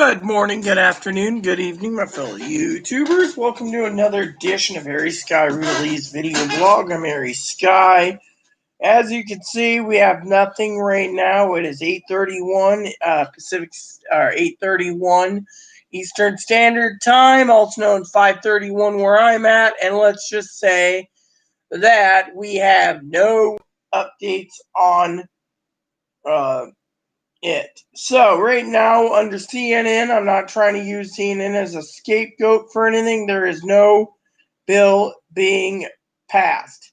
Good morning, good afternoon, good evening, my fellow YouTubers. Welcome to another edition of Harry Sky Realty's video blog. I'm Harry Sky. As you can see, we have nothing right now. It is 8:31 Pacific, or 8:31 Eastern Standard Time, also known as 5:31 where I'm at. And let's just say that we have no updates on it. So right now under CNN, I'm not trying to use CNN as a scapegoat for anything. There is no bill being passed.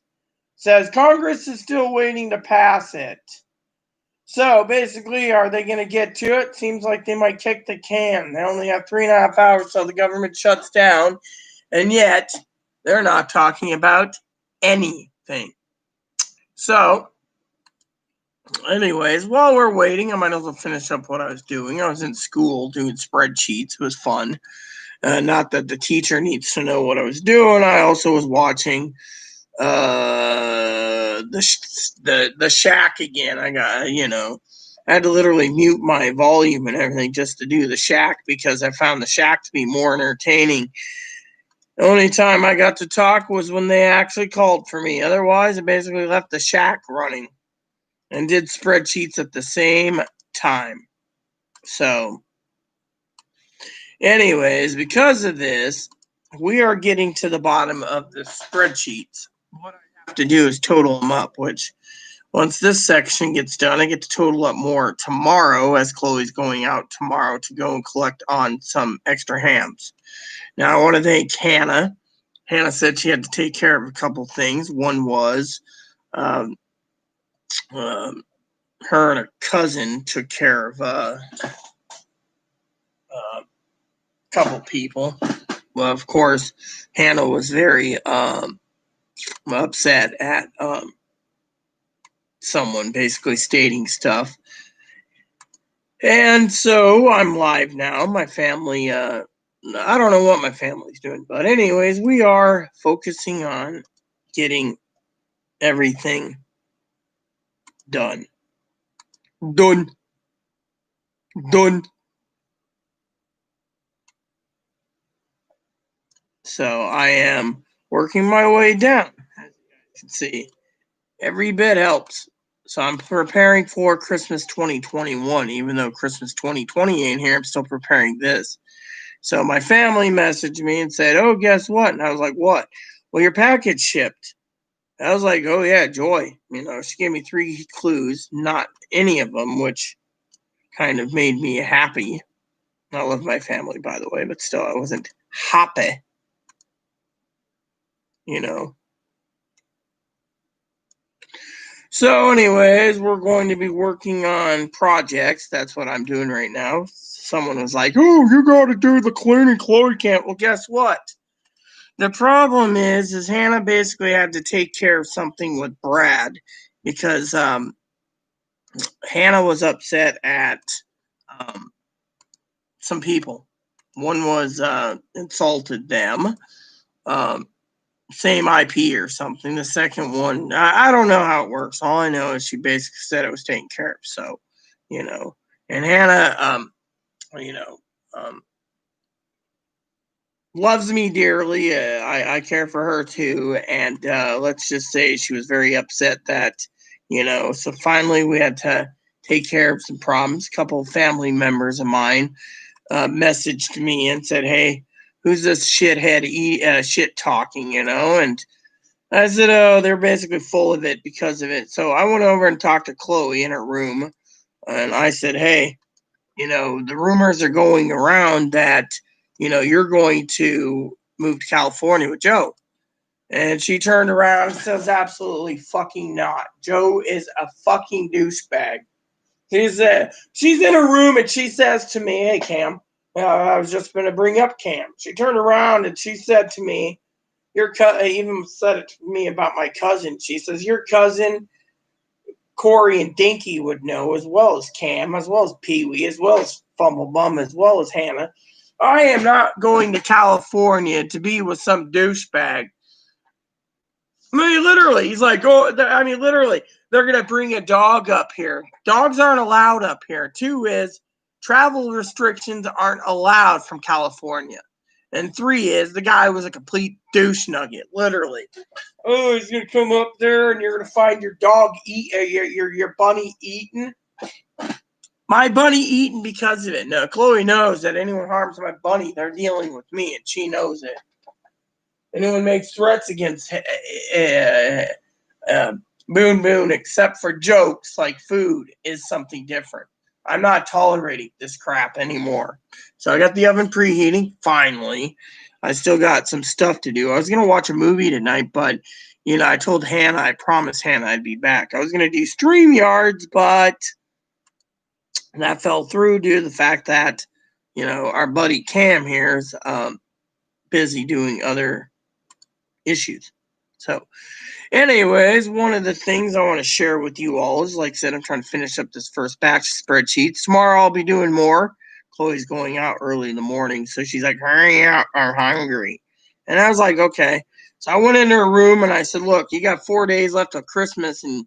Says Congress is still waiting to pass it. So basically, are they going to get to it? Seems like they might kick the can. They only have 3.5 hours till the government shuts down, and yet they're not talking about anything. So anyways, while we're waiting, I might as well finish up what I was doing. I was in school doing spreadsheets. It was fun. Not that the teacher needs to know what I was doing. I also was watching the Shack again. I got, I had to literally mute my volume and everything just to do the Shack because I found the Shack to be more entertaining. The only time I got to talk was when they actually called for me. Otherwise, I basically left the Shack running and did spreadsheets at the same time. So, anyways, because of this, we are getting to the bottom of the spreadsheets. What I have to do is total them up, which once this section gets done, I get to total up more tomorrow as Chloe's going out tomorrow to go and collect on some extra hams. Now, I want to thank Hannah. Hannah said she had to take care of a couple things. One was her and a cousin took care of a couple people. Well, of course, Hannah was very upset at someone basically stating stuff. And so I'm live now. My family, I don't know what my family's doing. But anyways, we are focusing on getting everything done. Done. So I am working my way down. As you can see, every bit helps. So I'm preparing for Christmas 2021. Even though Christmas 2020 ain't here, I'm still preparing this. So my family messaged me and said, "Oh, guess what?" And I was like, "What?" "Well, your package shipped." I was like, "Oh yeah, joy." She gave me 3 clues, not any of them, which kind of made me happy. I love my family, by the way, but still, I wasn't happy. So, anyways, we're going to be working on projects. That's what I'm doing right now. Someone was like, "Oh, you got to do the cleaning, Chloe can't." Well, guess what? The problem is Hannah basically had to take care of something with Brad because Hannah was upset at some people. One was insulted them, same IP or something. The second one, I don't know how it works. All I know is she basically said it was taken care of. So, and Hannah, loves me dearly. I care for her too. And let's just say she was very upset that, so finally we had to take care of some problems. A couple of family members of mine messaged me and said, "Hey, who's this shithead shit talking?" And I said, "Oh, they're basically full of it because of it." So I went over and talked to Chloe in her room, and I said, "Hey, the rumors are going around that, you're going to move to California with Joe." And she turned around and says, "Absolutely fucking not. Joe is a fucking douchebag." She's in her room and she says to me, "Hey, Cam, I was just going to bring up Cam." She turned around and she said to me, even said it to me about my cousin. She says, "Your cousin, Corey and Dinky would know, as well as Cam, as well as Pee Wee, as well as Fumblebum, as well as Hannah. I am not going to California to be with some douchebag." I mean, literally, he's like, literally, they're going to bring a dog up here. Dogs aren't allowed up here. 2 is, travel restrictions aren't allowed from California. And 3 is the guy was a complete douche nugget, literally. Oh, he's gonna come up there and you're gonna find your dog your bunny eaten. My bunny eaten because of it. No, Chloe knows that anyone harms my bunny, they're dealing with me, and she knows it. Anyone makes threats against Boon Boon, except for jokes like food, is something different. I'm not tolerating this crap anymore. So I got the oven preheating, finally. I still got some stuff to do. I was going to watch a movie tonight, but, I told Hannah, I promised Hannah I'd be back. I was going to do StreamYards, but that fell through due to the fact that, our buddy Cam here is busy doing other issues. So, anyways, one of the things I want to share with you all is, like I said, I'm trying to finish up this first batch of spreadsheets. Tomorrow I'll be doing more. Chloe's going out early in the morning, so she's like, hurry up, I'm hungry. And I was like, okay. So I went into her room and I said, look, you got 4 days left of Christmas and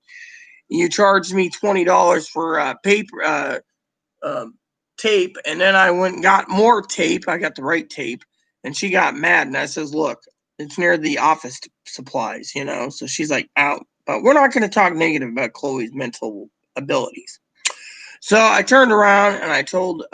you charged me $20 for paper tape. And then I went and got more tape. I got the right tape. And she got mad. And I says, look, it's near the office supplies, So she's like, out. But we're not going to talk negative about Chloe's mental abilities. So I turned around and I told,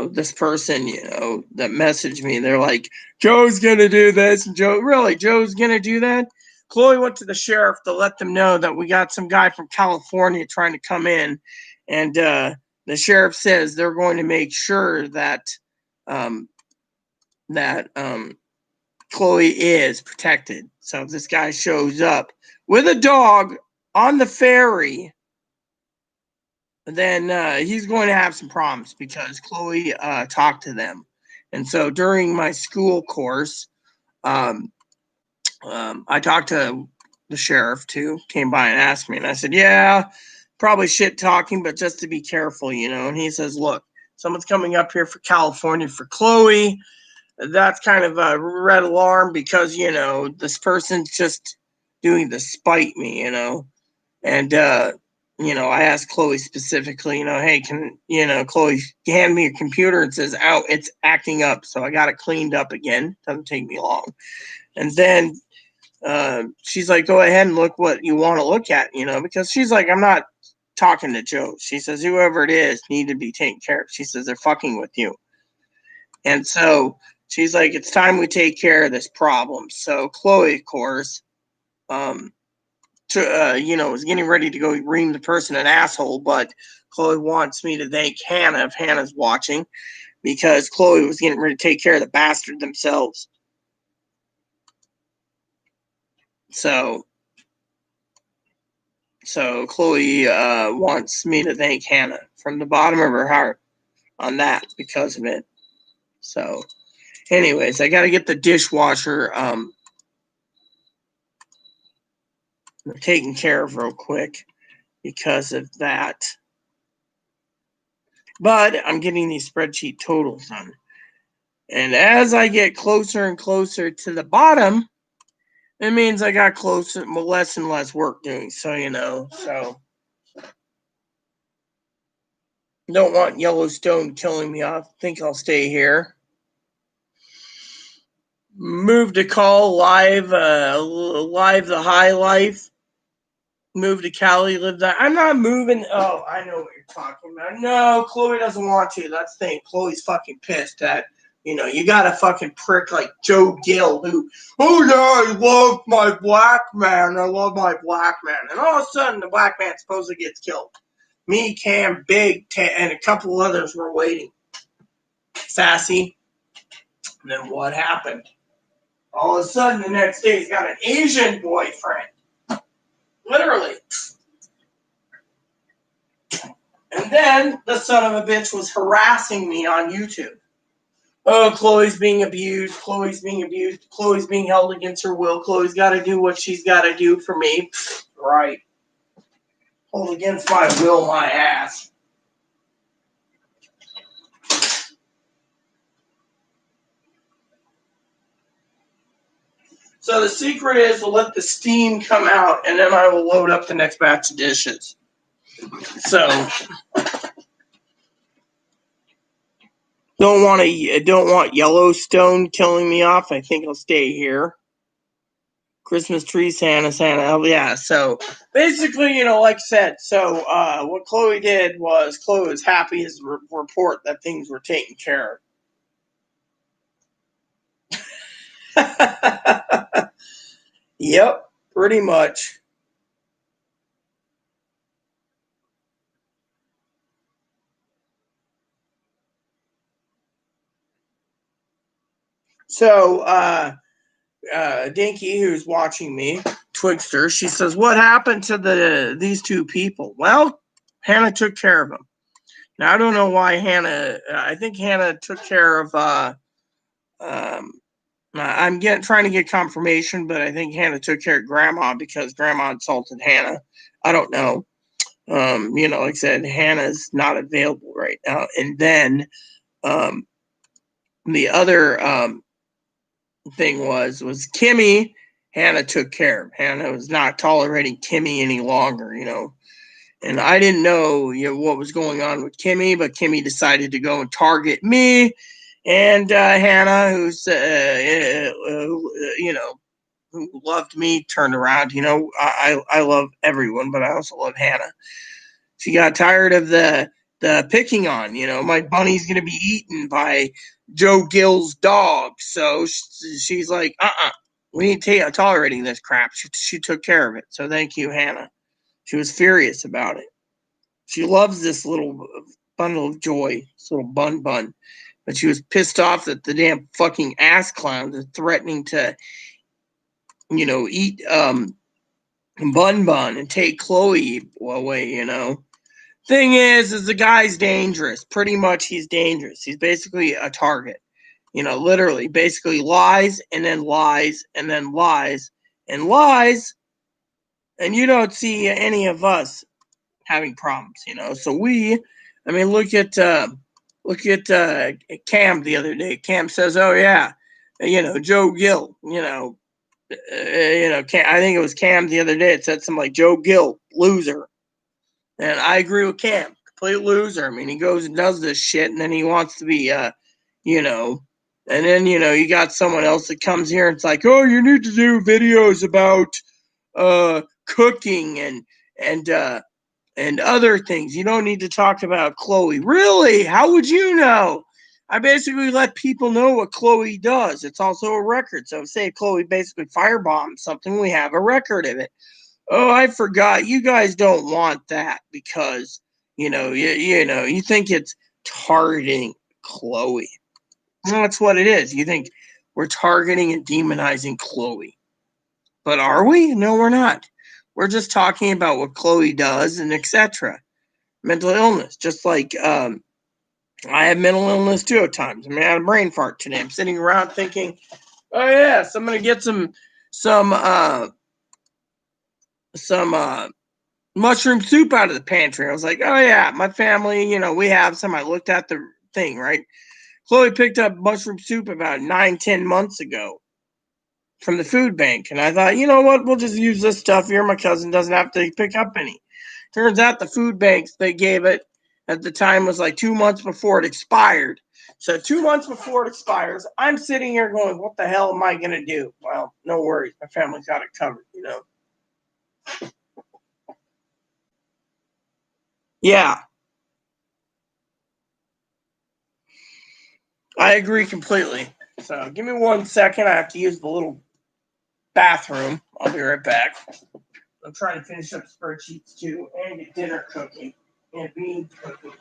this person, that messaged me. They're like, Joe's going to do this. And Joe's going to do that? Chloe went to the sheriff to let them know that we got some guy from California trying to come in. And the sheriff says they're going to make sure that Chloe is protected. So if this guy shows up with a dog on the ferry, then he's going to have some problems because Chloe talked to them. And so during my school course, I talked to the sheriff too, came by and asked me. And I said, yeah, probably shit talking, but just to be careful, And he says, look, someone's coming up here for California for Chloe. That's kind of a red alarm because, this person's just doing to spite me, And, I asked Chloe specifically, hey, can, Chloe hand me a computer? It says, it's acting up. So I got it cleaned up again. Doesn't take me long. And then she's like, go ahead and look what you want to look at, because she's like, I'm not talking to Joe. She says, whoever it is need to be taken care of. She says, they're fucking with you. And so she's like, it's time we take care of this problem. So Chloe, of course, was getting ready to go ream the person an asshole, but Chloe wants me to thank Hannah if Hannah's watching, because Chloe was getting ready to take care of the bastard themselves. So Chloe wants me to thank Hannah from the bottom of her heart on that because of it. So, anyways, I got to get the dishwasher taken care of real quick because of that. But I'm getting these spreadsheet totals done. And as I get closer and closer to the bottom, it means I got less and less work doing. So, don't want Yellowstone killing me. I think I'll stay here. Move to call live the high life. Move to Cali, live that. I'm not moving. Oh, I know what you're talking about. No, Chloe doesn't want to. That's the thing. Chloe's fucking pissed that, you got a fucking prick like Joe Gill who, oh yeah, I love my black man. I love my black man. And all of a sudden, the black man supposedly gets killed. Me, Cam, Big, and a couple others were waiting. Sassy. And then what happened? All of a sudden, the next day, he's got an Asian boyfriend. Literally. And then the son of a bitch was harassing me on YouTube. Oh, Chloe's being abused. Chloe's being abused. Chloe's being held against her will. Chloe's got to do what she's got to do for me. Right. Hold against my will, my ass. So the secret is to let the steam come out, and then I will load up the next batch of dishes. So don't want Yellowstone killing me off. I think I'll stay here. Christmas tree, Santa. Oh, yeah. So basically, like I said, so what Chloe did was Chloe was happy as report that things were taken care of. Yep, pretty much. So Dinky, who's watching me, Twigster, she says, "What happened to these two people?" Well, Hannah took care of them. Now I don't know why Hannah. I think Hannah took care of. Um, I'm trying to get confirmation, but I think Hannah took care of Grandma because Grandma insulted Hannah. I don't know. Like I said, Hannah's not available right now. And then um, the other thing was Kimmy. Hannah took care of. Hannah was not tolerating Kimmy any longer. And I didn't know, what was going on with Kimmy, but Kimmy decided to go and target me and Hannah, who's who loved me, turned around. I love everyone, but I also love Hannah. She got tired of the picking on. My bunny's gonna be eaten by Joe Gill's dog, so she's like, we need to tolerating this crap. She took care of it, so thank you, Hannah. She was furious about it. She loves this little bundle of joy, this little bun. But she was pissed off that the damn fucking ass clowns are threatening to, eat Bun and take Chloe away. Thing is the guy's dangerous. Pretty much he's dangerous. He's basically a target. Literally, basically lies and then lies and then lies and lies, and you don't see any of us having problems. So look at Cam the other day. Cam says, "Oh yeah, Joe Gill." I think it was Cam the other day. It said something like Joe Gill, loser, and I agree with Cam, complete loser. I mean, he goes and does this shit, and then he wants to be, you know, and then you got someone else that comes here and it's like, oh, you need to do videos about cooking and other things. You don't need to talk about Chloe. Really? How would you know? I basically let people know what Chloe does. It's also a record. So say Chloe basically firebombs something, we have a record of it. Oh, I forgot. You guys don't want that because you think it's targeting Chloe. That's what it is. You think we're targeting and demonizing Chloe. But are we? No, we're not. We're just talking about what Chloe does and etc. Mental illness, just like I have mental illness too at times. I mean, I had a brain fart today. I'm sitting around thinking, oh yes, I'm gonna get some mushroom soup out of the pantry. I was like, oh yeah, my family, we have some. I looked at the thing, right? Chloe picked up mushroom soup about 9-10 months ago from the food bank. And I thought, you know what, we'll just use this stuff here. My cousin doesn't have to pick up any. Turns out the food banks they gave it at the time was like 2 months before it expired. So 2 months before it expires, I'm sitting here going, what the hell am I going to do? Well, no worries. My family's got it covered. Yeah, I agree completely. So give me 1 second. I have to use the little bathroom. I'll be right back. I'm trying to finish up spreadsheets too and get dinner cooking and beans cooking.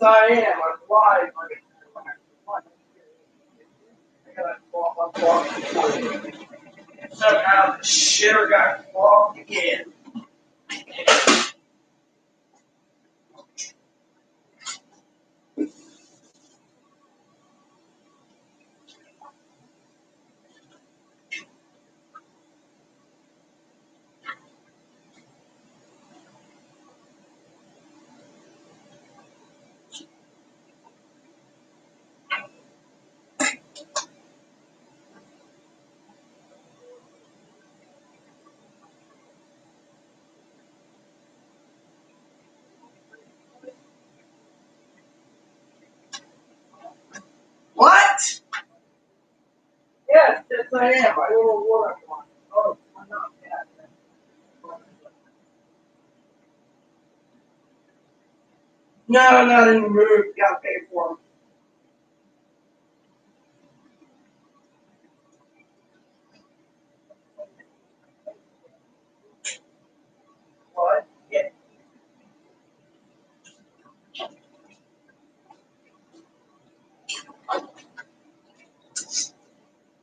I am. I'm live. Somehow the shitter got clogged again. What? Yes, I am. I don't know what I want. Oh, I'm not that. No, not in the mood. You gotta pay for them. What? Yeah.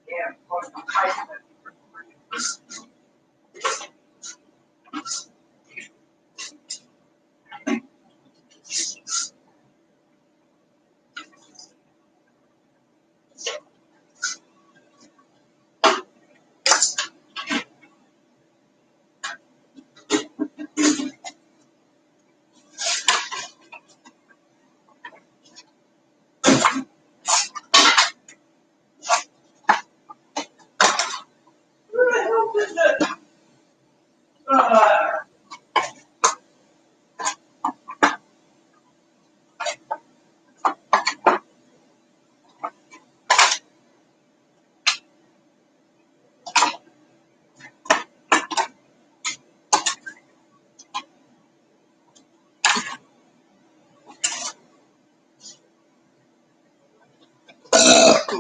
Yeah. Who the hell is it?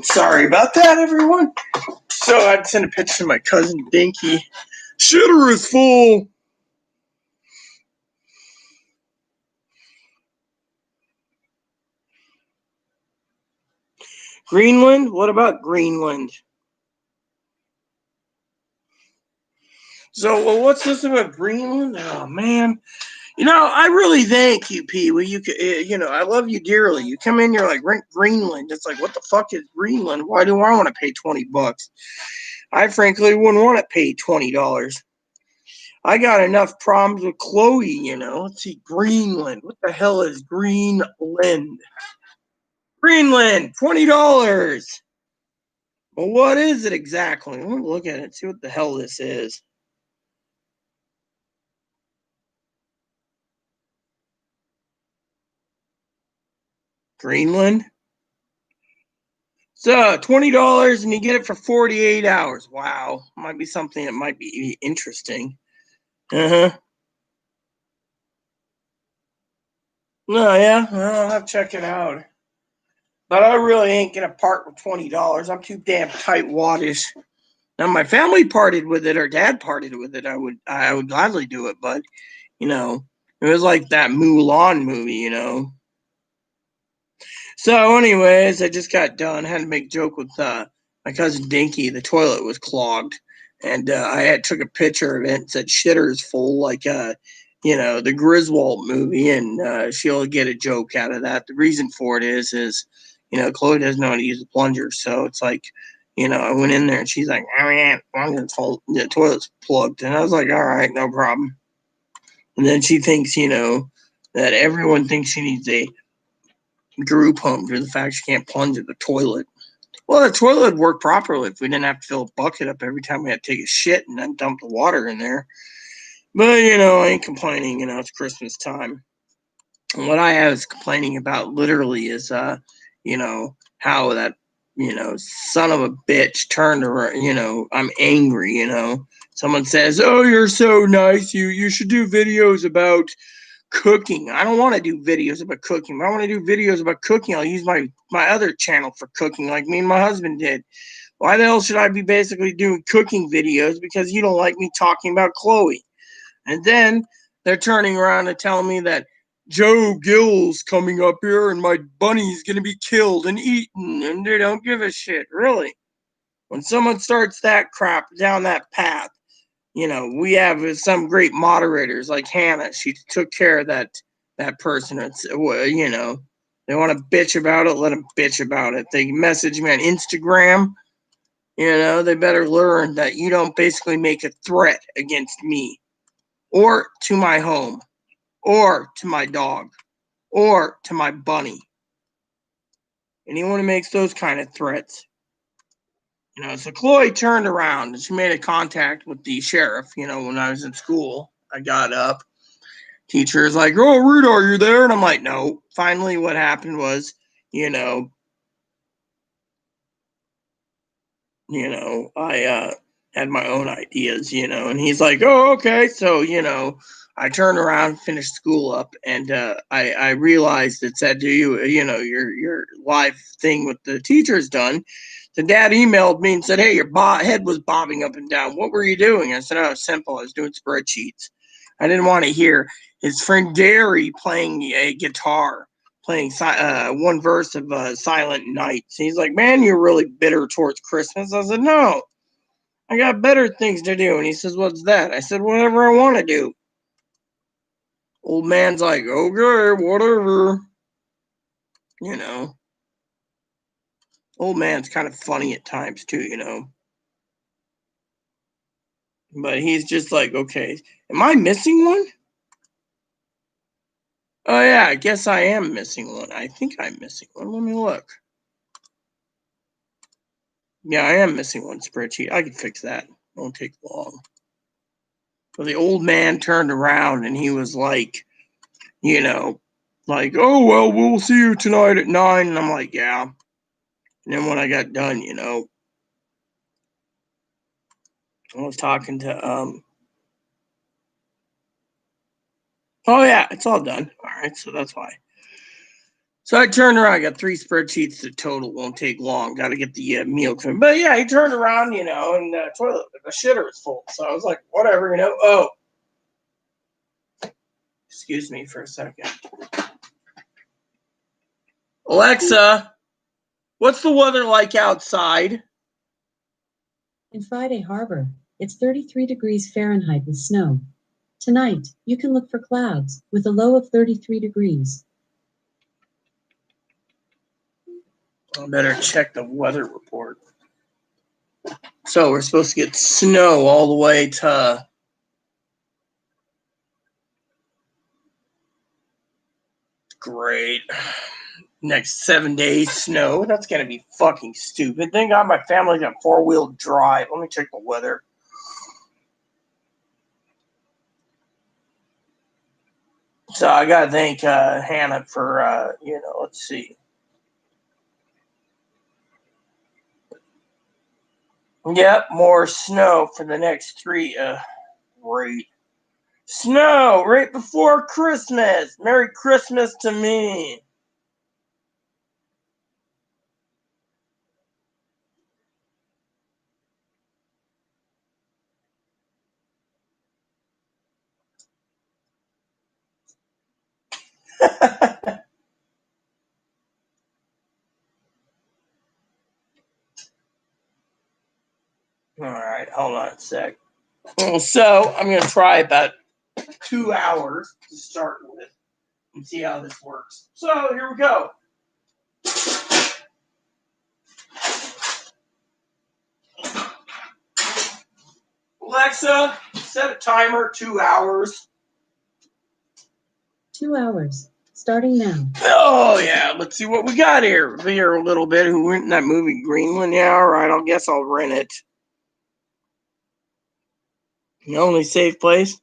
Sorry about that, everyone. So I'd send a picture to my cousin Dinky. Shitter is full. Greenland? What about Greenland? So, well, what's this about Greenland? Oh, man. I really thank you, P. Well, I love you dearly. You come in, you're like, Greenland. It's like, what the fuck is Greenland? Why do I want to pay $20? I frankly wouldn't want to pay $20. I got enough problems with Chloe, Let's see, Greenland. What the hell is Greenland? Greenland, $20. Well, what is it exactly? Let me look at it, see what the hell this is. Greenland? So, $20 and you get it for 48 hours. Wow. Might be something that might be interesting. Uh-huh. No, yeah, I'll have to check it out. But I really ain't gonna part with $20. I'm too damn tight waddish. Now my family parted with it, or dad parted with it. I would gladly do it, but it was like that Mulan movie. So, anyways, I just got done. I had to make a joke with my cousin Dinky. The toilet was clogged, and I took a picture of it and said "shitter's full," like the Griswold movie, and she'll get a joke out of that. The reason for it is Chloe doesn't know how to use a plunger, so it's like. I went in there and she's like, "Oh yeah, the toilet's plugged," and I was like, "All right, no problem." And then she thinks, that everyone thinks she needs a group home due to the fact she can't plunge at the toilet. Well, the toilet would work properly if we didn't have to fill a bucket up every time we had to take a shit and then dump the water in there. But, I ain't complaining. It's Christmas time. And what I was complaining about literally is, how that, son of a bitch turned around, I'm angry. Someone says, "Oh, you're so nice. You should do videos about cooking." I don't want to do videos about cooking. If I want to do videos about cooking, I'll use my other channel for cooking like me and my husband did. Why the hell should I be basically doing cooking videos because you don't like me talking about Chloe? And then they're turning around and telling me that Joe Gill's coming up here and my bunny's going to be killed and eaten, and they don't give a shit, really. When someone starts that crap down that path, we have some great moderators like Hannah. She took care of that person. They want to bitch about it, let them bitch about it. They message me on Instagram. They better learn that you don't basically make a threat against me or to my home or to my dog or to my bunny. Anyone who makes those kind of threats. So Chloe turned around and she made a contact with the sheriff. When I was in school, I got up. Teacher's like, "Oh, Rita, are you there?" And I'm like, "No." Finally, what happened was, I had my own ideas, and he's like, "Oh, okay." So, I turned around, finished school up, and I realized it said to you, your live thing with the teacher's done. The dad emailed me and said, "Hey, your head was bobbing up and down. What were you doing?" I said, "Oh, it was simple. I was doing spreadsheets." I didn't want to hear his friend Gary playing a guitar, playing one verse of Silent Night. So he's like, "Man, you're really bitter towards Christmas." I said, "No, I got better things to do." And he says, "What's that?" I said, "Whatever I want to do." Old man's like, "Okay, whatever." Old man's kind of funny at times too. But he's just like, "Okay, am I missing one?" Oh yeah, I guess I am missing one. I think I'm missing one. Let me look. Yeah, I am missing one spreadsheet. I can fix that. It won't take long. But the old man turned around and he was like, like, "Oh, well, we'll see you tonight at 9. And I'm like, "Yeah." And then when I got done, I was talking to, oh yeah, it's all done. All right, so that's why. So I turned around. I got 3 spreadsheets. The total won't take long. Got to get the meal coming. But yeah, he turned around, and the toilet, the shitter was full. So I was like, whatever. Oh, excuse me for a second. Alexa, what's the weather like outside? In Friday Harbor, it's 33 degrees Fahrenheit with snow. Tonight, you can look for clouds with a low of 33 degrees. I better check the weather report. So we're supposed to get snow all the way to great. Next 7 days, snow. That's gonna be fucking stupid. Thank God my family got 4-wheel drive. Let me check the weather. So I gotta thank Hannah for let's see. Yep, more snow for the next 3. Great. Snow right before Christmas. Merry Christmas to me. All right, hold on a sec. So I'm gonna try about 2 hours to start with and see how this works. So here we go. Alexa, set a timer 2 hours. 2 hours, starting now. Oh yeah, let's see what we got here. We're here a little bit. Who went in that movie Greenland? Yeah, all right. I guess I'll rent it. The only safe place.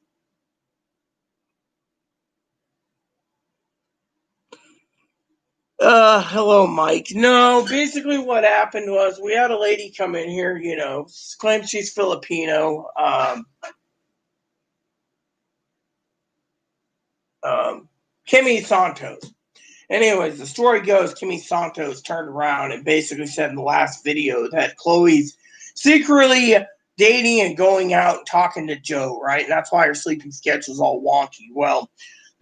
Hello, Mike. No, basically what happened was we had a lady come in here, claims she's Filipino. Kimmy Santos. Anyways, the story goes Kimmy Santos turned around and basically said in the last video that Chloe's secretly dating and going out and talking to Joe, right? And that's why her sleeping schedule's all wonky. Well,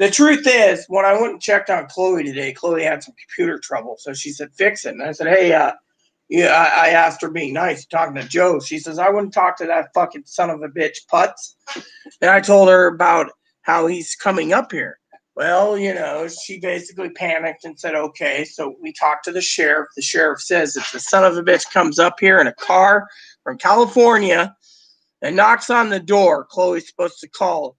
The truth is, when I went and checked on Chloe today, Chloe had some computer trouble. So she said, fix it. And I said, hey, yeah, I asked her being nice, talking to Joe. She says, I wouldn't talk to that fucking son of a bitch, Putz. And I told her about how he's coming up here. Well, she basically panicked and said, okay. So we talked to the sheriff. The sheriff says if the son of a bitch comes up here in a car from California and knocks on the door, Chloe's supposed to call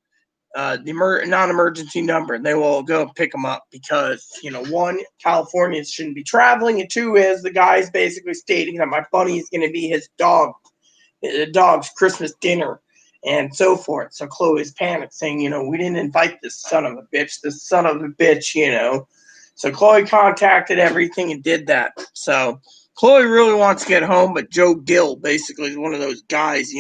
the non-emergency number, and they will go pick them up because, one, Californians shouldn't be traveling, and two is the guy's basically stating that my bunny is going to be his dog's Christmas dinner and so forth. So Chloe's panicked, saying, we didn't invite this son of a bitch, So Chloe contacted everything and did that. So Chloe really wants to get home, but Joe Gill basically is one of those guys,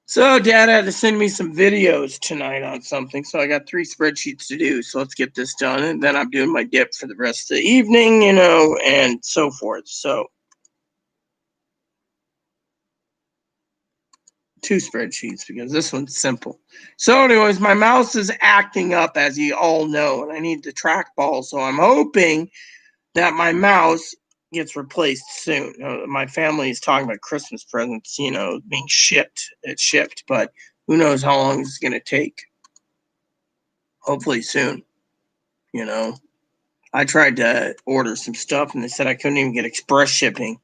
So Dad had to send me some videos tonight on something. So I got 3 spreadsheets to do. So let's get this done. And then I'm doing my dip for the rest of the evening, and so forth. So 2 spreadsheets because this one's simple. So anyways, my mouse is acting up, as you all know, and I need the trackball. So I'm hoping that my mouse gets replaced soon. My family is talking about Christmas presents, being shipped. It's shipped, but who knows how long it's going to take. Hopefully soon, I tried to order some stuff and they said I couldn't even get express shipping.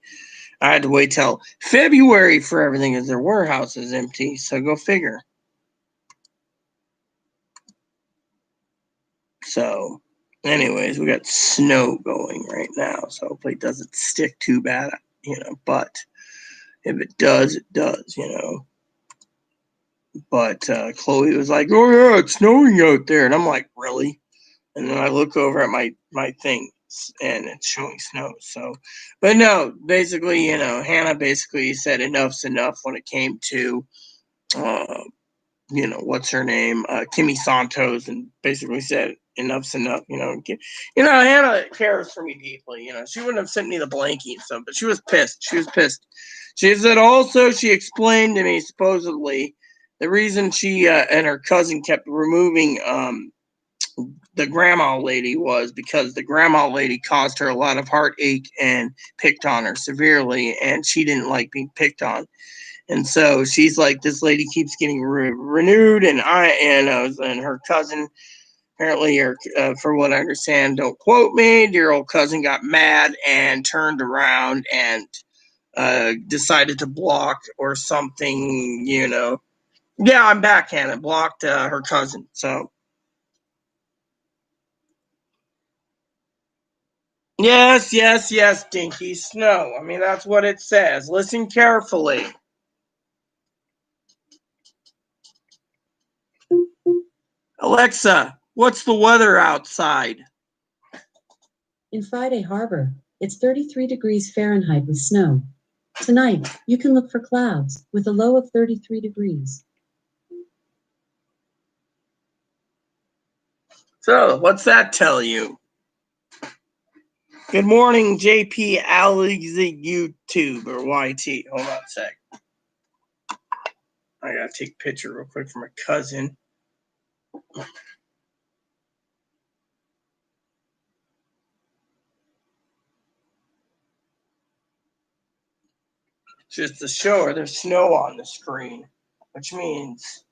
I had to wait till February for everything as their warehouse is empty. So go figure. So anyways, we got snow going right now. So hopefully it doesn't stick too bad, but if it does, it does, But Chloe was like, oh yeah, it's snowing out there. And I'm like, really? And then I look over at my thing and it's showing snow. So, but no, basically, Hannah basically said enough's enough when it came to, what's her name, Kimmy Santos, and basically said enough's enough. Hannah cares for me deeply. She wouldn't have sent me the blankie and stuff, but she was pissed. She was pissed. She said also she explained to me supposedly the reason she and her cousin kept removing the grandma lady was because the grandma lady caused her a lot of heartache and picked on her severely, and she didn't like being picked on. And so she's like, this lady keeps getting renewed, and her cousin apparently, or for what I understand, don't quote me, dear old cousin got mad and turned around and decided to block or something. Yeah, I'm back, Hannah. Blocked her cousin. So. Yes, yes, yes, Dinky. Snow. I mean, that's what it says. Listen carefully. Alexa, what's the weather outside? In Friday Harbor, it's 33 degrees Fahrenheit with snow. Tonight, you can look for clouds with a low of 33 degrees. So, what's that tell you? Good morning, JP Alex YouTube or YT. Hold on a sec. I gotta take a picture real quick for my cousin. Just to show her there's snow on the screen, which means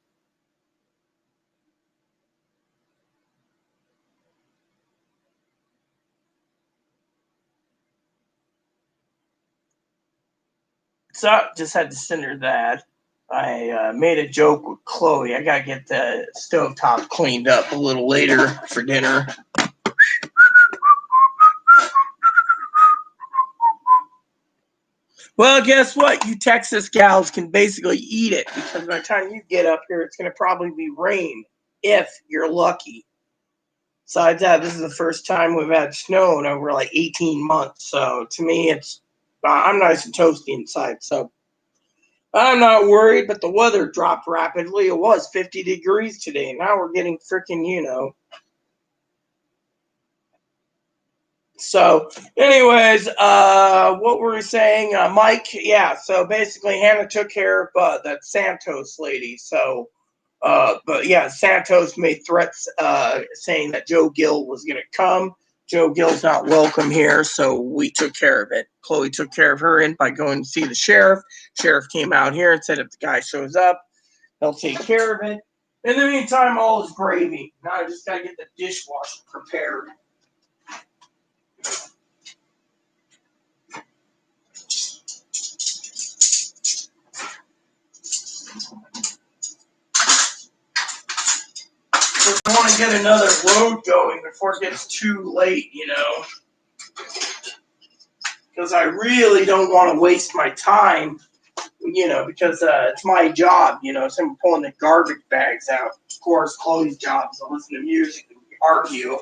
so just had to send her that. I made a joke with Chloe. I gotta get the stovetop cleaned up a little later for dinner. Well, guess what? You Texas gals can basically eat it because by the time you get up here, it's going to probably be rain if you're lucky. Besides that, this is the first time we've had snow in over like 18 months. So to me, I'm nice and toasty inside. So I'm not worried, but the weather dropped rapidly. It was 50 degrees today. Now we're getting freaking, So, anyways, what were we saying? Mike, yeah, so basically Hannah took care of that Santos lady. So, but yeah, Santos made threats saying that Joe Gill was going to come. Joe Gill's not welcome here, so we took care of it. Chloe took care of her by going to see the sheriff. Sheriff came out here and said if the guy shows up, they'll take care of it. In the meantime, all is gravy. Now I just got to get the dishwasher prepared. I want to get another load going before it gets too late, because I really don't want to waste my time, because it's my job, so I'm pulling the garbage bags out. Of course, Chloe's job is to listen to music and argue.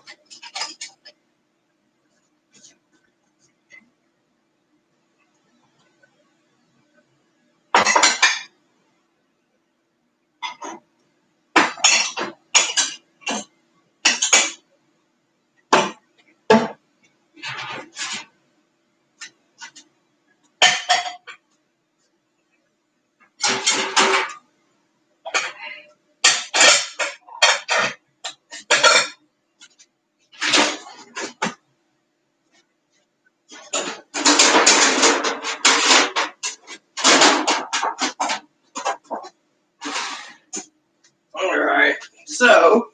All right, so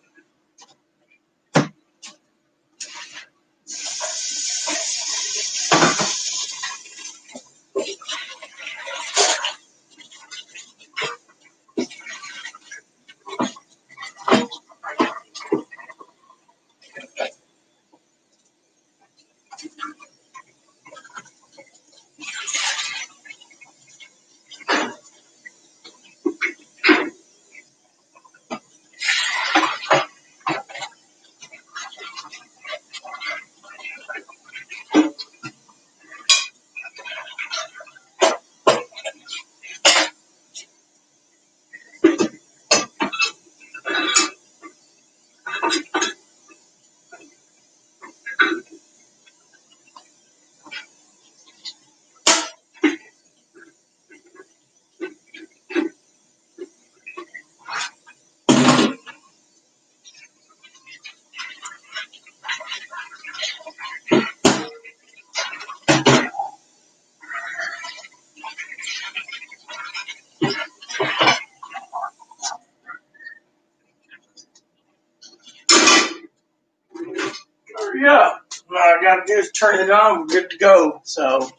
yeah, all I got to do is turn it on. We're good to go. So I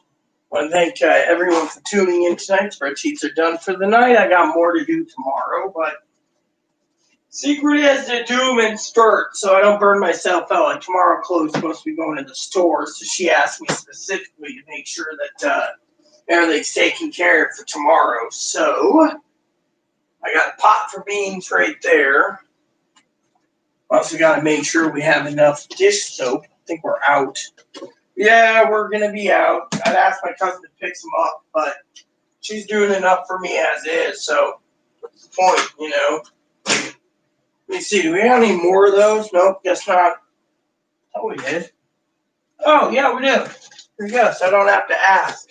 want to thank everyone for tuning in tonight. Spreadsheets are done for the night. I got more to do tomorrow, but secret is to do them in spurts so I don't burn myself out. Like tomorrow, Chloe's supposed to be going to the store, so she asked me specifically to make sure that everything's taken care of for tomorrow. So I got a pot for beans right there. Also got to make sure we have enough dish soap. I think we're out. Yeah, we're going to be out. I'd asked my cousin to pick some up, but she's doing enough for me as is. So what's the point, Let me see. Do we have any more of those? Nope, guess not. Oh, we did. Oh, yeah, we do. Yes, I don't have to ask.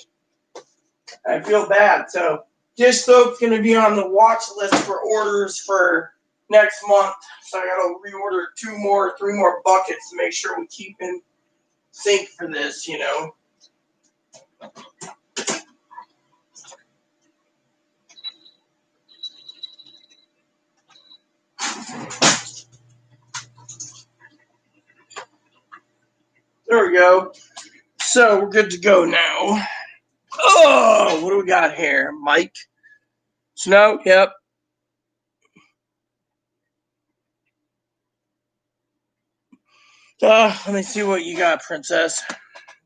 I feel bad. So dish soap's going to be on the watch list for orders for next month. So I got to reorder 3 more buckets to make sure we keep in sync for this, There we go. So we're good to go now. Oh, what do we got here? Mike? Snow? Yep. Let me see what you got, Princess.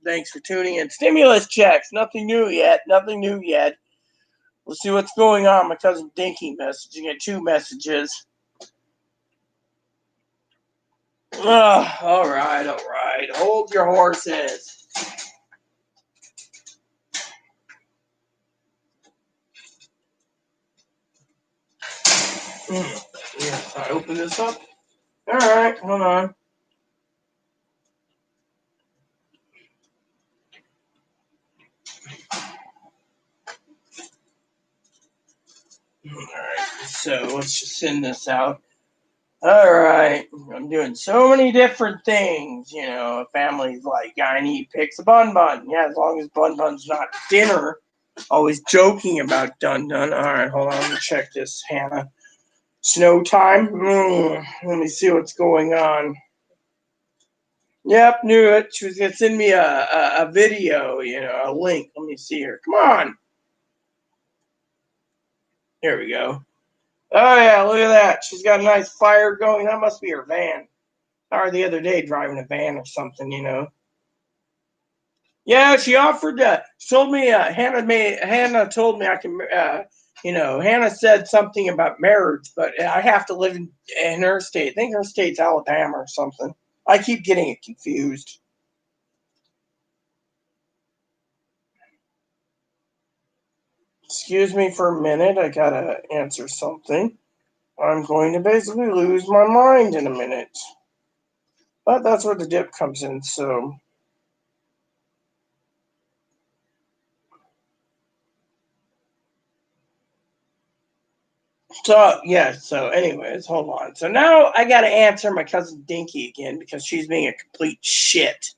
Thanks for tuning in. Stimulus checks. Nothing new yet. We'll see what's going on. My cousin Dinky messaging at 2 messages. All right. Hold your horses. Yeah, I open this up. All right, hold on. Alright, so let's just send this out. Alright, I'm doing so many different things, you know. Family's like, I need picks a bun bun. Yeah, as long as bun bun's not dinner. Always joking about dun dun. Alright, hold on, let me check this, Hannah. Snow time? Let me see what's going on. Yep, knew it. She was gonna send me a video, you know, a link. Let me see here. Come on. Here we go. Oh yeah, look at that. She's got a nice fire going. That must be her van. Or the other day driving a van or something, you know. Yeah, she offered. Told me. Hannah told me I can. You know, Hannah said something about marriage, but I have to live in her state. I think her state's Alabama or something. I keep getting it confused. Excuse me for a minute. I gotta answer something. I'm going to basically lose my mind in a minute. But that's where the dip comes in. So anyways, hold on. So now I gotta answer my cousin Dinky again because she's being a complete shit.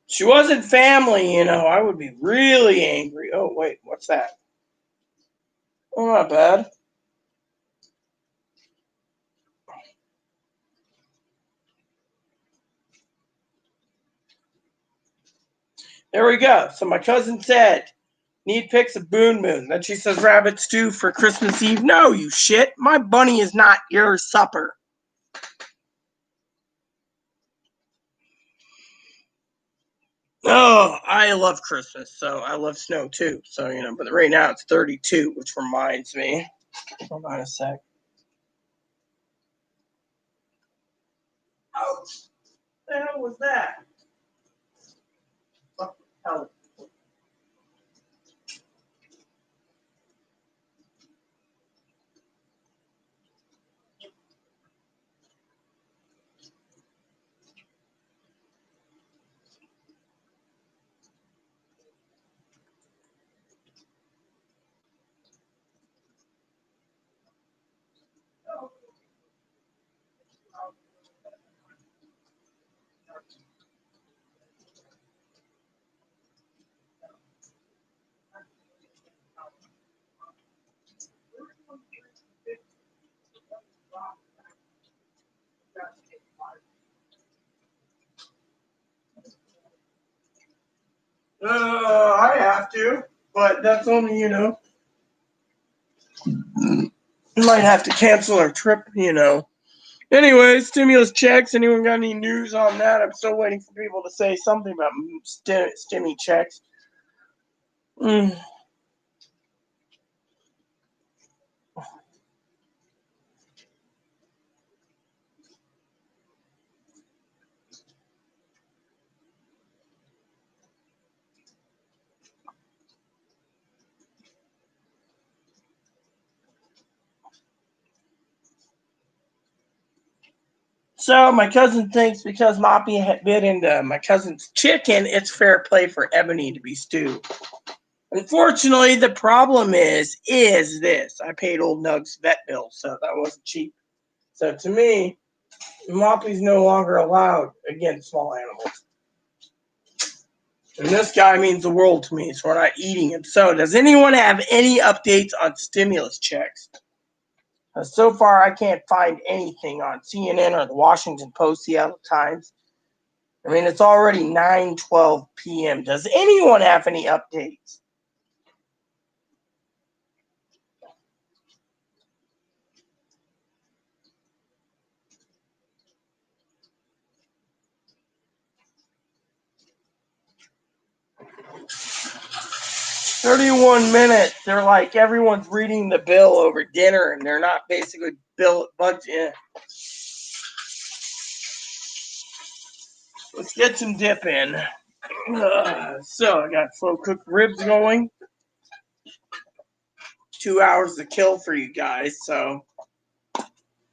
She wasn't family, you know, I would be really angry. Oh wait, what's that? Oh, not bad. There we go. So my cousin said, need pics of Boon Moon. Then she says rabbit stew for Christmas Eve. No, you shit. My bunny is not your supper. Oh, I love Christmas, so I love snow too. So, you know, but right now it's 32, which reminds me. Hold on a sec. Ouch. What the hell was that? What the hell? I have to, but that's only, you know, we might have to cancel our trip, you know. Anyway, stimulus checks. Anyone got any news on that? I'm still waiting for people to say something about stimmy checks. 'So my cousin thinks because Moppy had bit into my cousin's chicken, it's fair play for Ebony to be stewed. Unfortunately, the problem is this. I paid old Nug's vet bill, so that wasn't cheap. So to me, Moppy's no longer allowed against small animals. And this guy means the world to me, so we're not eating him. So does anyone have any updates on stimulus checks? So far, I can't find anything on CNN or the Washington Post, Seattle Times. I mean, it's already 9:12 p.m. Does anyone have any updates? 31 minutes. They're like everyone's reading the bill over dinner, and they're not basically bill budget. Let's get some dip in. So I got slow cooked ribs going. 2 hours to kill for you guys. So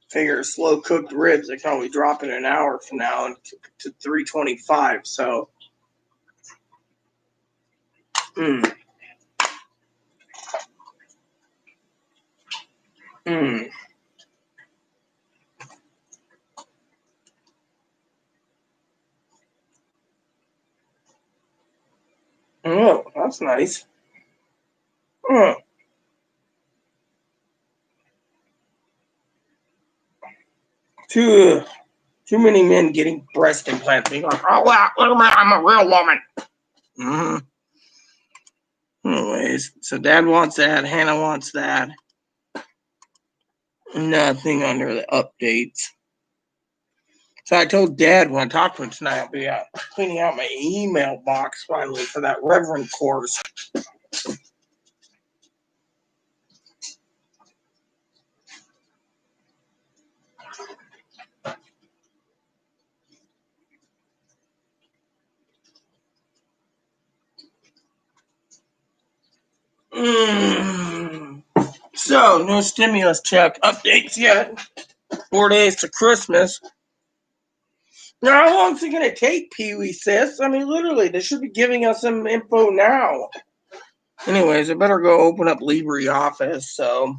figure slow cooked ribs. I can only drop in an hour from now and to 325. So. Oh, that's nice. Oh. Too many men getting breast implants. Being like, oh wow, look at me, I'm a real woman. Anyways, so Dad wants that. Hannah wants that. Nothing under the updates. So I told Dad when I talked to him tonight, I'll be cleaning out my email box finally for that Reverend course. So, no stimulus check updates yet. 4 days to Christmas. Now, how long is it going to take, Pee Wee, sis? I mean, literally, they should be giving us some info now. Anyways, I better go open up LibreOffice, so.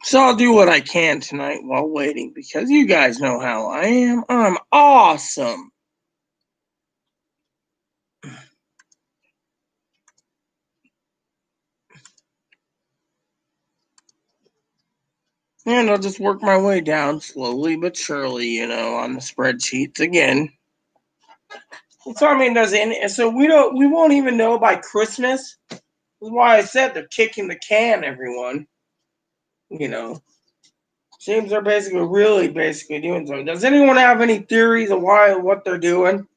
So I'll do what I can tonight while waiting because you guys know how I am. I'm awesome. And I'll just work my way down slowly but surely, on the spreadsheets again. So I mean, so we won't even know by Christmas. That's why I said they're kicking the can, everyone. Seems they're basically doing something. Does anyone have any theories of what they're doing?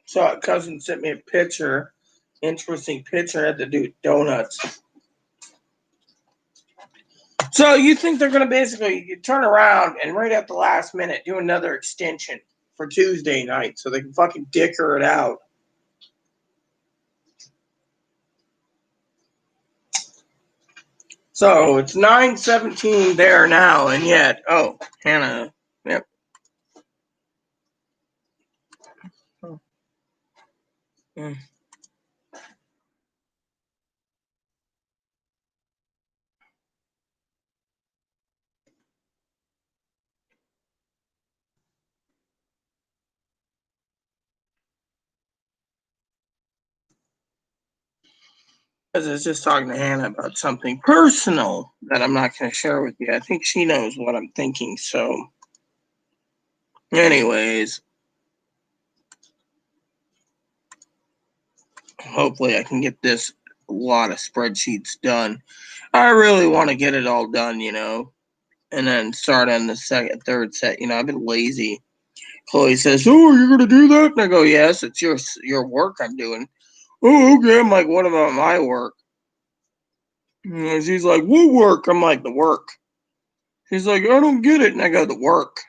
So a cousin sent me a picture, interesting picture, had to do with donuts. So you think they're going to basically turn around and right at the last minute do another extension for Tuesday night so they can fucking dicker it out? So it's 9:17 there now, and yet, Hannah, yep. Mm. Because I was just talking to Hannah about something personal that I'm not going to share with you. I think she knows what I'm thinking. So, anyways, hopefully I can get this lot of spreadsheets done. I really want to get it all done, and then start on the third set. I've been lazy. Chloe says, "Oh, you're gonna do that?" And I go, "Yes, it's your work I'm doing." "Oh, okay." I'm like, "What about my work?" And she's like, "What work?" I'm like, "The work." She's like, "I don't get it." And I go, "The work."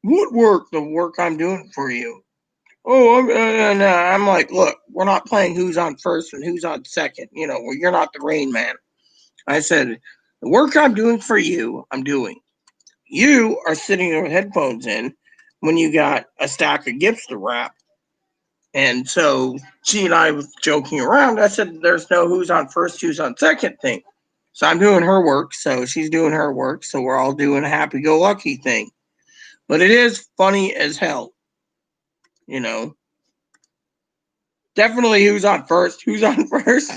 "What work?" "The work I'm doing for you." "Oh, I'm like, look, we're not playing who's on first and who's on second. You're not the Rain Man. I said, the work I'm doing for you, I'm doing. You are sitting there with headphones in when you got a stack of gifts to wrap. And so she and I was joking around. I said, there's no who's on first, who's on second thing. So I'm doing her work. So she's doing her work. So we're all doing a happy go lucky thing. But it is funny as hell, you know. Definitely who's on first. Who's on first?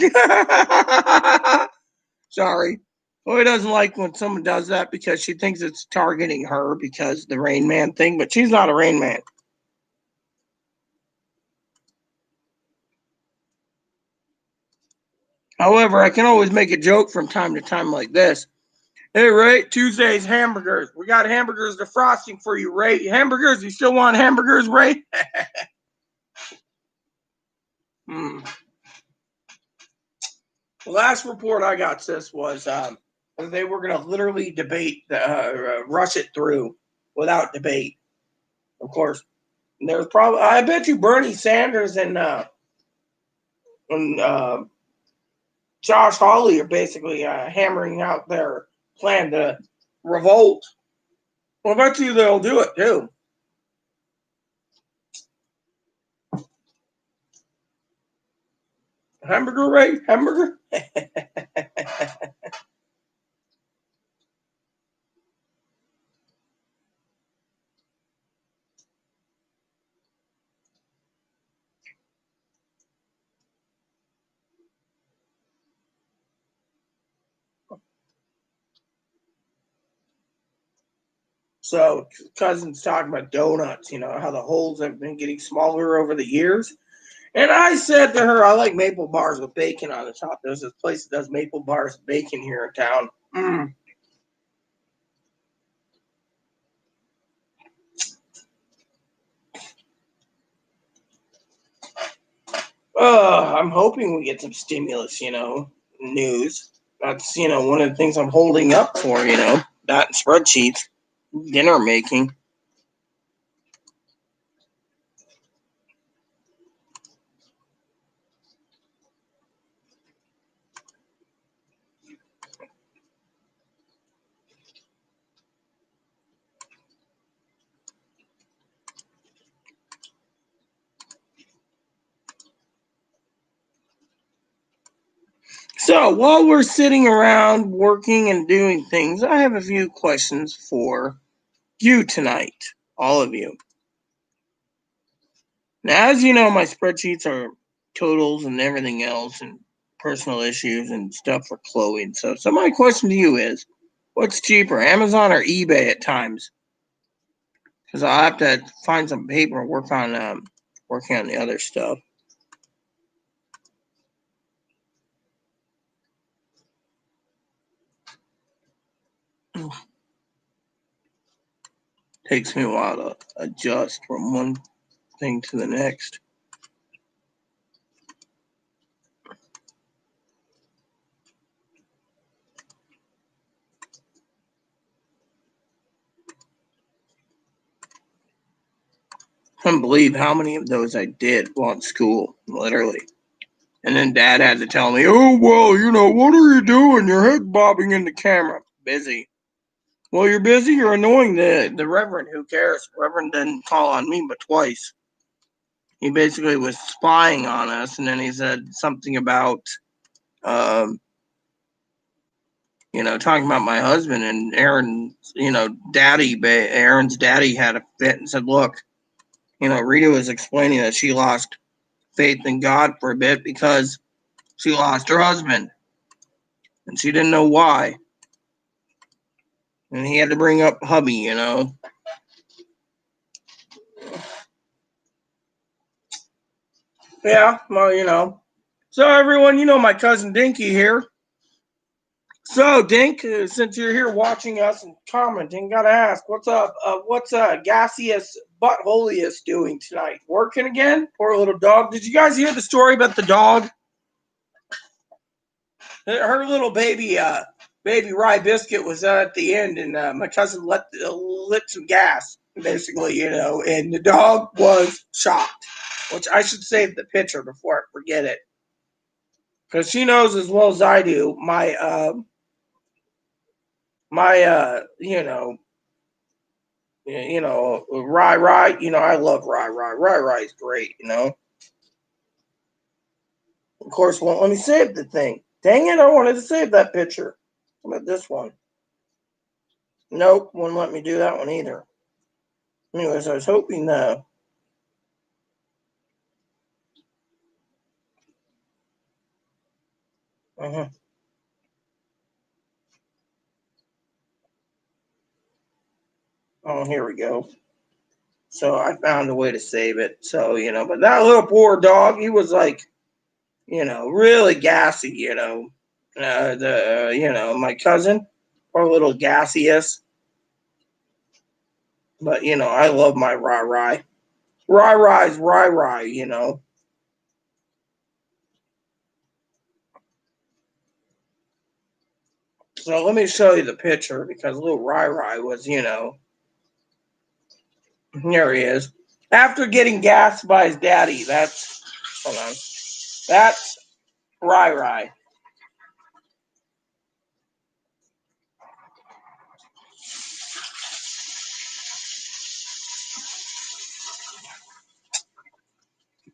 Sorry. Chloe doesn't like when someone does that because she thinks it's targeting her because the Rain Man thing, but she's not a Rain Man. However, I can always make a joke from time to time like this. Hey, Ray, Tuesday's hamburgers. We got hamburgers defrosting for you, Ray. Hamburgers, you still want hamburgers, Ray? The last report I got, sis, was they were going to literally debate, rush it through without debate. Of course, there's probably, I bet you Bernie Sanders and Josh Hawley are basically hammering out their plan to revolt. Well, I bet you they'll do it too. Hamburger, Ray? Hamburger? So, Cousin's talking about donuts, how the holes have been getting smaller over the years. And I said to her, I like maple bars with bacon on the top. There's this place that does maple bars with bacon here in town. I'm hoping we get some stimulus, news. That's, one of the things I'm holding up for, that spreadsheets, dinner making. So while we're sitting around working and doing things, I have a few questions for you tonight, all of you. Now, as you know, my spreadsheets are totals and everything else and personal issues and stuff for Chloe and stuff. So my question to you is, what's cheaper, Amazon or eBay at times? Because I'll have to find some paper and work on working on the other stuff. Takes me a while to adjust from one thing to the next. I can't believe how many of those I did while in school, literally. And then Dad had to tell me, "Oh well, what are you doing? Your head bobbing in the camera." Busy. Well, you're busy. You're annoying the Reverend. Who cares? Reverend didn't call on me but twice. He basically was spying on us, and then he said something about, talking about my husband and Aaron. Aaron's daddy had a fit and said, "Look, Rita was explaining that she lost faith in God for a bit because she lost her husband, and she didn't know why." And he had to bring up hubby. Yeah, well. So everyone, my cousin Dinky here. So Dink, since you're here watching us and commenting, gotta ask, what's up? What's Gaseous Buttholius doing tonight? Working again? Poor little dog. Did you guys hear the story about the dog? Her little baby Rye Biscuit was at the end, and my cousin lit some gas, basically, and the dog was shocked. Which I should save the picture before I forget it, because she knows as well as I do Rye. I love Rye. Rye is great. Of course, won't let me save the thing. Dang it! I wanted to save that picture. How about this one? Nope, wouldn't let me do that one either. Anyways, I was hoping Uh-huh. Oh, here we go. So I found a way to save it. So, but that little poor dog, he was like, really gassy, my cousin, poor little gaseous. But, I love my Rai Rai. Rai Rai's Rai Rai. So let me show you the picture because little Rai Rai was, here he is. After getting gassed by his daddy, hold on, that's Rai Rai.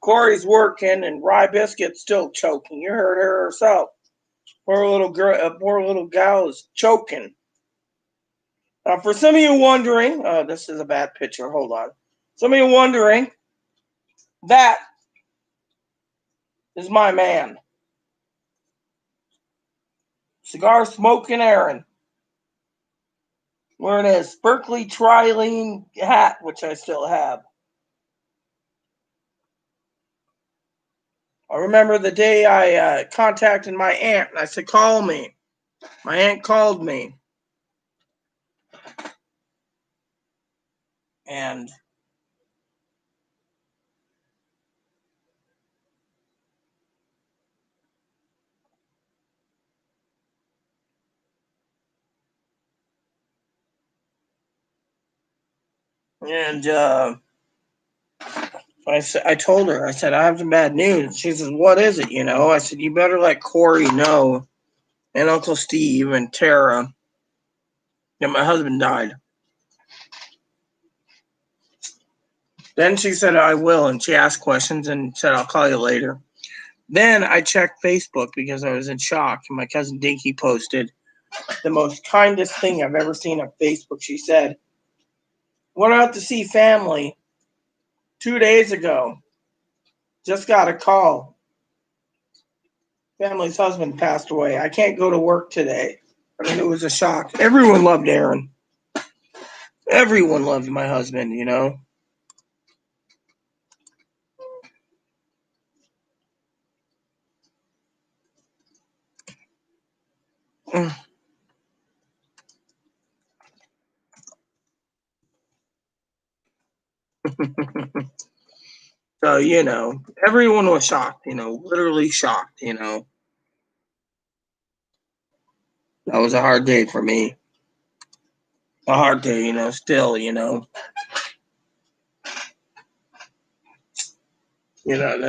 Corey's working and Rye Biscuit's still choking. You heard her herself. Poor little girl, poor little gal is choking. For some of you wondering, this is a bad picture. Hold on. Some of you wondering, that is my man, cigar smoking Aaron, wearing his Berkeley Trilene hat, which I still have. I remember the day I contacted my aunt and I said, call me. My aunt called me. And I told her, I said, I have some bad news. She says, what is it? I said, you better let Corey know and Uncle Steve and Tara that my husband died. Then she said, I will. And she asked questions and said, I'll call you later. Then I checked Facebook because I was in shock. And my cousin Dinky posted the most kindest thing I've ever seen on Facebook. She said, went out to see family 2 days ago. Just got a call. Family's husband passed away. I can't go to work today. I mean, it was a shock. Everyone loved Aaron. Everyone loved my husband. So, everyone was shocked, literally shocked. That was a hard day for me. A hard day, still. Then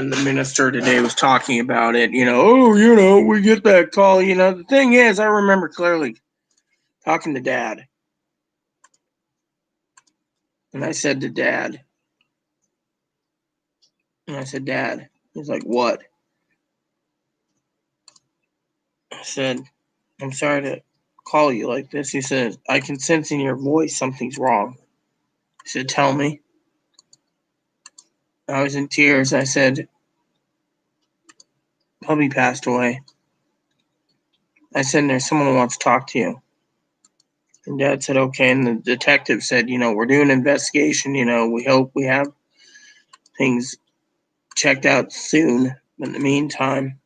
the minister today was talking about it, we get that call. The thing is, I remember clearly talking to Dad. And I said to Dad, Dad, he's like, what? I said, I'm sorry to call you like this. He said, I can sense in your voice something's wrong. He said, tell me. I was in tears. I said, Hubby passed away. I said, there's someone who wants to talk to you. And Dad said, okay. And the detective said, we're doing an investigation. We hope we have things checked out soon. But in the meantime,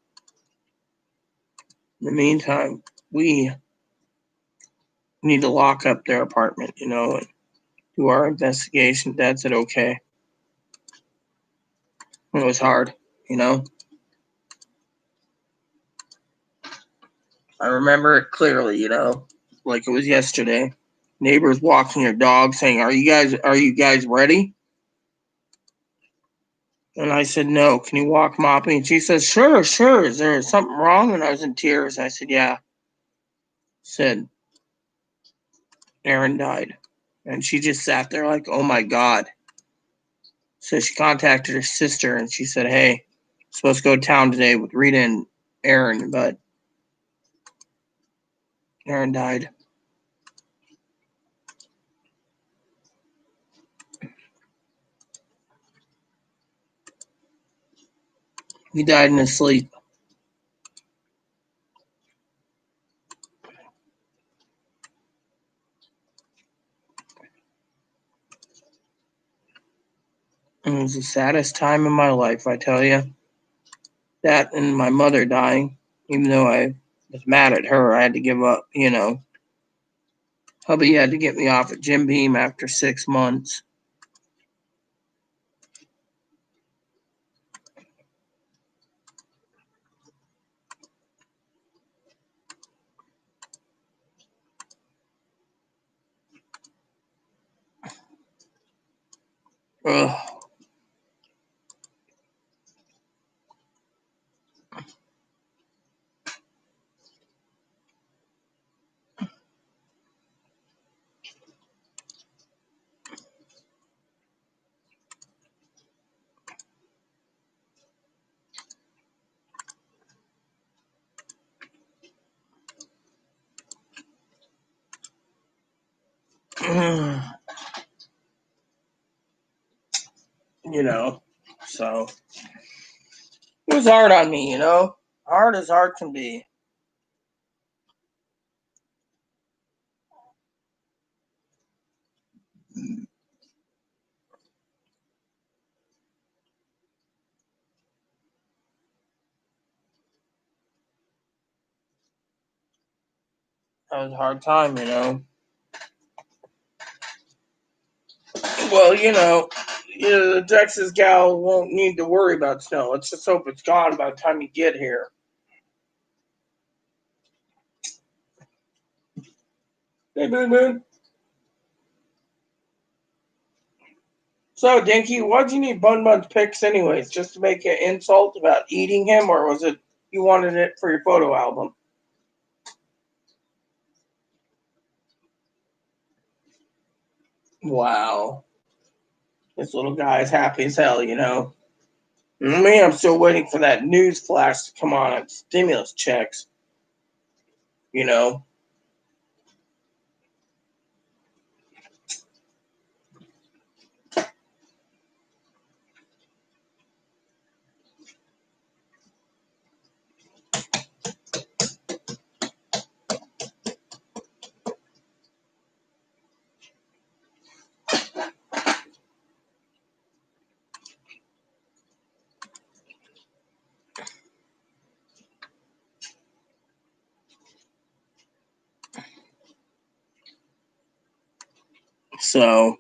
we need to lock up their apartment, and do our investigation. Dad said, okay. It was hard, I remember it clearly, like it was yesterday. Neighbors walking their dog saying, are you guys ready? And I said, no, can you walk Moppy? And she says, sure. Is there something wrong? And I was in tears. I said, yeah. Said, Aaron died. And she just sat there like, oh my God. So she contacted her sister and she said, hey, I'm supposed to go to town today with Rita and Aaron, but Aaron died. He died in his sleep. It was the saddest time in my life, I tell you. That and my mother dying. Even though I was mad at her, I had to give up, Hubby had to get me off at Jim Beam after 6 months. Ugh. So it was hard on me, hard as hard can be. That was a hard time. Well, the Texas gal won't need to worry about snow. Let's just hope it's gone by the time you get here. Hey, Moon Moon. So, Dinky, why'd you need Bun Bun's pics anyways? Just to make an insult about eating him, or was it you wanted it for your photo album? Wow. This little guy is happy as hell. Me, I'm still waiting for that news flash to come on stimulus checks, you know. So,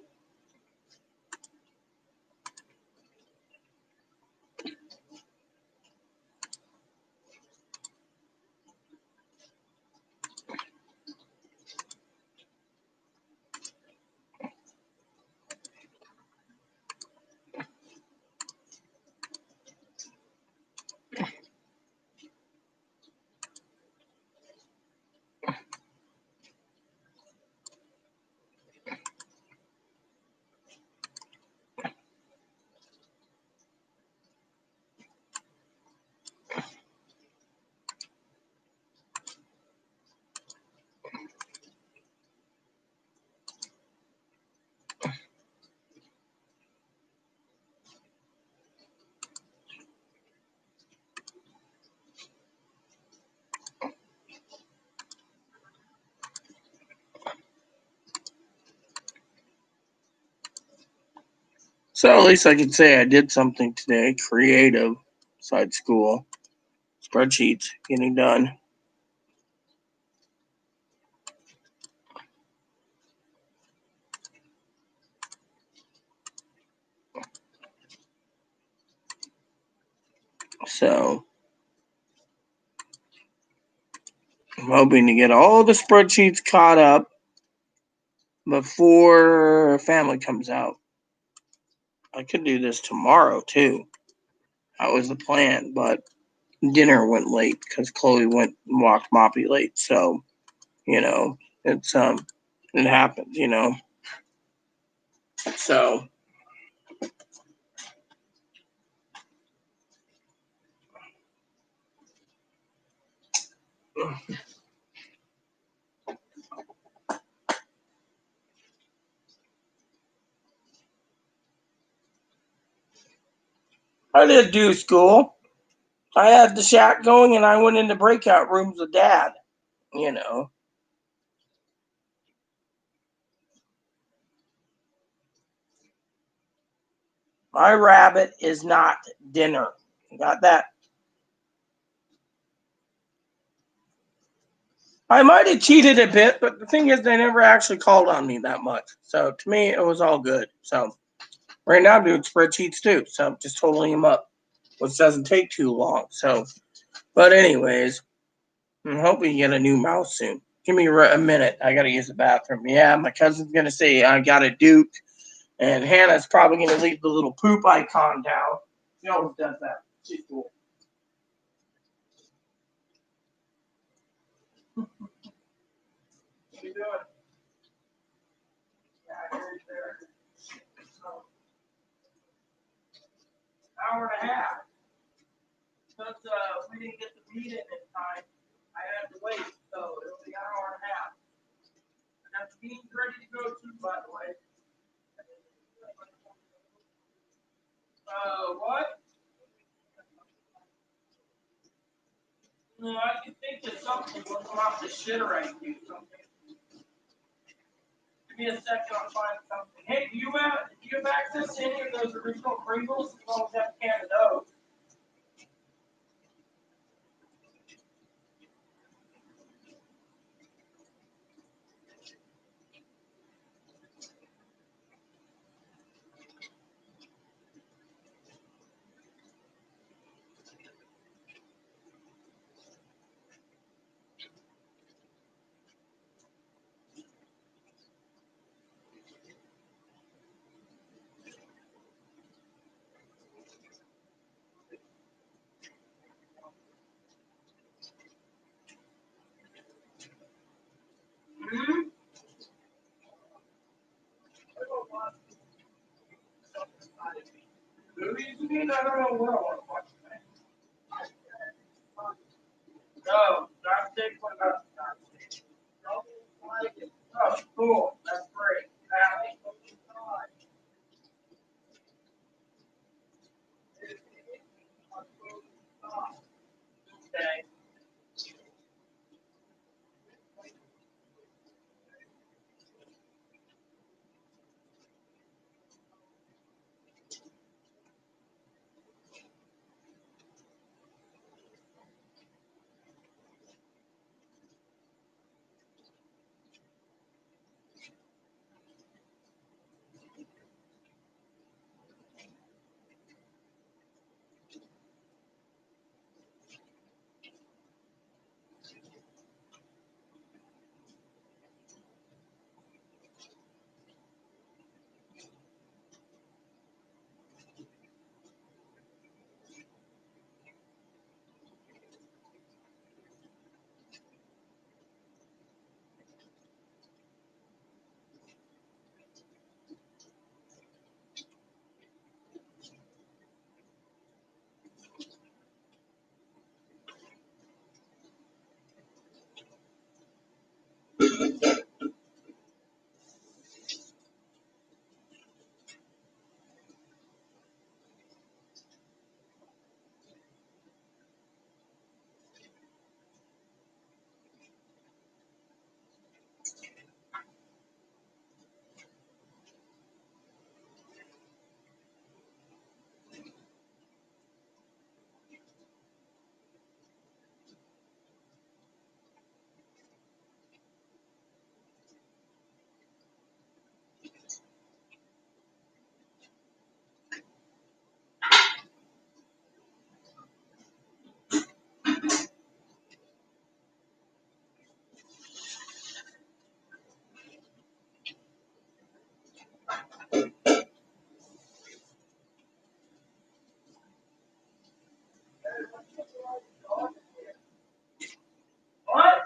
so at least I could say I did something today, creative, besides school. Spreadsheets getting done. So, I'm hoping to get all the spreadsheets caught up before family comes out. I could do this tomorrow too. That was the plan, but dinner went late because Chloe went and walked Moppy late. So, it's it happens. So I did do school. I had the chat going and I went into breakout rooms with dad, you know. My rabbit is not dinner. You got that? I might have cheated a bit, but the thing is, they never actually called on me that much. So to me, it was all good. So right now, I'm doing spreadsheets too. So I'm just totaling them up, which doesn't take too long. So, but anyways, I'm hoping you get a new mouse soon. Give me a minute. I got to use the bathroom. Yeah, my cousin's going to say I got a Duke, and Hannah's probably going to leave the little poop icon down. She always does that. She's cool. What are you doing? Yeah, right there. So, hour and a half. Because we didn't get the meat in time, I had to wait. So it'll be an hour and a half. And that's meat ready to go too, by the way. What? No, I can think that something will come off the shitter I do something. Give me a second, I'll find something. Hey, do you have access to any of those original Pringles? You always have a can of those. Hmm? Movies? You mean? I don't know what I want to watch tonight. No, not take one up. Oh, cool. That's great. Okay. What?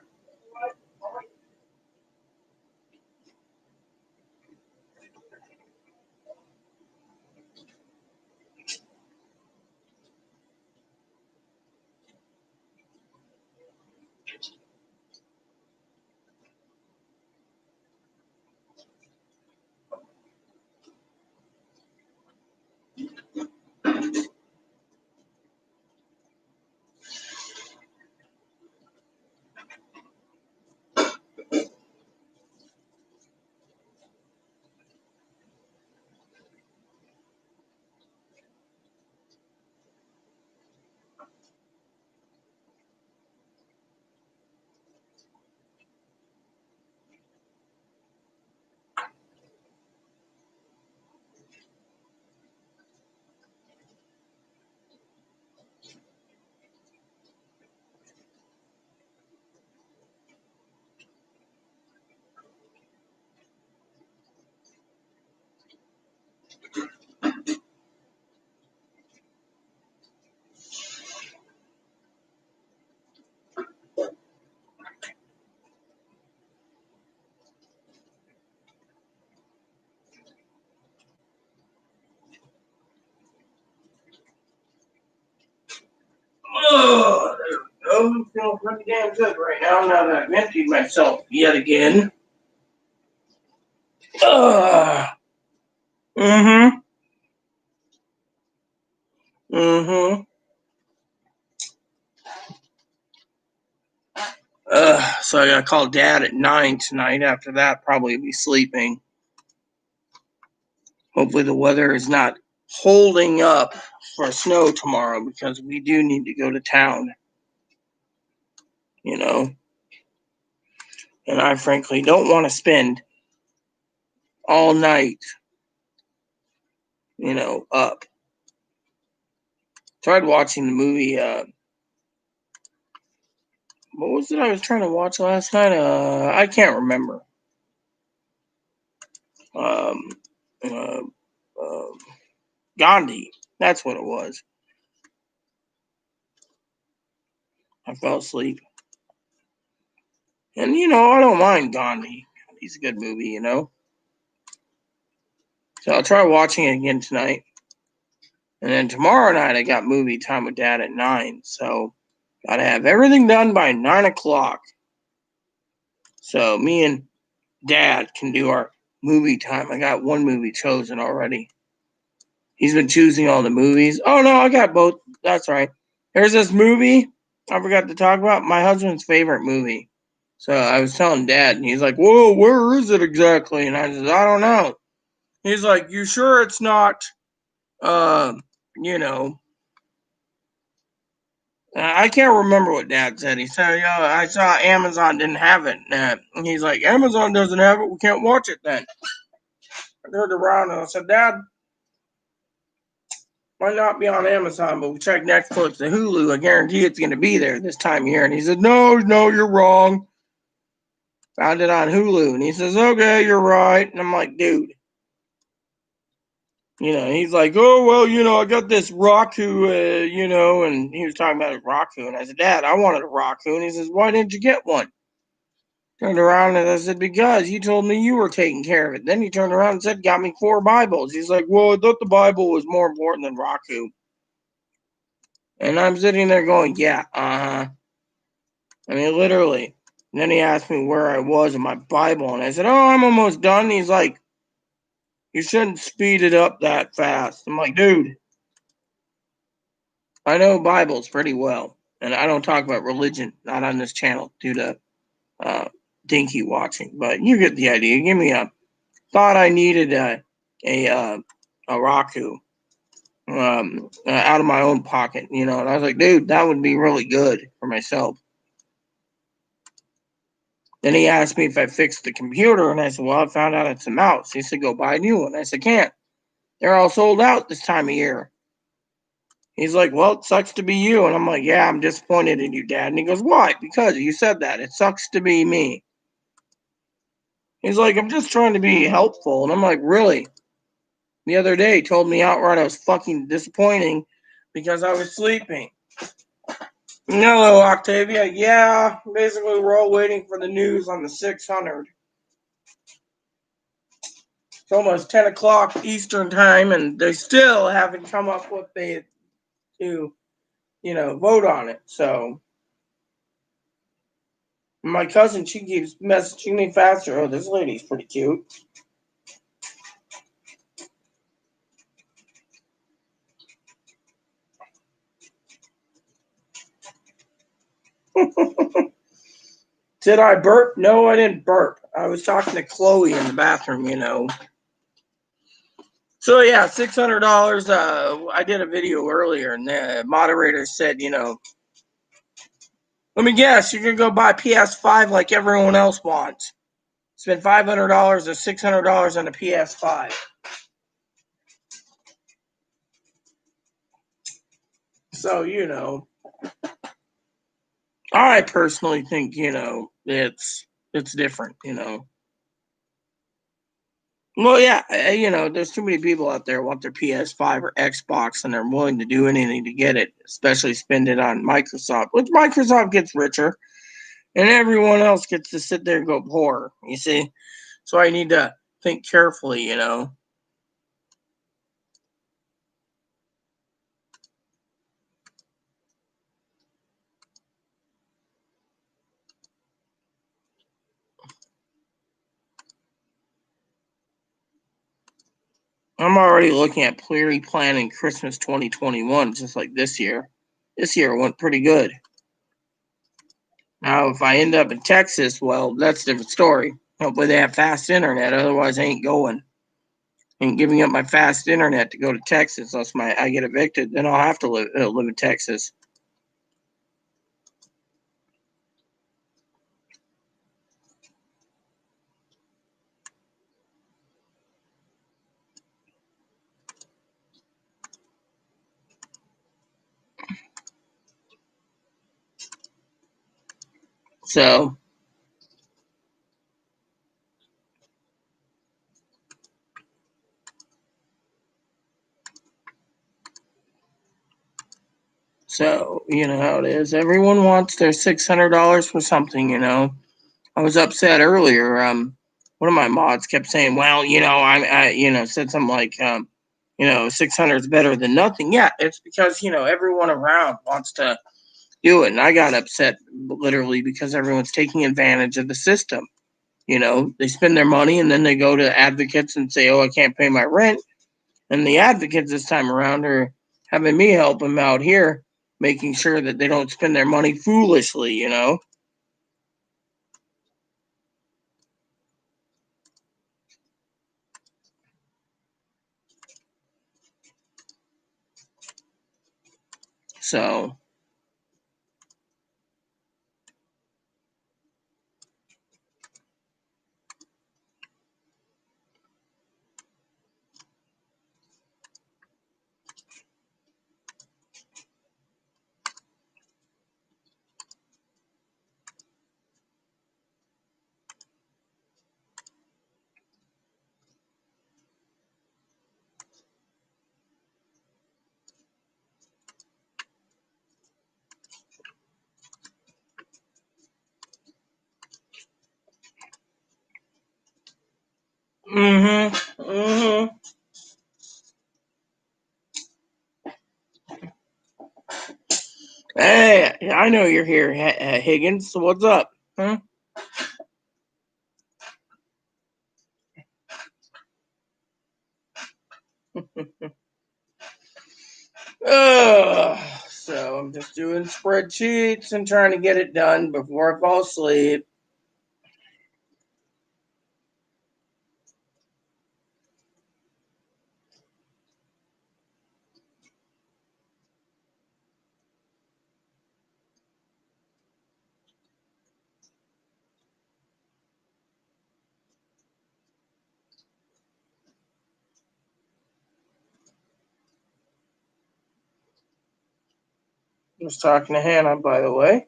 I'm feeling pretty damn good right now that I've emptied myself yet again. Mm-hmm. Mm-hmm. So I gotta call Dad at 9 tonight. After that, probably be sleeping. Hopefully the weather is not holding up for snow tomorrow because we do need to go to town. You know, and I frankly don't want to spend all night, up. Tried watching the movie. What was it I was trying to watch last night? I can't remember. Um, uh, uh, Gandhi. That's what it was. I fell asleep. And, I don't mind Gandhi. He's a good movie. So I'll try watching it again tonight. And then tomorrow night, I got movie time with Dad at 9. So, gotta have everything done by 9 o'clock. So, me and Dad can do our movie time. I got one movie chosen already. He's been choosing all the movies. Oh, no, I got both. That's right. There's this movie I forgot to talk about. My husband's favorite movie. So I was telling Dad, and he's like, "Whoa, where is it exactly?" And I said, "I don't know." He's like, "You sure it's not, you know, I can't remember what Dad said. He said, I saw Amazon didn't have it. And he's like, Amazon doesn't have it. We can't watch it then." I turned around and I said, Dad, might not be on Amazon, but we checked Netflix and Hulu. I guarantee it's going to be there this time of year. And he said, No, you're wrong. Found it on Hulu. And he says, Okay, you're right. And I'm like, Dude. He's like, Oh, well, I got this Roku, and he was talking about a Roku. And I said, Dad, I wanted a Roku. And he says, Why didn't you get one? Turned around and I said, Because you told me you were taking care of it. Then he turned around and said, Got me 4 Bibles. He's like, Well, I thought the Bible was more important than Roku. And I'm sitting there going, Yeah, uh-huh. I mean, literally. And then he asked me where I was in my Bible. And I said, Oh, I'm almost done. And he's like, You shouldn't speed it up that fast. I'm like, Dude, I know Bibles pretty well. And I don't talk about religion, not on this channel, due to dinky watching. But you get the idea. Give me a thought I needed a Roku out of my own pocket, and I was like, dude, that would be really good for myself. Then he asked me if I fixed the computer, and I said, well, I found out it's a mouse. He said, go buy a new one. I said, can't. They're all sold out this time of year. He's like, well, it sucks to be you. And I'm like, yeah, I'm disappointed in you, Dad. And he goes, why? Because you said that. It sucks to be me. He's like, I'm just trying to be helpful. And I'm like, really? The other day told me outright I was fucking disappointing because I was sleeping. Hello, Octavia. Yeah, basically we're all waiting for the news on the 600. It's almost 10 o'clock Eastern time, and they still haven't come up with to, vote on it. So my cousin, she keeps messaging me faster. Oh, this lady's pretty cute. Did I burp? No, I didn't burp. I was talking to Chloe in the bathroom. So yeah, $600. I did a video earlier, and the moderator said, let me guess, you're gonna go buy PS5 like everyone else wants. Spend $500 or $600 on a PS5. So I personally think it's different. Well, yeah, there's too many people out there who want their PS5 or Xbox, and they're willing to do anything to get it, especially spend it on Microsoft, which Microsoft gets richer, and everyone else gets to sit there and go poor. You see, so I need to think carefully. I'm already looking at planning Christmas 2021, just like this year. This year went pretty good. Now, if I end up in Texas, well, that's a different story. Hopefully, they have fast internet. Otherwise, I ain't going. Ain't giving up my fast internet to go to Texas unless I get evicted. Then I'll have to live in Texas. So, you know how it is. Everyone wants their $600 for something. I was upset earlier. One of my mods kept saying, "Well, said something like, 600 is better than nothing." Yeah, it's because everyone around wants to do it, and I got upset literally because everyone's taking advantage of the system. They spend their money and then they go to advocates and say, "Oh, I can't pay my rent," and the advocates this time around are having me help them out here, making sure that they don't spend their money foolishly. So. Mm-hmm. Mm-hmm. Hey, I know you're here, Higgins. So what's up? Huh? So I'm just doing spreadsheets and trying to get it done before I fall asleep. I was talking to Hannah, by the way.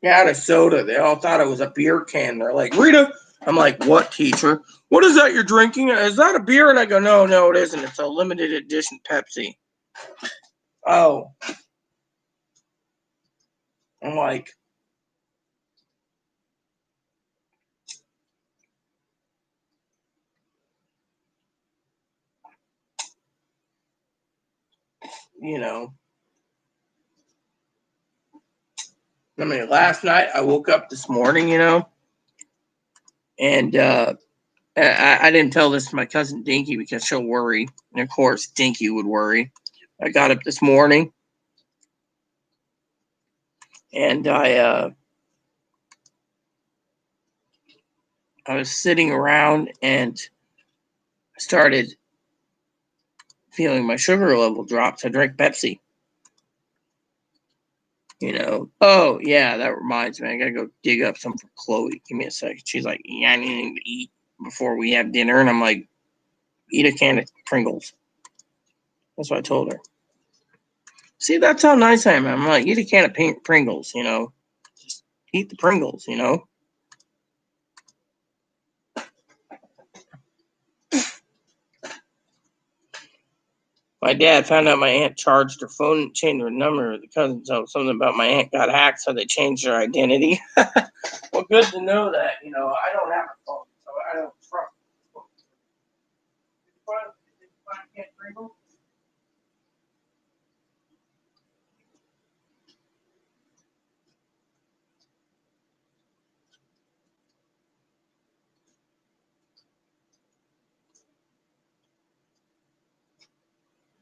Got a soda. They all thought it was a beer can. They're like, "Rita." I'm like, "What, teacher? What is that you're drinking? Is that a beer?" And I go, "No, no, it isn't. It's a limited edition Pepsi." Oh, I'm like, you know. I mean, last night I woke up this morning, and I didn't tell this to my cousin Dinky because she'll worry. And of course, Dinky would worry. I got up this morning and I was sitting around and I started feeling my sugar level drop. So I drank Pepsi. Oh, yeah, that reminds me. I got to go dig up some for Chloe. Give me a second. She's like, "Yeah, I need to eat before we have dinner." And I'm like, "Eat a can of Pringles." That's what I told her. See, that's how nice I am. I'm like, "Eat a can of Pringles. Just eat the Pringles. My dad found out my aunt charged her phone and changed her number. The cousins know something about my aunt got hacked, so they changed her identity. Well, good to know that. I don't have a phone, so I don't trust.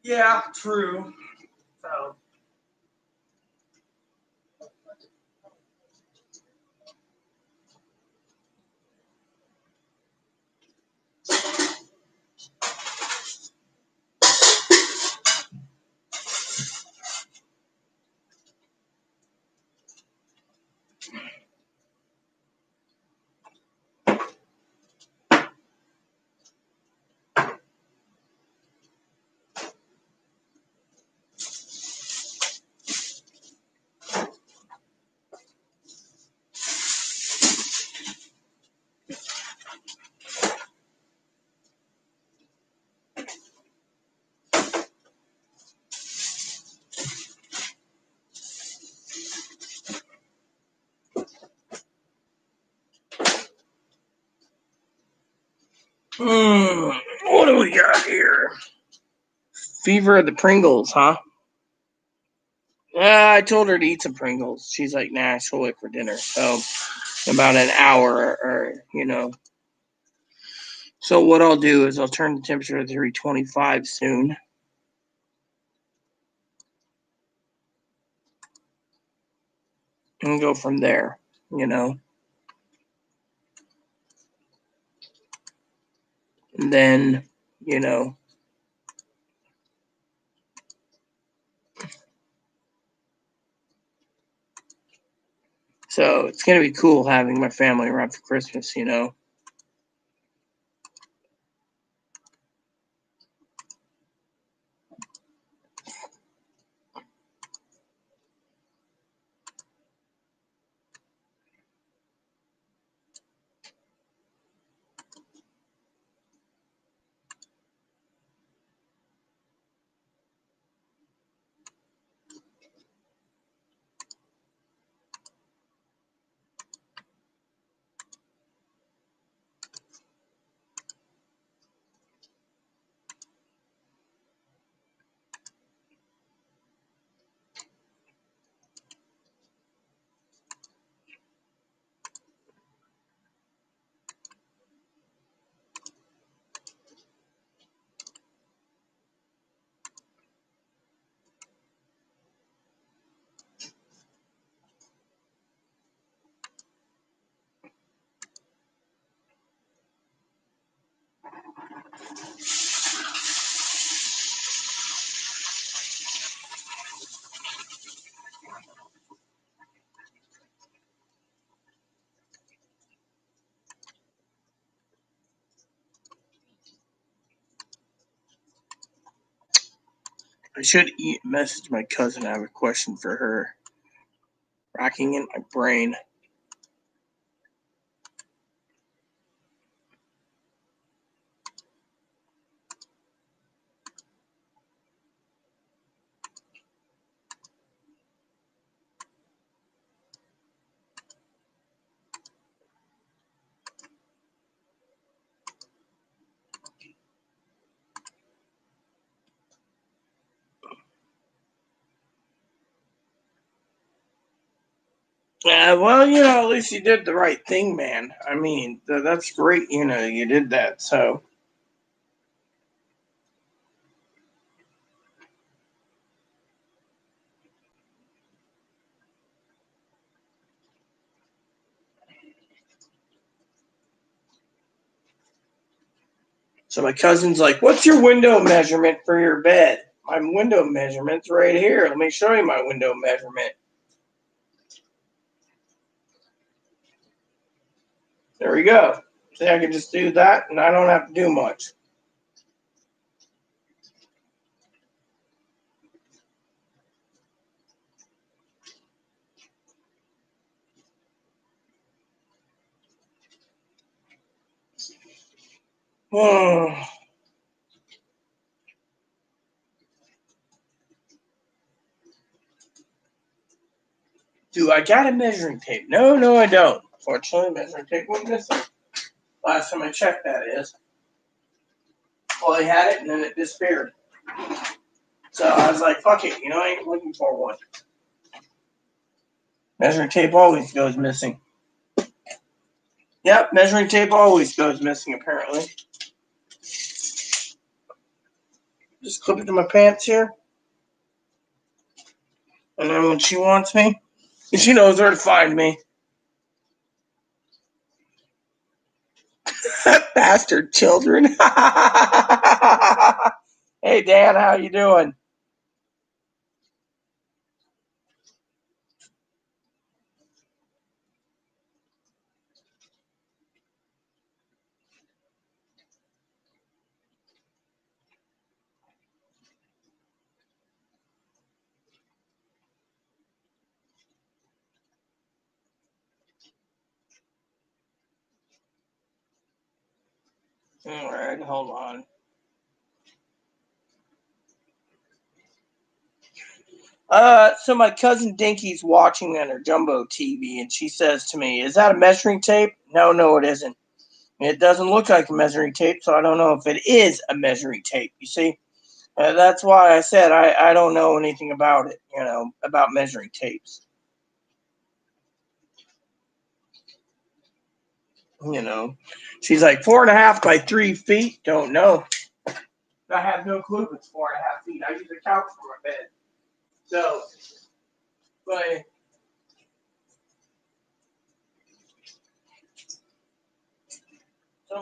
Yeah, true. So. What do we got here? Fever of the Pringles, huh? I told her to eat some Pringles. She's like, nah, she'll wait for dinner. So, about an hour or. So, what I'll do is I'll turn the temperature to 325 soon. And go from there. And then. So, it's going to be cool having my family around for Christmas. I should message my cousin. I have a question for her. Racking in my brain. Well, at least you did the right thing, man. I mean, that's great. You did that. So, my cousin's like, "What's your window measurement for your bed?" My window measurement's right here. Let me show you my window measurement. There we go. See, I can just do that, and I don't have to do much. Do I got a measuring tape? No, I don't. Fortunately, measuring tape went missing. Last time I checked, that is. Well, I had it, and then it disappeared. So I was like, fuck it. I ain't looking for one. Measuring tape always goes missing. Yep, measuring tape always goes missing, apparently. Just clip it to my pants here. And then when she wants me, and she knows where to find me. Bastard children. Hey, Dan, how you doing? All right, hold on. So my cousin Dinky's watching on her jumbo TV, and she says to me, "Is that a measuring tape?" No, it isn't. It doesn't look like a measuring tape, so I don't know if it is a measuring tape. You see, that's why I said I don't know anything about it. About measuring tapes. She's like 4.5 by 3 feet. Don't know. I have no clue if it's 4.5 feet. I use a couch for my bed. So, but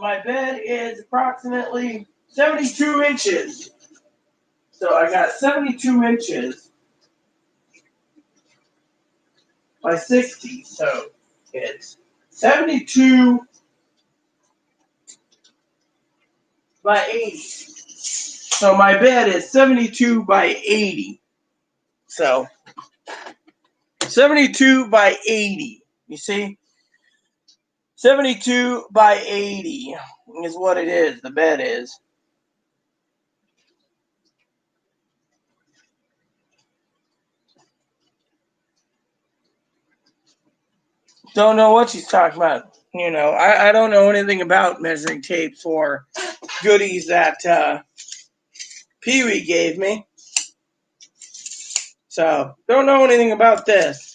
my bed is approximately 72 inches. So I got 72 inches by 60. So it's 72 by 80. So my bed is 72 by 80. So 72 by 80. You see? 72 by 80 is what it is. The bed is. Don't know what she's talking about. I don't know anything about measuring tapes or goodies that Pee Wee gave me. So, don't know anything about this.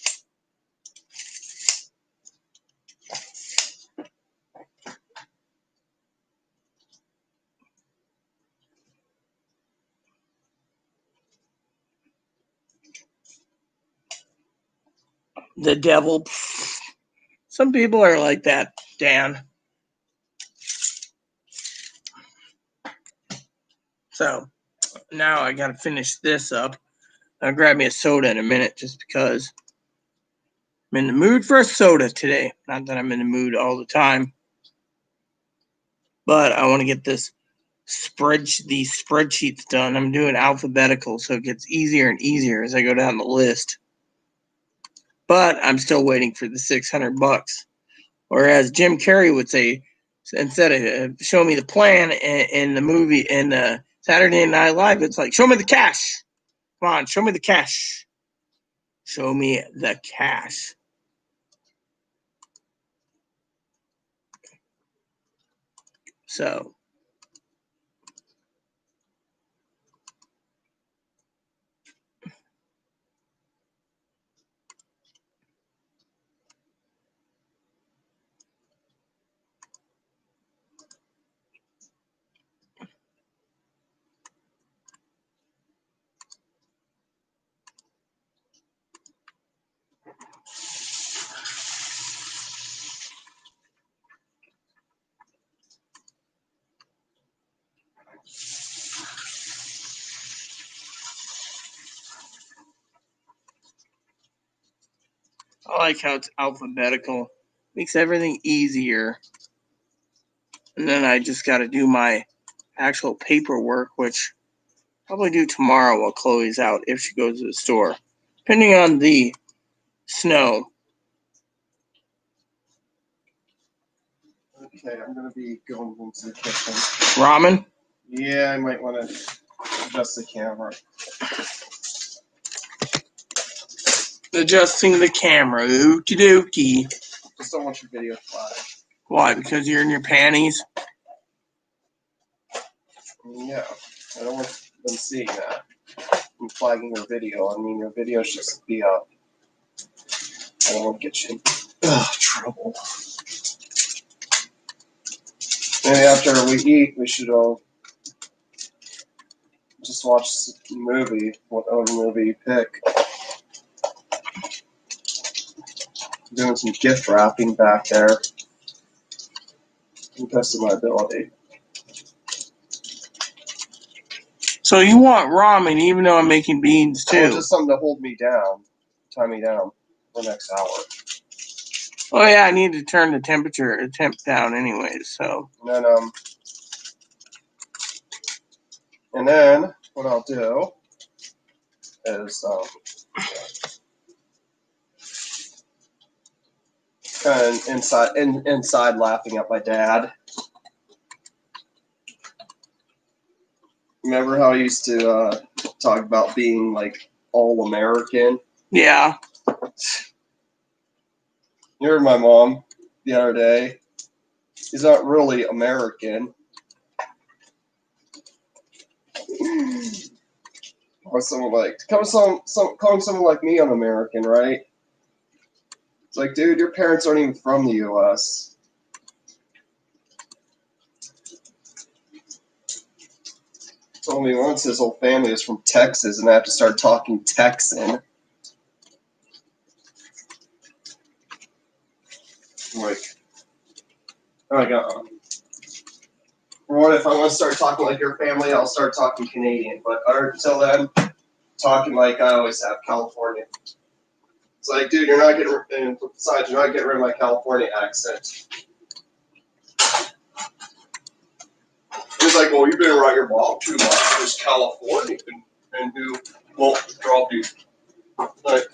The devil. Some people are like that, Dan. So, now I gotta finish this up. I'll grab me a soda in a minute just because I'm in the mood for a soda today. Not that I'm in the mood all the time. But I want to get these spreadsheets done. I'm doing alphabetical, so it gets easier and easier as I go down the list. But I'm still waiting for the $600. Whereas Jim Carrey would say, instead of show me the plan in the movie in Saturday Night Live, it's like, show me the cash. Come on, show me the cash. Show me the cash. So, I like how it's alphabetical. Makes everything easier. And then I just got to do my actual paperwork, which I'll probably do tomorrow while Chloe's out if she goes to the store, depending on the snow. Okay, I'm gonna be going into the kitchen. Ramen? Yeah, I might want to adjust the camera. Adjusting the camera. Okie dokie. Just don't want your video to flag. Why? Because you're in your panties? Yeah, I don't want them seeing that. I'm flagging your video. I mean, your video should just be up. I don't want to get you in trouble. Maybe after we eat, we should all just just watched a movie. Whatever movie you pick. Doing some gift wrapping back there. To the best of my ability. So you want ramen, even though I'm making beans Well, too. just something to hold me down, tie me down for the next hour. Oh yeah, I need to turn the temp down anyways. So And then what I'll do is kind of inside laughing at my dad. Remember how I used to talk about being like all American? yeah, You heard my mom the other day. He's not really American. Or someone like calling someone like me un-American, right? It's like, dude, your parents aren't even from the U.S. Told me once his whole family is from Texas, and I have to start talking Texan. Like, what if I want to start talking like your family? I'll start talking Canadian, but until then, talking like I always have, California. It's like, dude, you're not getting rid of my California accent. He's like, well, you've been around your mom too much. There's California, and who won't drop you. Like,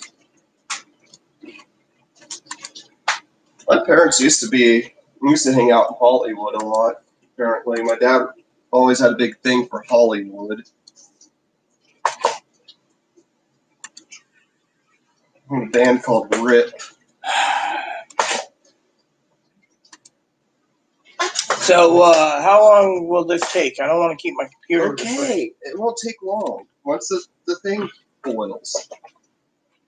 my parents used to hang out in Hollywood a lot. Apparently, my dad always had a big thing for Hollywood. A band called RIP. So how long will this take? I don't want to keep my computer. Okay, it won't take long. Once the thing boils.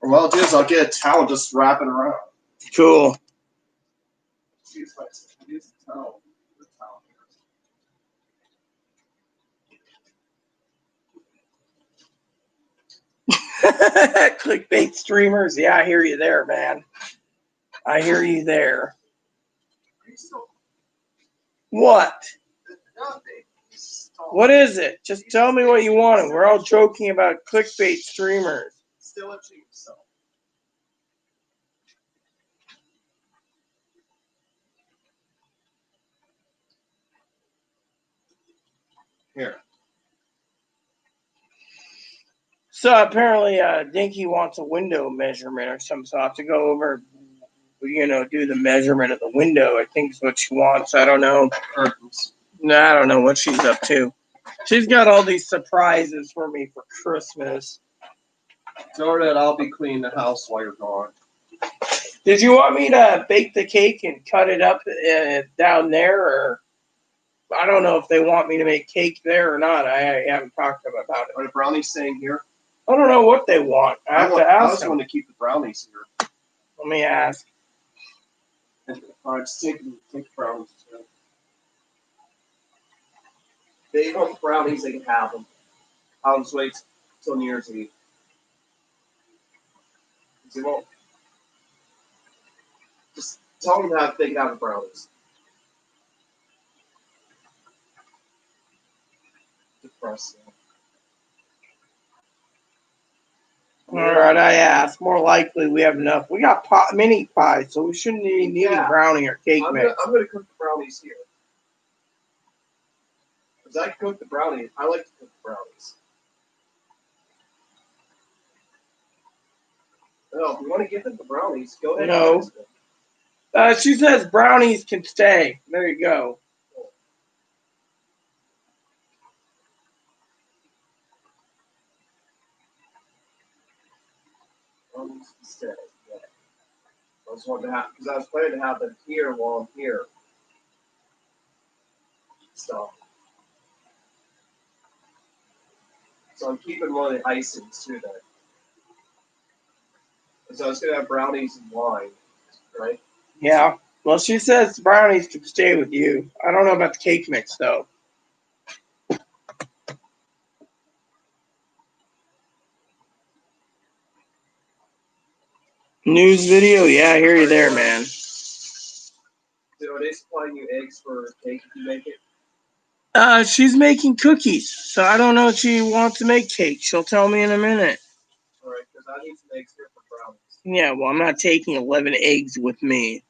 Or what I'll do is I'll get a towel and just wrap it around. Cool. Use the towel. Clickbait streamers. Yeah, I hear you there, man. I hear you there. What? What is it? Just tell me what you wanted. We're all joking about clickbait streamers. Still up to yourself. Here. So apparently, Dinky wants a window measurement or something. So I have to go over, do the measurement of the window. I think is what she wants. I don't know. Curtains. No, I don't know what she's up to. She's got all these surprises for me for Christmas. Tell her that I'll be cleaning the house while you're gone. Did you want me to bake the cake and cut it up down there, or I don't know if they want me to make cake there or not. I haven't talked to them about it. Are the brownies staying here? I don't know what they want. I have to I ask just them. want to keep the brownies here. Let me ask. Alright, just take the brownies. They want the brownies, they can have them. I'll just wait till New Year's Eve. They won't. Just tell them that they can have the brownies. Depressing. All right, I asked. More likely, we have enough. We got mini pies, so we shouldn't even need a brownie or cake mix. I'm gonna cook the brownies here. Because I cook the brownies. I like to cook the brownies. No, if you want to give them the brownies, go ahead. No. She says brownies can stay. There you go. Brownies can stay. Yeah. I was wanting to have, because I was planning to have them here while I'm here. Stuff. So I'm keeping one of the icings too then. So I was gonna have brownies and wine, right? Yeah. Well, she says brownies can stay with you. I don't know about the cake mix, though. News video? Yeah, I hear you there, man. So are they supplying you eggs for cake if you make it? She's making cookies, so I don't know if she wants to make cake. She'll tell me in a minute. All right, because I need some eggs here for brownies. Yeah, well, I'm not taking 11 eggs with me.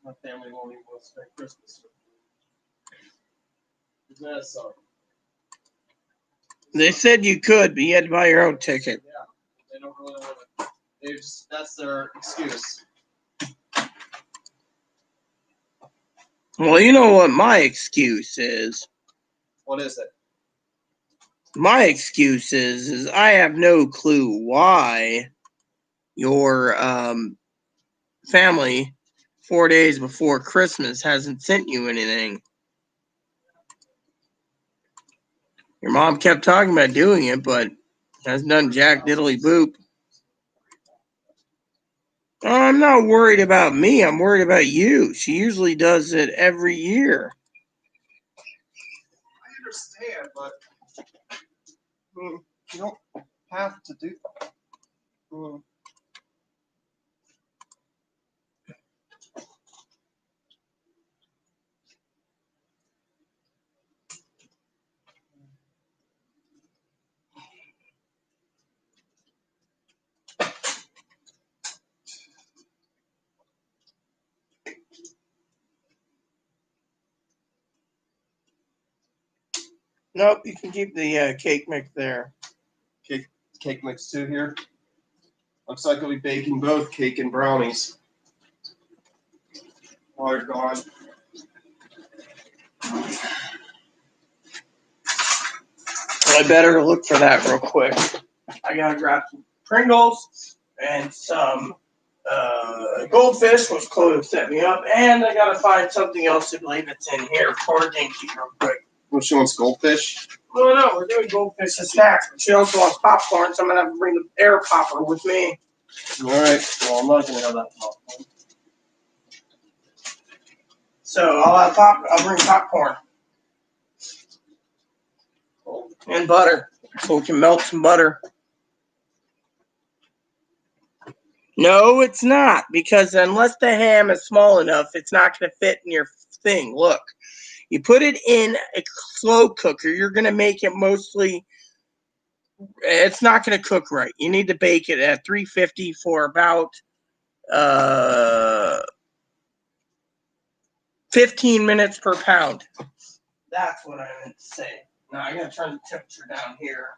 My family won't even want to spend Christmas with me. Isn't that a song? They said you could, but you had to buy your own ticket. Yeah, they don't really want to. That's their excuse. Well, you know what my excuse is? What is it? My excuse is I have no clue why your family 4 days before Christmas hasn't sent you anything. Your mom kept talking about doing it, but hasn't done jack diddly boop. I'm not worried about me. I'm worried about you. She usually does it every year. I understand, but I mean, you don't have to do. Nope, you can keep the cake mix there. Cake mix too here. Looks like I'll be baking both cake and brownies while you're gone. I better look for that real quick. I gotta grab some Pringles and some goldfish, which Chloe set me up, and I gotta find something else to believe it's in here for Dinky real quick. Well, she wants goldfish. Oh no, we're doing goldfish as snacks, but she also wants popcorn, so I'm gonna have to bring the air popper with me. All right. Well, I'm not gonna have that popcorn. So I'll bring popcorn and butter, so we can melt some butter. No, it's not, because unless the ham is small enough, it's not going to fit in your thing. Look, you put it in a slow cooker, you're going to make it mostly, it's not going to cook right. You need to bake it at 350 for about 15 minutes per pound. That's what I meant to say. Now I got to turn the temperature down here.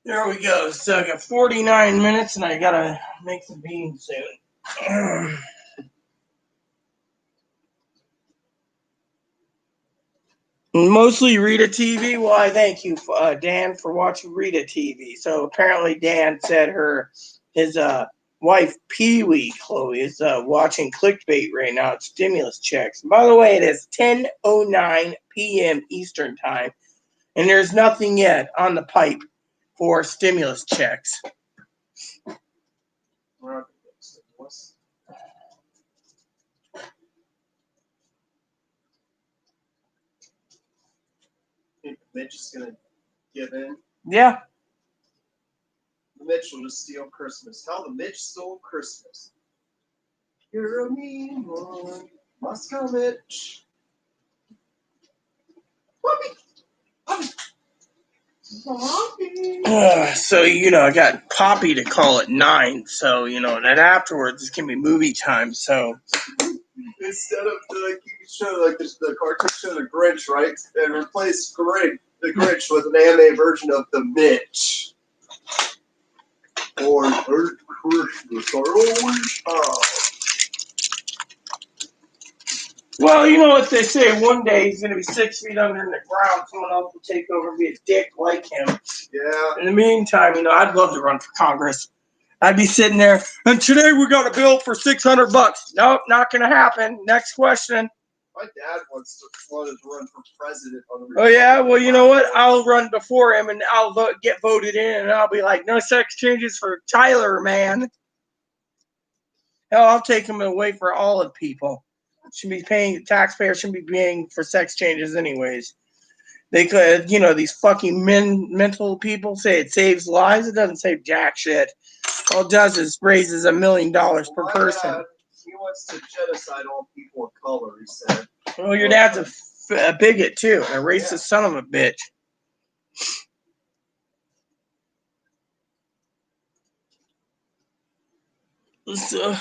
There we go. So I got 49 minutes, and I gotta make some beans soon. Mostly Rita TV. Why, thank you, Dan, for watching Rita TV. So apparently Dan said his wife Pee Wee Chloe is watching clickbait right now. It's stimulus checks. And by the way, it is 10:09 p.m. Eastern time, and there's nothing yet on the pipe for stimulus checks. Mitch is gonna give in. Yeah. The Mitch will just steal Christmas. How the Mitch stole Christmas. You're a mean one. Moscow Mitch. Puppy. Puppy. So, I got Poppy to call at 9. So, and then afterwards it's going to be movie time. So, instead of you could show the cartoon show the Grinch, right? And replace the Grinch with an anime version of the Mitch. On Earth Christmas, I always have. Well, you know what they say. One day he's gonna be 6 feet under in the ground. Someone else will take over and be a dick like him. Yeah. In the meantime, I'd love to run for Congress. I'd be sitting there, and today we got a bill for $600. Nope, not gonna happen. Next question. My dad wanted to run for president on the Oh yeah, well you know what? Republican I'll run before him, and I'll get voted in, and I'll be like, no sex changes for Tyler, man. Hell, I'll take him away for all of people. Should be paying taxpayers shouldn't be paying for sex changes anyways. They could, these fucking mental people say it saves lives. It doesn't save jack shit. All it does is raises $1 million per My person. dad, he wants to genocide all people of color, he said. Well, your dad's a bigot too, a racist son of a bitch. So,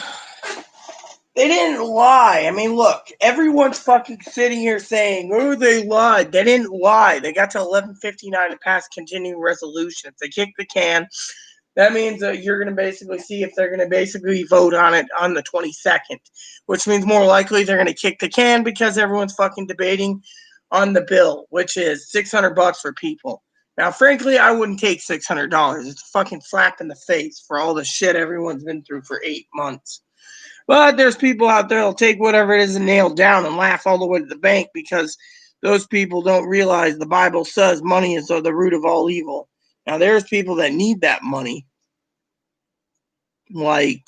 they didn't lie. I mean, look, everyone's fucking sitting here saying, "Oh, they lied." They didn't lie. They got to 11:59 to pass continuing resolution. If they kick the can, that means that you're going to basically see if they're going to basically vote on it on the 22nd, which means more likely they're going to kick the can because everyone's fucking debating on the bill, which is $600 for people. Now, frankly, I wouldn't take $600. It's a fucking slap in the face for all the shit everyone's been through for 8 months. But there's people out there that'll take whatever it is and nail down and laugh all the way to the bank because those people don't realize the Bible says money is the root of all evil. Now, there's people that need that money, like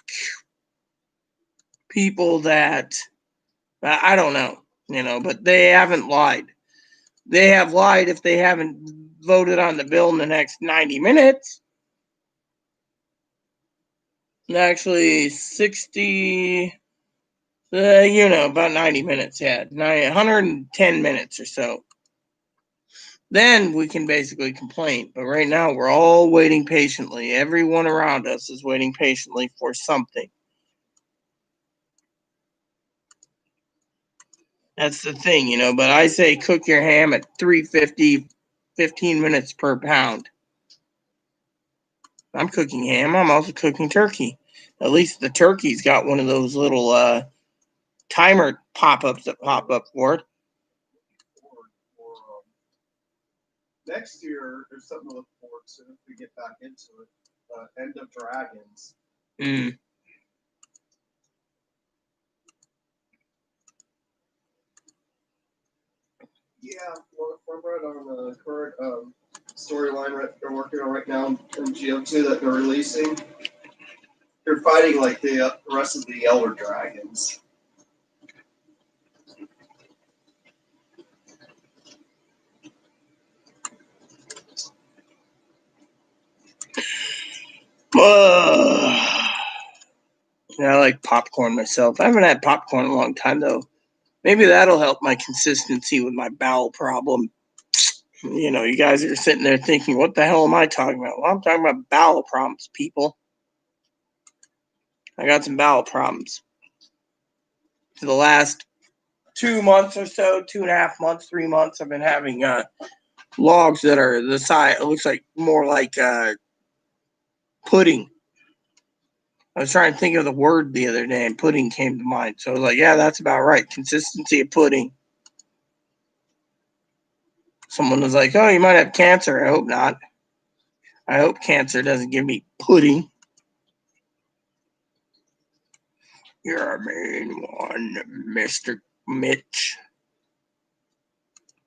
people that, I don't know, but they haven't lied. They have lied if they haven't voted on the bill in the next 90 minutes. Actually, 60, about 90 minutes, yeah, 110 minutes or so. Then we can basically complain. But right now, we're all waiting patiently. Everyone around us is waiting patiently for something. That's the thing, but I say cook your ham at 350, 15 minutes per pound. I'm cooking ham. I'm also cooking turkey. At least the turkey's got one of those little timer pop-ups that pop up for it. Next year, there's something to look forward to if we get back into it. End of Dragons. Mm. Yeah, well, I'm right on the current storyline they're working on right now in GO2 that they're releasing. They're fighting like the rest of the Elder Dragons. I like popcorn myself. I haven't had popcorn in a long time, though. Maybe that'll help my consistency with my bowel problem. You guys are sitting there thinking, what the hell am I talking about? Well, I'm talking about bowel problems, people. I got some bowel problems. For the last 2 months or so, 2.5 months, 3 months, I've been having logs that are the size, it looks like more like pudding. I was trying to think of the word the other day, and pudding came to mind. So I was like, yeah, that's about right. Consistency of pudding. Someone was like, oh, you might have cancer. I hope not. I hope cancer doesn't give me pudding. You're a mean one, Mr. Mitch.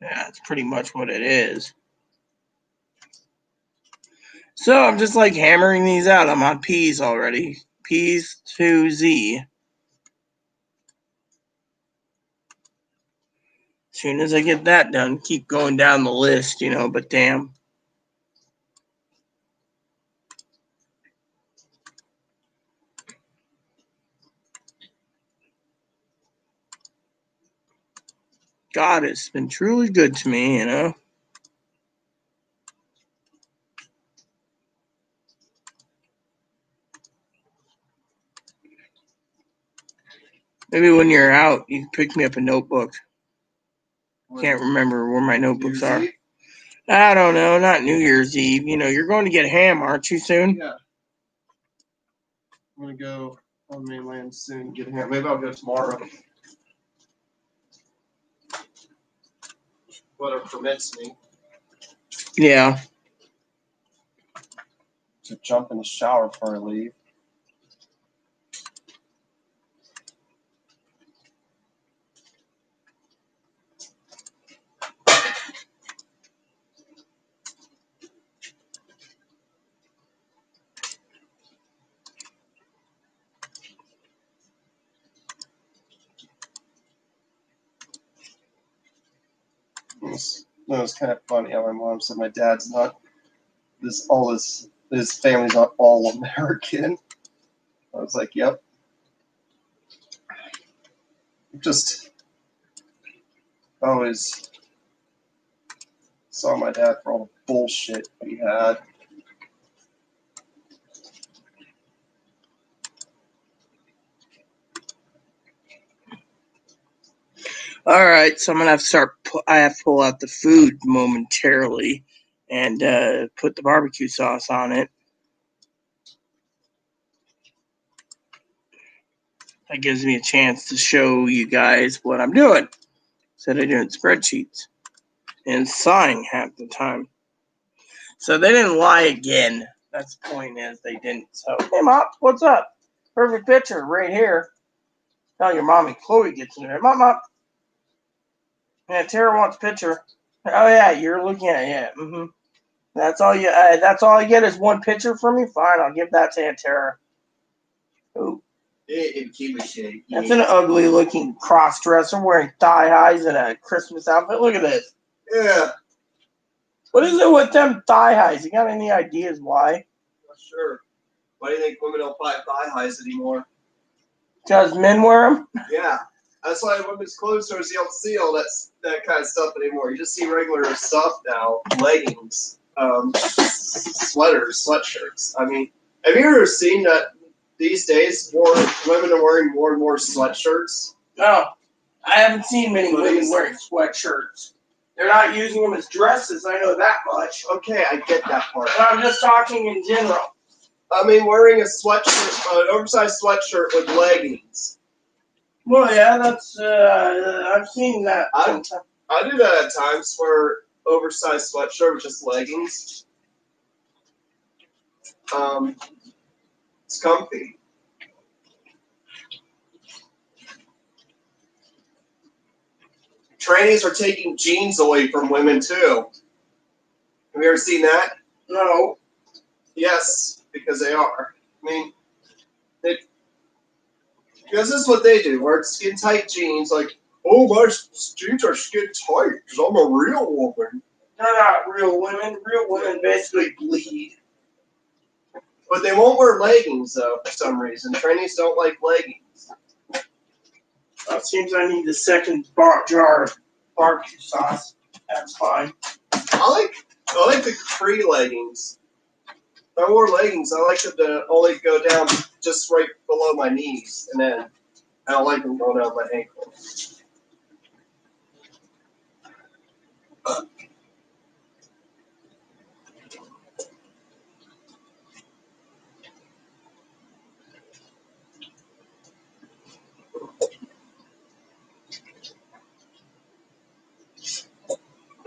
Yeah, that's pretty much what it is. So I'm just like hammering these out. I'm on P's already. P's to Z. As soon as I get that done, keep going down the list, but damn. God has been truly good to me, Maybe when you're out, you can pick me up a notebook. Can't remember where my notebooks are. I don't know, not New Year's Eve. You're going to get ham, aren't you, soon? Yeah. I'm gonna go on mainland soon. Get here. Maybe I'll go tomorrow. Weather permits me Yeah. to jump in the shower before I leave. It was kind of funny how my mom said my dad's not his family's not all American. I was like, yep. Just always saw my dad for all the bullshit he had. All right, so I'm gonna have to start. I have to pull out the food momentarily, and put the barbecue sauce on it. That gives me a chance to show you guys what I'm doing. Instead of doing spreadsheets and sighing half the time. So they didn't lie again. That's the point is they didn't. So, hey, Mom, what's up? Perfect picture right here. Tell your mommy Chloe gets in there. Mom. Yeah, Tara wants a picture. Oh, yeah, you're looking at it. Yeah, mm-hmm. That's all you get is one picture from me? Fine, I'll give that to Aunt Tara. Ooh. That's an ugly looking cross dresser wearing thigh highs and a Christmas outfit. Look at this. Yeah. What is it with them thigh highs? You got any ideas why? Not sure. Why do you think women don't buy thigh highs anymore? Because men wear them? Yeah. That's why women's clothes stores, you don't see all that kind of stuff anymore. You just see regular stuff now. Leggings, sweaters, sweatshirts. I mean, have you ever seen that these days more women are wearing more and more sweatshirts? No. I haven't seen many women wearing sweatshirts. They're not using them as dresses, I know that much. Okay, I get that part. But I'm just talking in general. I mean, wearing a sweatshirt, an oversized sweatshirt with leggings. Well, yeah, that's, I've seen that. I do that at times, wear oversized sweatshirt with just leggings. It's comfy. Trannies are taking jeans away from women too. Have you ever seen that? No. Yes, because they are. I mean, because this is what they do. Wear skin tight jeans, like, oh, my jeans are skin tight because I'm a real woman. They're not real women. Real women basically bleed. But they won't wear leggings though for some reason. Trannies don't like leggings. It seems I need the second jar of barbecue sauce. That's fine. I like the capri leggings. If I wore leggings, I like them to only go down just right below my knees, and then I don't like them going down my ankle.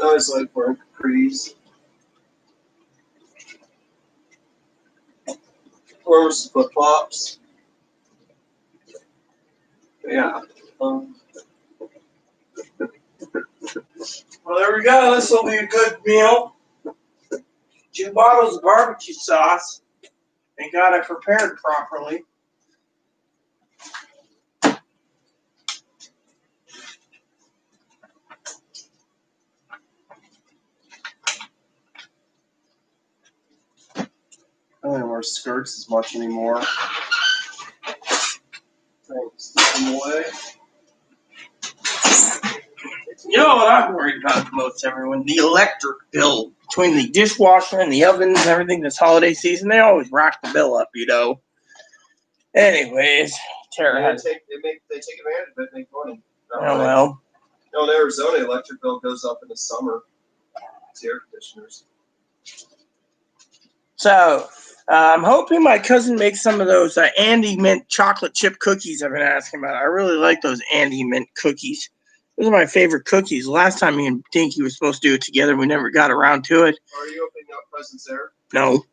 I always like wearing capris. Wearing some flip flops. Yeah. Well, there we go. This will be a good meal. 2 bottles of barbecue sauce. Thank God I prepared properly. I don't wear skirts as much anymore. Stick them away. You know what I'm worried about the most, everyone? The electric bill. Between the dishwasher and the ovens and everything this holiday season, they always rack the bill up, you know. Anyways, Tara has... They take advantage of it and make money. Oh, well. No, in Arizona, electric bill goes up in the summer. It's air conditioners. So, I'm hoping my cousin makes some of those Andy Mint chocolate chip cookies I've been asking about. I really like those Andy Mint cookies. Those are my favorite cookies. Last time me and Dinky were supposed to do it together, we never got around to it. Are you opening up presents there? No.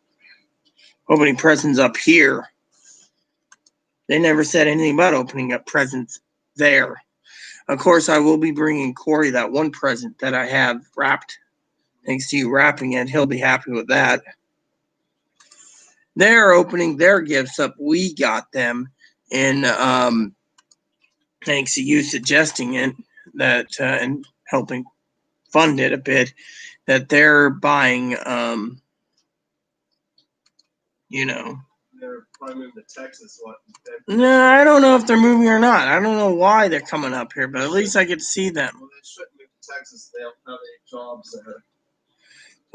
Opening presents up here. They never said anything about opening up presents there. Of course, I will be bringing Corey that one present that I have wrapped. Thanks to you wrapping it, he'll be happy with that. They're opening their gifts up. We got them, and thanks to you suggesting it, that and helping fund it a bit, that they're buying, They're probably moving to Texas. What? No, I don't know if they're moving or not. I don't know why they're coming up here, but at least I get to see them. Well, they shouldn't move to Texas. They don't have any jobs there.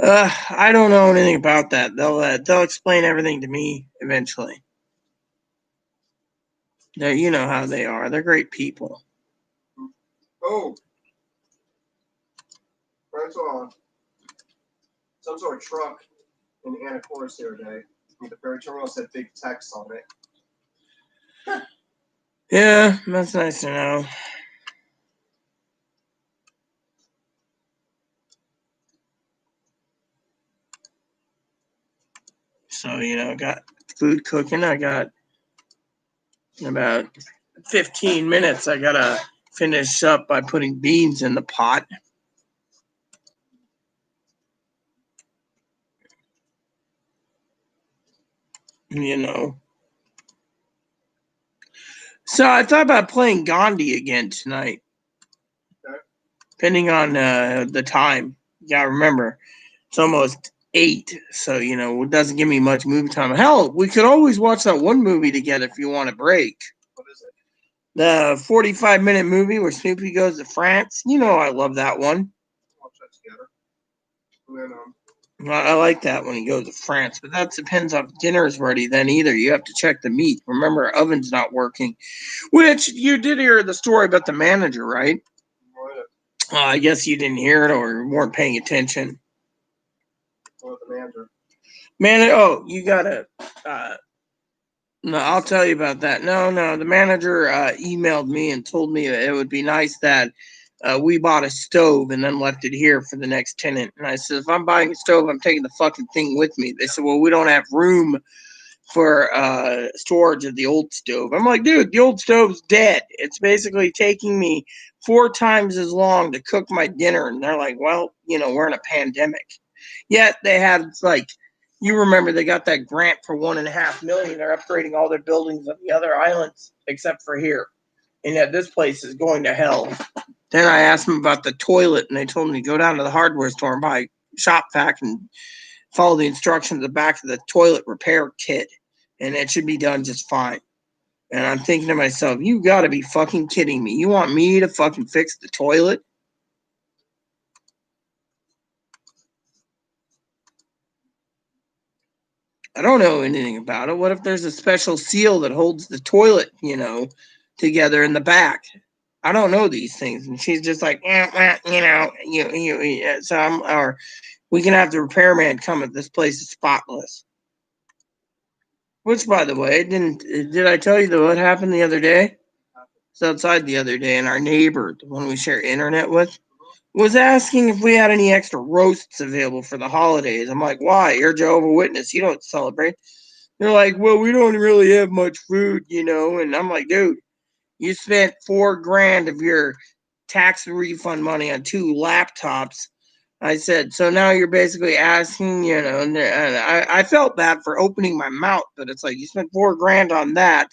I don't know anything about that. They'll explain everything to me eventually. You know how they are. They're great people. Oh, I saw some sort of truck in Anacortes the other day. The ferry terminal said big text on it. Yeah, that's nice to know. So, got food cooking. I got in about 15 minutes. I got to finish up by putting beans in the pot. So I thought about playing Gandhi again tonight. Okay. Depending on the time. Yeah, remember, it's almost 8, so, it doesn't give me much movie time. Hell, we could always watch that one movie together if you want a break. What is it? The 45-minute movie where Snoopy goes to France. I love that one. Watch that together. And then, I like that when he goes to France, but that depends on if dinner's ready then either. You have to check the meat. Remember, our oven's not working. Which, you did hear the story about the manager, right? I guess you didn't hear it or weren't paying attention. What the manager? You gotta. No, I'll tell you about that. No, the manager emailed me and told me it would be nice that we bought a stove and then left it here for the next tenant. And I said, if I'm buying a stove, I'm taking the fucking thing with me. They said, well, we don't have room for storage of the old stove. I'm like, dude, the old stove's dead. It's basically taking me 4 times as long to cook my dinner. And they're like, well, we're in a pandemic. Yet they had you remember they got that grant for $1.5 million. They're upgrading all their buildings on the other islands except for here. And yet this place is going to hell. Then I asked them about the toilet, and they told me to go down to the hardware store and buy shop vac and follow the instructions at the back of the toilet repair kit, and it should be done just fine. And I'm thinking to myself, you got to be fucking kidding me. You want me to fucking fix the toilet? I don't know anything about it. What if there's a special seal that holds the toilet, together in the back? I don't know these things. And she's just like, or we can have the repairman come if this place is spotless. Which, by the way, did I tell you what happened the other day? It's outside the other day, and our neighbor, the one we share internet with, was asking if we had any extra roasts available for the holidays. I'm like, why? You're Jehovah's Witness. You don't celebrate. They're like, well, we don't really have much food, And I'm like, dude, you spent $4,000 of your tax refund money on 2 laptops. I said, so now you're basically asking, and I felt bad for opening my mouth, but it's like you spent $4,000 on that,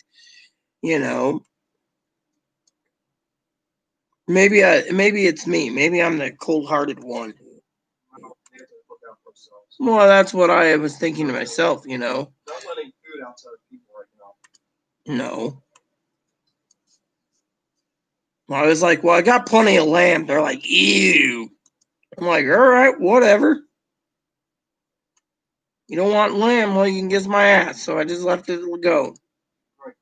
Maybe it's me. Maybe I'm the cold-hearted one. Well, that's what I was thinking to myself, not letting food out to other people right now. No. I was like, well, I got plenty of lamb. They're like, ew. I'm like, all right, whatever. You don't want lamb? Well, you can kiss my ass. So I just left it go. Right.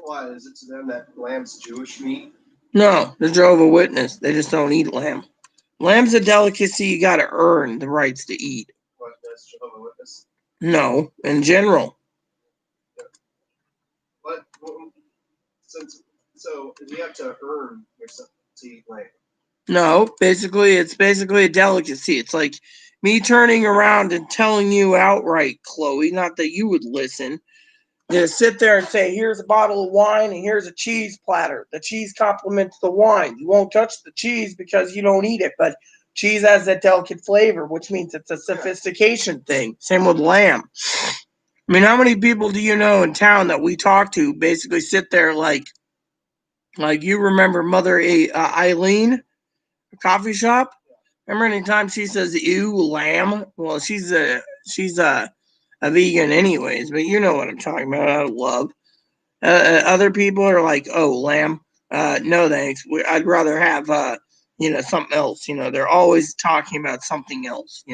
Why? Is it to them that lamb's Jewish meat? No, they're Jehovah's Witness. They just don't eat lamb. Lamb's a delicacy you got to earn the rights to eat. What? That's Jehovah's Witness? No, in general. But so you have to earn yourself to eat lamb. No, basically, it's basically a delicacy. It's like me turning around and telling you outright, Chloe, not that you would listen, to sit there and say, here's a bottle of wine and here's a cheese platter. The cheese complements the wine. You won't touch the cheese because you don't eat it, but cheese has that delicate flavor, which means it's a sophistication thing. Same with lamb. I mean, how many people do you know in town that we talk to basically sit there like you remember Mother Eileen, a coffee shop? Remember anytime she says "ew, lamb"? Well, she's a vegan anyways, but you know what I'm talking about. Out of love. Other people are like, "Oh, lamb. No thanks. I'd rather have something else." They're always talking about something else.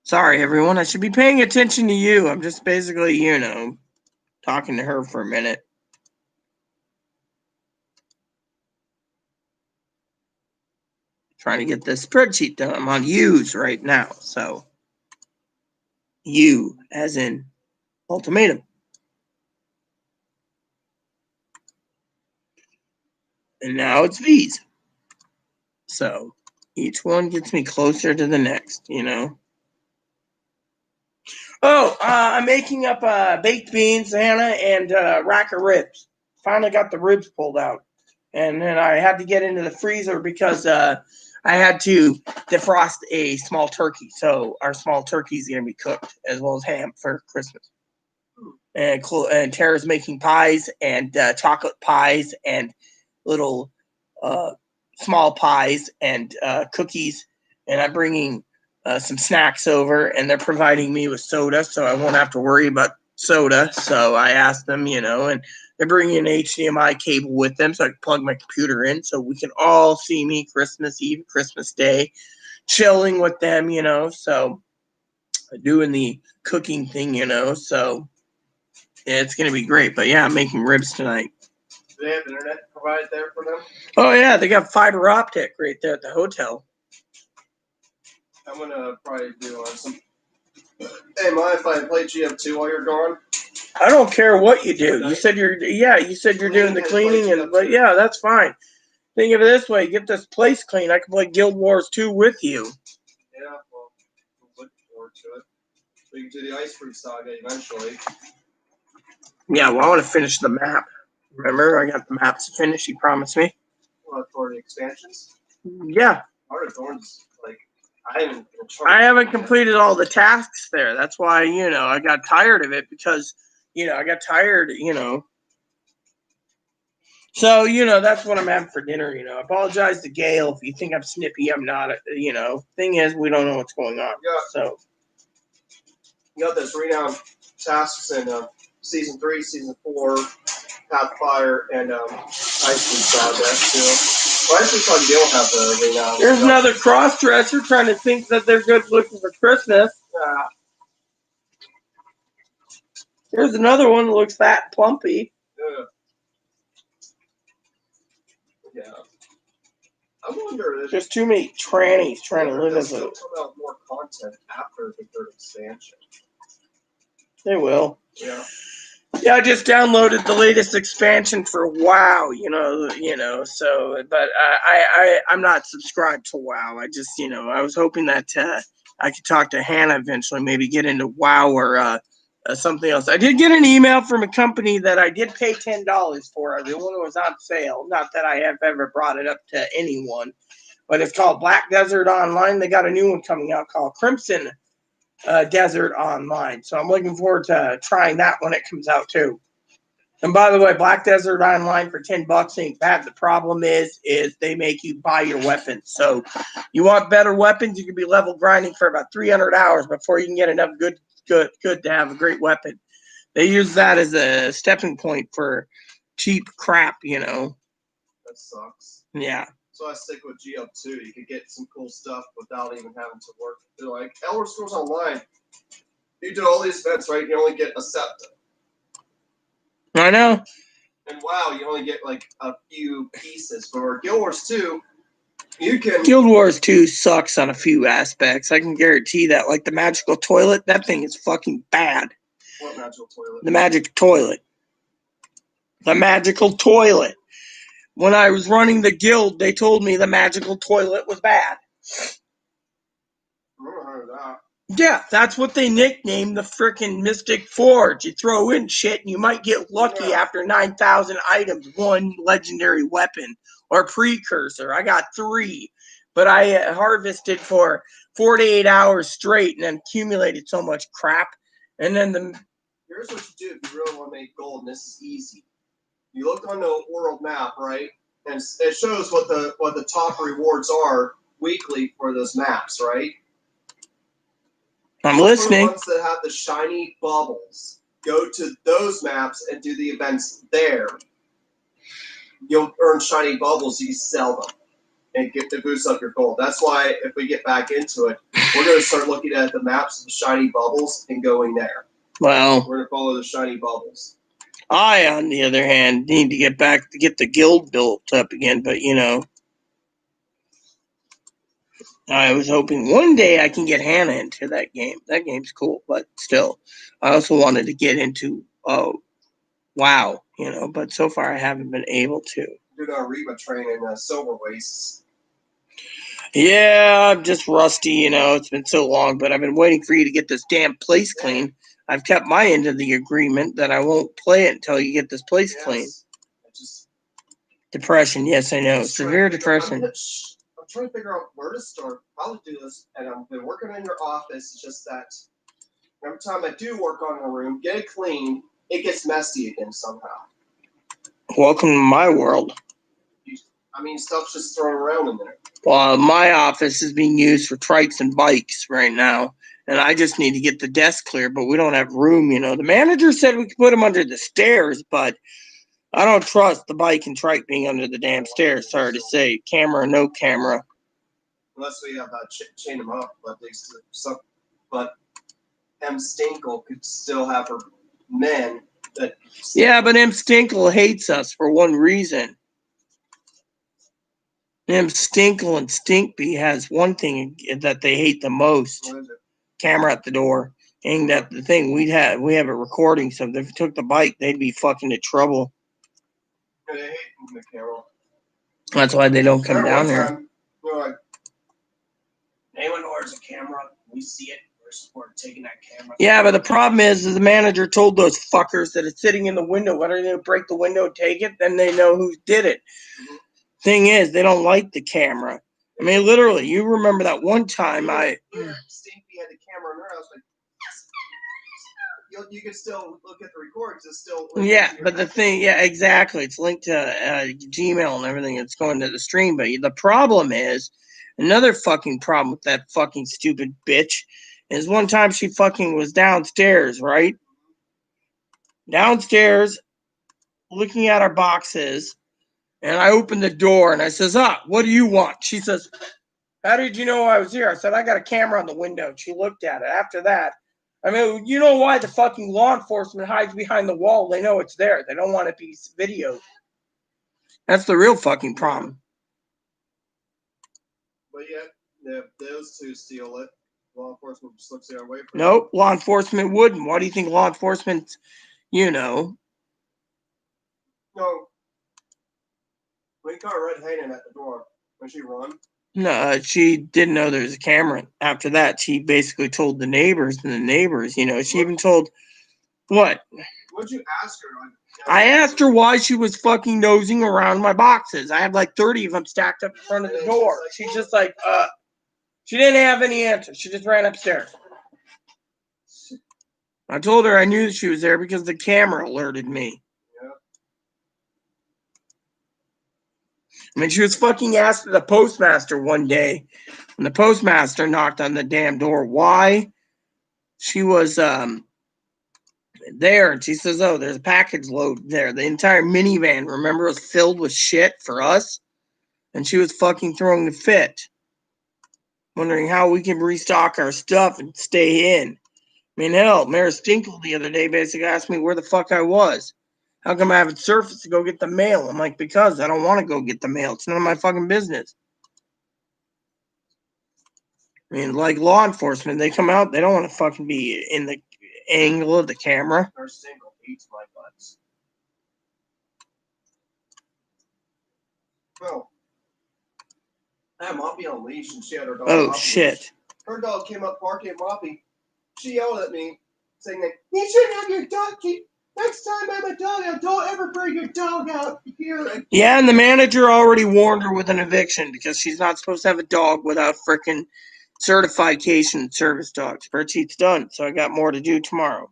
Sorry, everyone. I should be paying attention to you. I'm just basically, talking to her for a minute. Trying to get this spreadsheet done. I'm on U's right now. So, U as in ultimatum. And now it's V's. So, each one gets me closer to the next, Oh, I'm making up baked beans, Hannah, and a rack of ribs. Finally got the ribs pulled out. And then I had to get into the freezer because I had to defrost a small turkey. So our small turkey is going to be cooked as well as ham for Christmas. And Tara's making pies and chocolate pies and little small pies and cookies. And I'm bringing some snacks over, and they're providing me with soda, so I won't have to worry about soda. So I asked them, and they're bringing an HDMI cable with them so I can plug my computer in so we can all see me Christmas Eve, Christmas Day, chilling with them, so doing the cooking thing, so yeah, it's going to be great. But yeah, I'm making ribs tonight. Do they have internet provided there for them? Oh, yeah, they got fiber optic right there at the hotel. I'm going to probably do some. Hey, mind if I play GF2 while you're gone? I don't care what you do. You said you're doing the cleaning, but yeah, that's fine. Think of it this way: get this place clean. I can play Guild Wars 2 with you. Yeah, well, I'm looking forward to it. We can do the Ice Fruit Saga eventually. Yeah, well, I want to finish the map. Remember, I got the maps to finish. You promised me. What, for the expansions? Yeah. Heart of Thorns, like, I haven't completed all the tasks there. That's why, I got tired of it because, I got tired, So, that's what I'm having for dinner, I apologize to Gail if you think I'm snippy. I'm not, Thing is, we don't know what's going on. Yeah. So. You got this renowned tasks in Season 3, Season 4, Pathfire, and Ice Fruit Saga, too. Well, Ice Fruit Saga, they don't have the renowned. There's another cross-dresser trying to think that they're good looking for Christmas. There's another one that looks fat and plumpy. Yeah. I wonder if there's too many trannies trying to live as a. They'll come out more content after the third expansion. They will. Yeah. Yeah, I just downloaded the latest expansion for WoW. So, but I'm not subscribed to WoW. I just, I was hoping that I could talk to Hannah eventually, maybe get into WoW or something else. I did get an email from a company that I did pay $10 for. The one was on sale. Not that I have ever brought it up to anyone, but it's called Black Desert Online. They got a new one coming out called Crimson Desert Online. So I'm looking forward to trying that when it comes out too. And by the way, Black Desert Online for $10 ain't bad. The problem is they make you buy your weapons. So you want better weapons, you can be level grinding for about 300 hours before you can get enough good to have a great weapon. They use that as a stepping point for cheap crap, That sucks. Yeah. So I stick with GL2. You could get some cool stuff without even having to work. They're like Elder Scrolls Online. You do all these events, right? You only get a septa. I know. And WoW, you only get like a few pieces. For Guild Wars 2, You can. Guild Wars 2 sucks on a few aspects. I can guarantee that. Like the magical toilet, that thing is fucking bad. What magical toilet? The magic toilet. The magical toilet. When I was running the guild, they told me the magical toilet was bad. I never heard of that. Yeah, that's what they nicknamed the frickin' Mystic Forge. You throw in shit and you might get lucky after 9,000 items, one legendary weapon or precursor. I got 3, but I harvested for 4 to 8 hours straight and then accumulated so much crap. And then Here's what you do if you really want to make gold, and this is easy. You look on the world map, right? And it shows what the top rewards are weekly for those maps, right? I'm For listening. the ones that have the shiny bubbles, go to those maps and do the events there. You'll earn shiny bubbles. You sell them and get to boost up your gold. That's why if we get back into it, we're going to start looking at the maps of the shiny bubbles and going there. Well, We're going to follow the shiny bubbles. I, on the other hand, need to get back to get the guild built up again, but you know, I was hoping one day I can get Hannah into that game. That game's cool, but still, I also wanted to get into WoW, you know, but so far I haven't been able to. Do our Reba train in Silver Wastes. Yeah, I'm just rusty, you know, it's been so long, but I've been waiting for you to get this damn place clean. I've kept my end of the agreement that I won't play it until you get this place clean. Depression, yes, I know. Severe depression. I'm trying to figure out where to start, how to do this, and I've been working in your office. It's just that every time I do work on a room, get it clean, it gets messy again somehow. Welcome to my world. I mean, stuff's just thrown around in there. Well, my office is being used for trikes and bikes right now, and I just need to get the desk clear, but we don't have room, you know. The manager said we could put them under the stairs, but I don't trust the bike and trike being under the damn stairs. Sorry to say, camera or no camera. Unless we have chain them up, but but M. Stinkle could still have her men that. Yeah, but M. Stinkle hates us for one reason. M. Stinkle and Stinkby has one thing that they hate the most. What is it? Camera at the door. And that the thing we have it recording, so if they took the bike, they'd be fucking in trouble. They hate the camera. That's why they don't come down here. We're like, anyone who orders a camera, we see it, we're taking that camera. Yeah, but the problem is the manager told those fuckers that it's sitting in the window. Why don't they break the window and take it? Then they know who did it. Mhm. Thing is, they don't like the camera. I mean, literally, you remember that one time Stinkby had the camera in her house, like, yes, you can still look at the recordings. It's still. Yeah, but the thing, yeah, exactly. It's linked to Gmail and everything. It's going to the stream. But the problem is, another fucking problem with that fucking stupid bitch is one time she fucking was downstairs, right? Downstairs, looking at our boxes, and I opened the door and I says, what do you want? She says, how did you know I was here? I said, I got a camera on the window. She looked at it. After that, I mean, you know why the fucking law enforcement hides behind the wall? They know it's there. They don't want it to be videoed. That's the real fucking problem. But yet, if those two steal it, law enforcement just looks the other way. Nope, law enforcement wouldn't. Why do you think law enforcement, you know? No. We caught Red hanging at the door. When she run? No, she didn't know there was a camera. After that, she basically told the neighbors, and the neighbors, you know, she even told, what? What'd you ask her? I asked her why she was fucking nosing around my boxes. I had like 30 of them stacked up in front of the door. She's just like, she didn't have any answers. She just ran upstairs. I told her I knew she was there because the camera alerted me. Yeah. I mean, she was fucking asked the postmaster one day, and the postmaster knocked on the damn door. Why? She was there, and she says, oh, there's a package load there. The entire minivan, remember, was filled with shit for us, and she was fucking throwing the fit, wondering how we can restock our stuff and stay in. I mean, hell, Mayor Stinkle the other day basically asked me where the fuck I was. How come I haven't surfaced to go get the mail? I'm like, because I don't want to go get the mail. It's none of my fucking business. I mean, like law enforcement, they come out, they don't want to fucking be in the angle of the camera. Nurse Dingle hates my butts. Oh. I had Moppy on a leash and she had her dog. Oh, off shit. leash. Her dog came up barking at Moppy. She yelled at me, saying that you shouldn't have your dog keep. Next time I'm a dog out, don't ever bring your dog out here. Yeah, and the manager already warned her with an eviction because she's not supposed to have a dog without frickin' certification service dogs. Spreadsheet's done, so I got more to do tomorrow.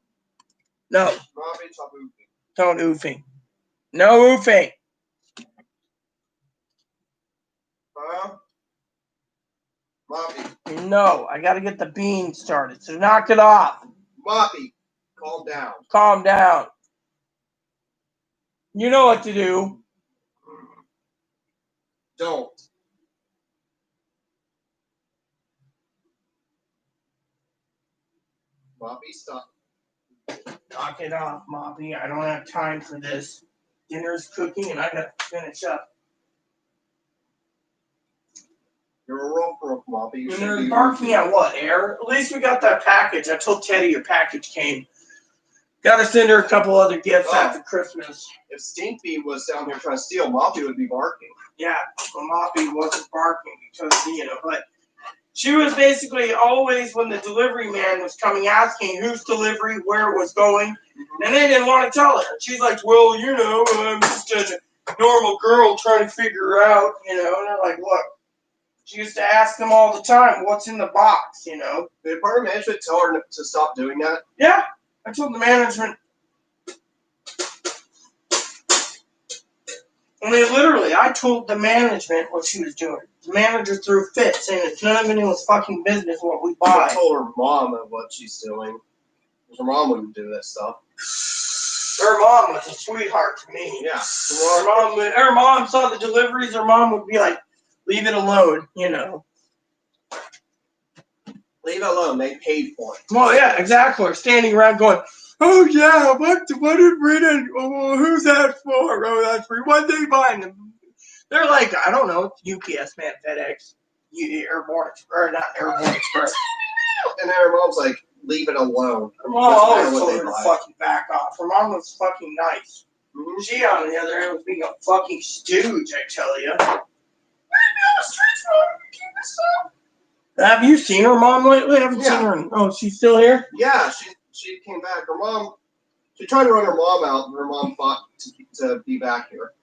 No, Moppy, stop oofing. don't oofing. No oofing. Huh? Moppy. No, I gotta get the bean started, so knock it off. Moppy, calm down. Calm down. You know what to do. Don't. Moppy, stop. Knock it off, Moppy. I don't have time for this. Dinner's cooking and I gotta finish up. You're a rope rope, Moppy. You And should they're be barking at what, air? At least we got that package. I told Teddy your package came. Gotta send her a couple other gifts Oh. after Christmas. If Stinkbee was down here trying to steal, Moppy would be barking. Yeah, well, Moppy wasn't barking because, but she was basically always, when the delivery man was coming, asking whose delivery, where it was going, and they didn't want to tell her. She's like, well, I'm just a normal girl trying to figure out, and they're like, look, she used to ask them all the time, what's in the box, Did part of management tell her to stop doing that? Yeah, I told the management. I mean, literally, I told the management what she was doing. The manager threw fits, saying it's none of anyone's fucking business what we I buy. told her mom of what she's doing. Her mom wouldn't do that stuff. Her mom was a sweetheart to me. Yeah. Her mom saw the deliveries. Her mom would be like, leave it alone, Leave it alone. They paid for it. Well, yeah, exactly. We're standing around going, oh, yeah, what did Rita, who's that for? Oh, that's for, what they buying them? They're like, I don't know, UPS, man, FedEx, Airborne, or not Airborne Express. And then her mom's like, leave it alone. Her mom always Doesn't matter what told they her to buy. fucking back off. Her mom was fucking nice. Mhm. She, on the other hand, was being a fucking stooge, I tell you. Have you seen her mom lately? I haven't Yeah. seen her. Oh, she's still here? Yeah, she came back. Her mom, she tried to run her mom out, and her mom fought to be back here.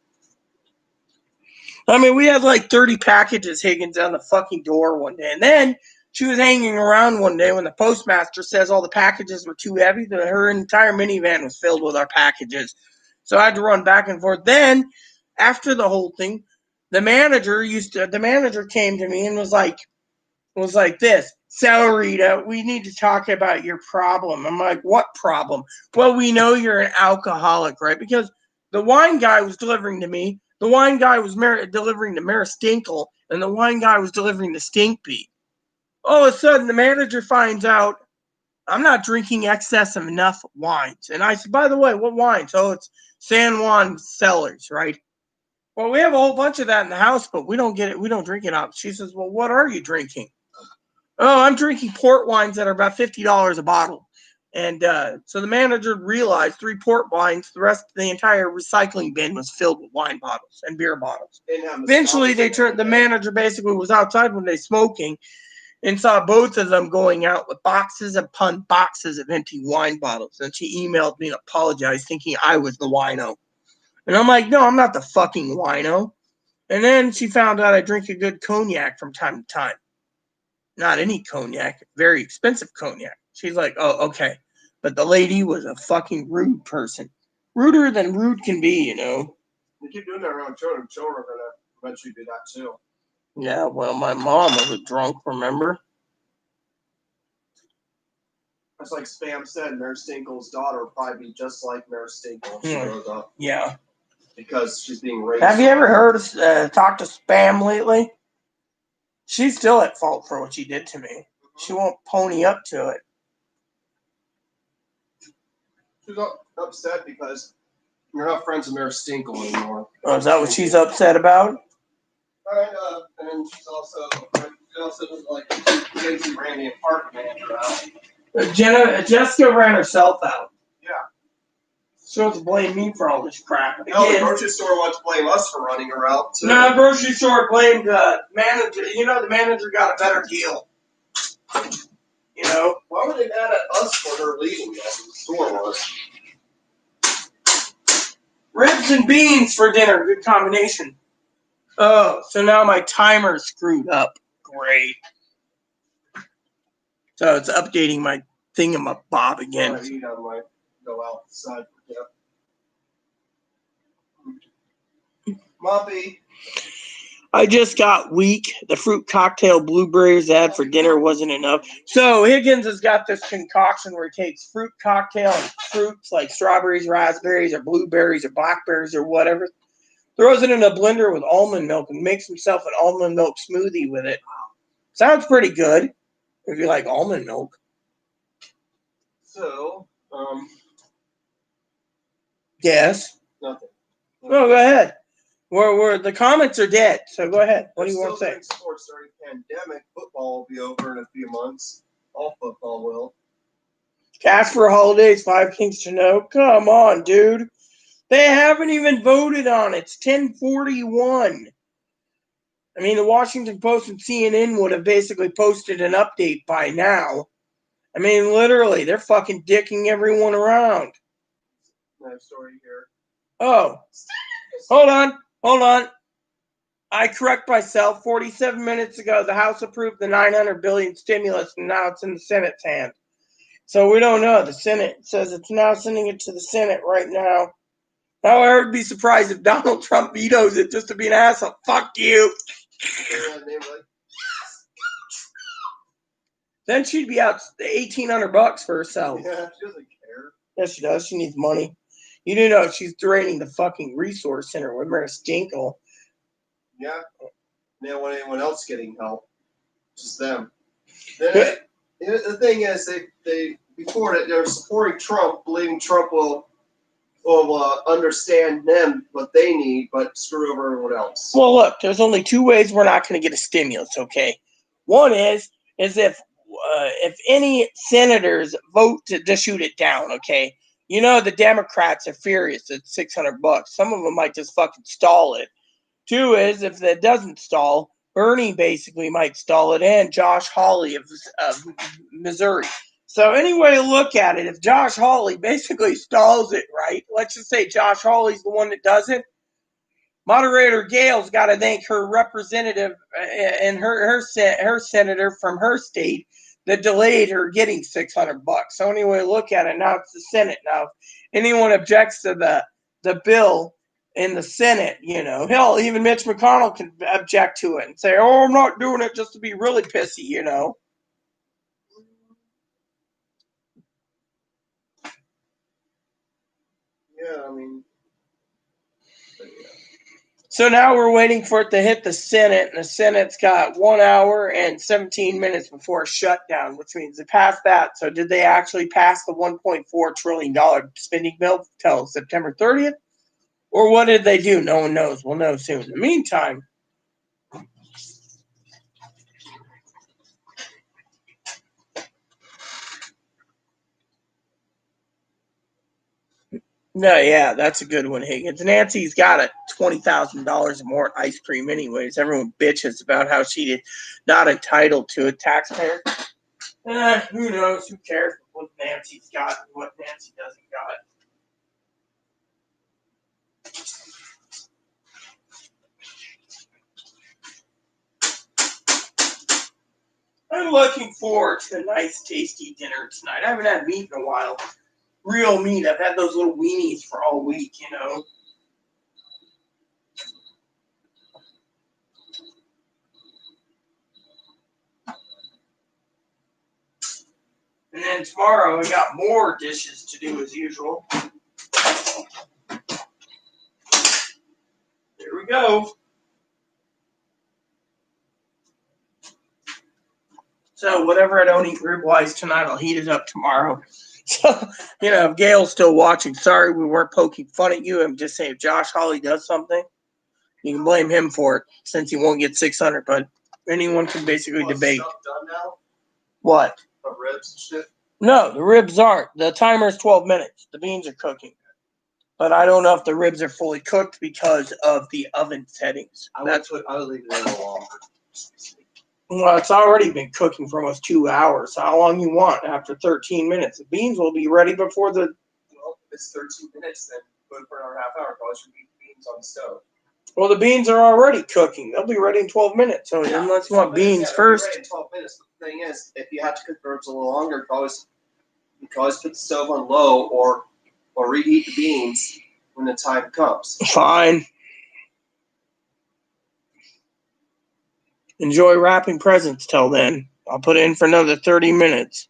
I mean, we had like 30 packages hanging down the fucking door one day. And then she was hanging around one day when the postmaster says all the packages were too heavy. That her entire minivan was filled with our packages. So I had to run back and forth. Then, after the whole thing, the manager came to me and was like this, so Rita, we need to talk about your problem. I'm like, what problem? Well, we know you're an alcoholic, right? Because the wine guy was delivering to me. The wine guy was delivering to Mayor Stinkle, and the wine guy was delivering to Stinkbee. All of a sudden, the manager finds out I'm not drinking excess of enough wines. And I said, by the way, what wines? Oh, it's San Juan Cellars, right? Well, we have a whole bunch of that in the house, but we don't get it. We don't drink it out. She says, well, what are you drinking? Oh, I'm drinking port wines that are about $50 a bottle. And so the manager realized 3 port wines. The rest of the entire recycling bin was filled with wine bottles and beer bottles. Eventually, the manager basically was outside one day smoking and saw both of them going out with boxes upon boxes of empty wine bottles. And she emailed me and apologized, thinking I was the wino. And I'm like, no, I'm not the fucking wino. And then she found out I drink a good cognac from time to time. Not any cognac, very expensive cognac. She's like, oh, okay. But the lady was a fucking rude person. Ruder than rude can be, You keep doing that around children. Children are going to eventually do that too. Yeah, well, my mom was a drunk, remember? That's like Spam said, Mayor Stinkle's daughter will probably be just like Mayor Stinkle if she grows up. Yeah. Because she's being raised. Have you ever heard us talk to Spam lately? She's still at fault for what she did to me. She won't pony up to it. She's upset because you're not friends with Mayor Stinkle anymore. Oh, is that what she's upset about? Kind of, and she's also also like Lindsay ran the apartment manager out. Jessica ran herself out. Yeah. She wants to blame me for all this crap. Hell, the Again, grocery store wants to blame us for running her out too. no, grocery store blamed the manager. You know, the manager got a better deal. You know? Why would they mad at us for her leaving us? The store was. Ribs and beans for dinner. Good combination. Oh, so now my timer's screwed up. Great. So it's updating my thingamabob again. I might go outside. Yeah. Moppy. I just got weak. The fruit cocktail blueberries I had for dinner wasn't enough. So Higgins has got this concoction where he takes fruit cocktail and fruits like strawberries, raspberries, or blueberries, or blackberries, or whatever. Throws it in a blender with almond milk and makes himself an almond milk smoothie with it. Sounds pretty good if you like almond milk. So, Yes. nothing. No, go ahead. We're the comments are dead, so go ahead. What do you want to say? Sports during pandemic, football will be over in a few months. All football will. Cash for holidays, 5 Kings to know. Come on, dude. They haven't even voted on it. It's 10:41. I mean, the Washington Post and CNN would have basically posted an update by now. I mean, literally, they're fucking dicking everyone around. Nice story here. Oh, hold on. I correct myself. 47 minutes ago, the House approved the $900 billion stimulus, and now it's in the Senate's hand. So we don't know. The Senate says it's now sending it to the Senate right now. Now, I would be surprised if Donald Trump vetoes it just to be an asshole. Fuck you. And they were like, Then she'd be out $1,800 for herself. yeah, she doesn't care. Yes, she does. She needs money. You do know she's draining the fucking resource center with Mayor Stinkle. Yeah. They don't want anyone else getting help. Just them. Then, the thing is, they before that they're supporting Trump, believing Trump will understand them what they need, but screw over everyone else. Well, look, there's only 2 ways we're not going to get a stimulus. Okay, one is if any senators vote to shoot it down. Okay, you know the Democrats are furious at $600. Some of them might just fucking stall it. 2 is if that doesn't stall, Bernie basically might stall it, and Josh Hawley of Missouri. So any way you look at it, if Josh Hawley basically stalls it, right? Let's just say Josh Hawley's the one that does it. Moderator Gail's got to thank her representative and her senator from her state that delayed her getting $600. So anyway, look at it. Now it's the Senate. Now, if anyone objects to the bill in the Senate, you know, hell, even Mitch McConnell can object to it and say, "Oh, I'm not doing it just to be really pissy," you know. Yeah, I mean. But yeah. So now we're waiting for it to hit the Senate, and the Senate's got 1 hour and 17 minutes before a shutdown, which means they passed that. So did they actually pass the $1.4 trillion spending bill till September 30th? Or what did they do? No one knows. We'll know soon. In the meantime, no, yeah, that's a good one, Higgins. Nancy's got $20,000 more in ice cream anyways. Everyone bitches about how she's not entitled to a taxpayer. Who knows? Who cares what Nancy's got and what Nancy doesn't got? I'm looking forward to a nice, tasty dinner tonight. I haven't had meat in a while. Real meat. I've had those little weenies for all week, you know. And then tomorrow I got more dishes to do as usual. There we go. So whatever I don't eat ribwise tonight, I'll heat it up tomorrow. So, you know, if Gail's still watching, sorry we weren't poking fun at you. I'm just saying if Josh Hawley does something, you can blame him for it since he won't get 600, bud. Anyone can basically Well, is debate. stuff done now? What? The ribs and shit? No, the ribs aren't. The timer is 12 minutes. The beans are cooking. But I don't know if the ribs are fully cooked because of the oven settings. I would leave it in a little longer. Well, it's already been cooking for almost 2 hours. How long you want after 13 minutes? The beans will be ready before the... Well, if it's 13 minutes, then put it for another half hour. Probably should be beans on the stove. Well, the beans are already cooking. They'll be ready in 12 minutes. So unless you want beans first... Ready in 12 minutes. But the thing is, if you have to cook the ribs a little longer, you can always put the stove on low or reheat the beans when the time comes. Fine. Enjoy wrapping presents till then. I'll put it in for another 30 minutes.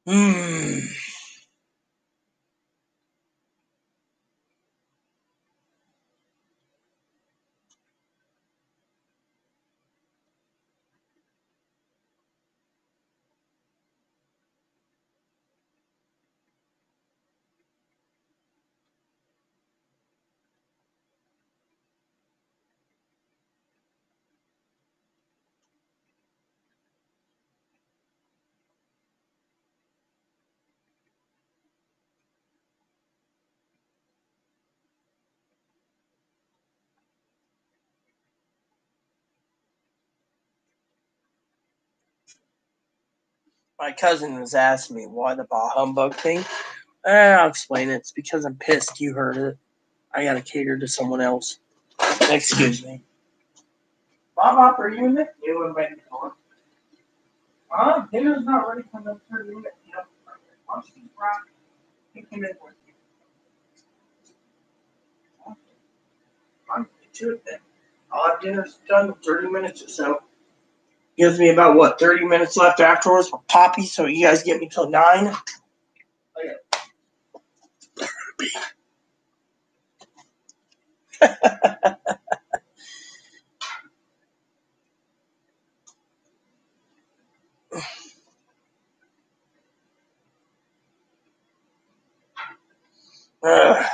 Hmm. My cousin was asking me why the bah humbug thing. I'll explain it. It's because I'm pissed you heard it. I gotta cater to someone else. Excuse me. Bob, are you in there? You were waiting for. Dinner's not ready for another 30 minutes. Yep. Watch these rock. He came in with you. I'm to it then. I'll have dinner done in 30 minutes or so. Gives me about, what, 30 minutes left afterwards for Poppy, so you guys get me till 9? Ugh.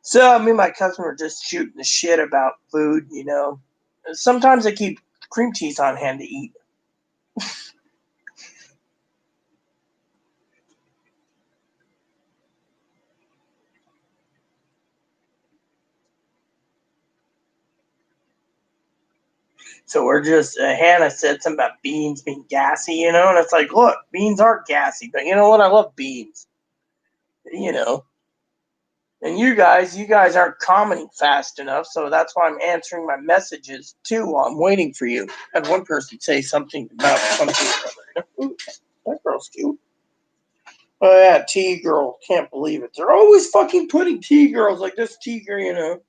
So, me and my cousin were just shooting the shit about food, you know. Sometimes I keep cream cheese on hand to eat. So we're just, Hannah said something about beans being gassy, you know, and it's like, look, beans aren't gassy, but you know what? I love beans, you know. And you guys aren't commenting fast enough, so that's why I'm answering my messages too while I'm waiting for you. I had one person say something about something or other. Ooh, that girl's cute. Oh yeah, T girl, can't believe it. They're always fucking putting T girls like this T girl, you know.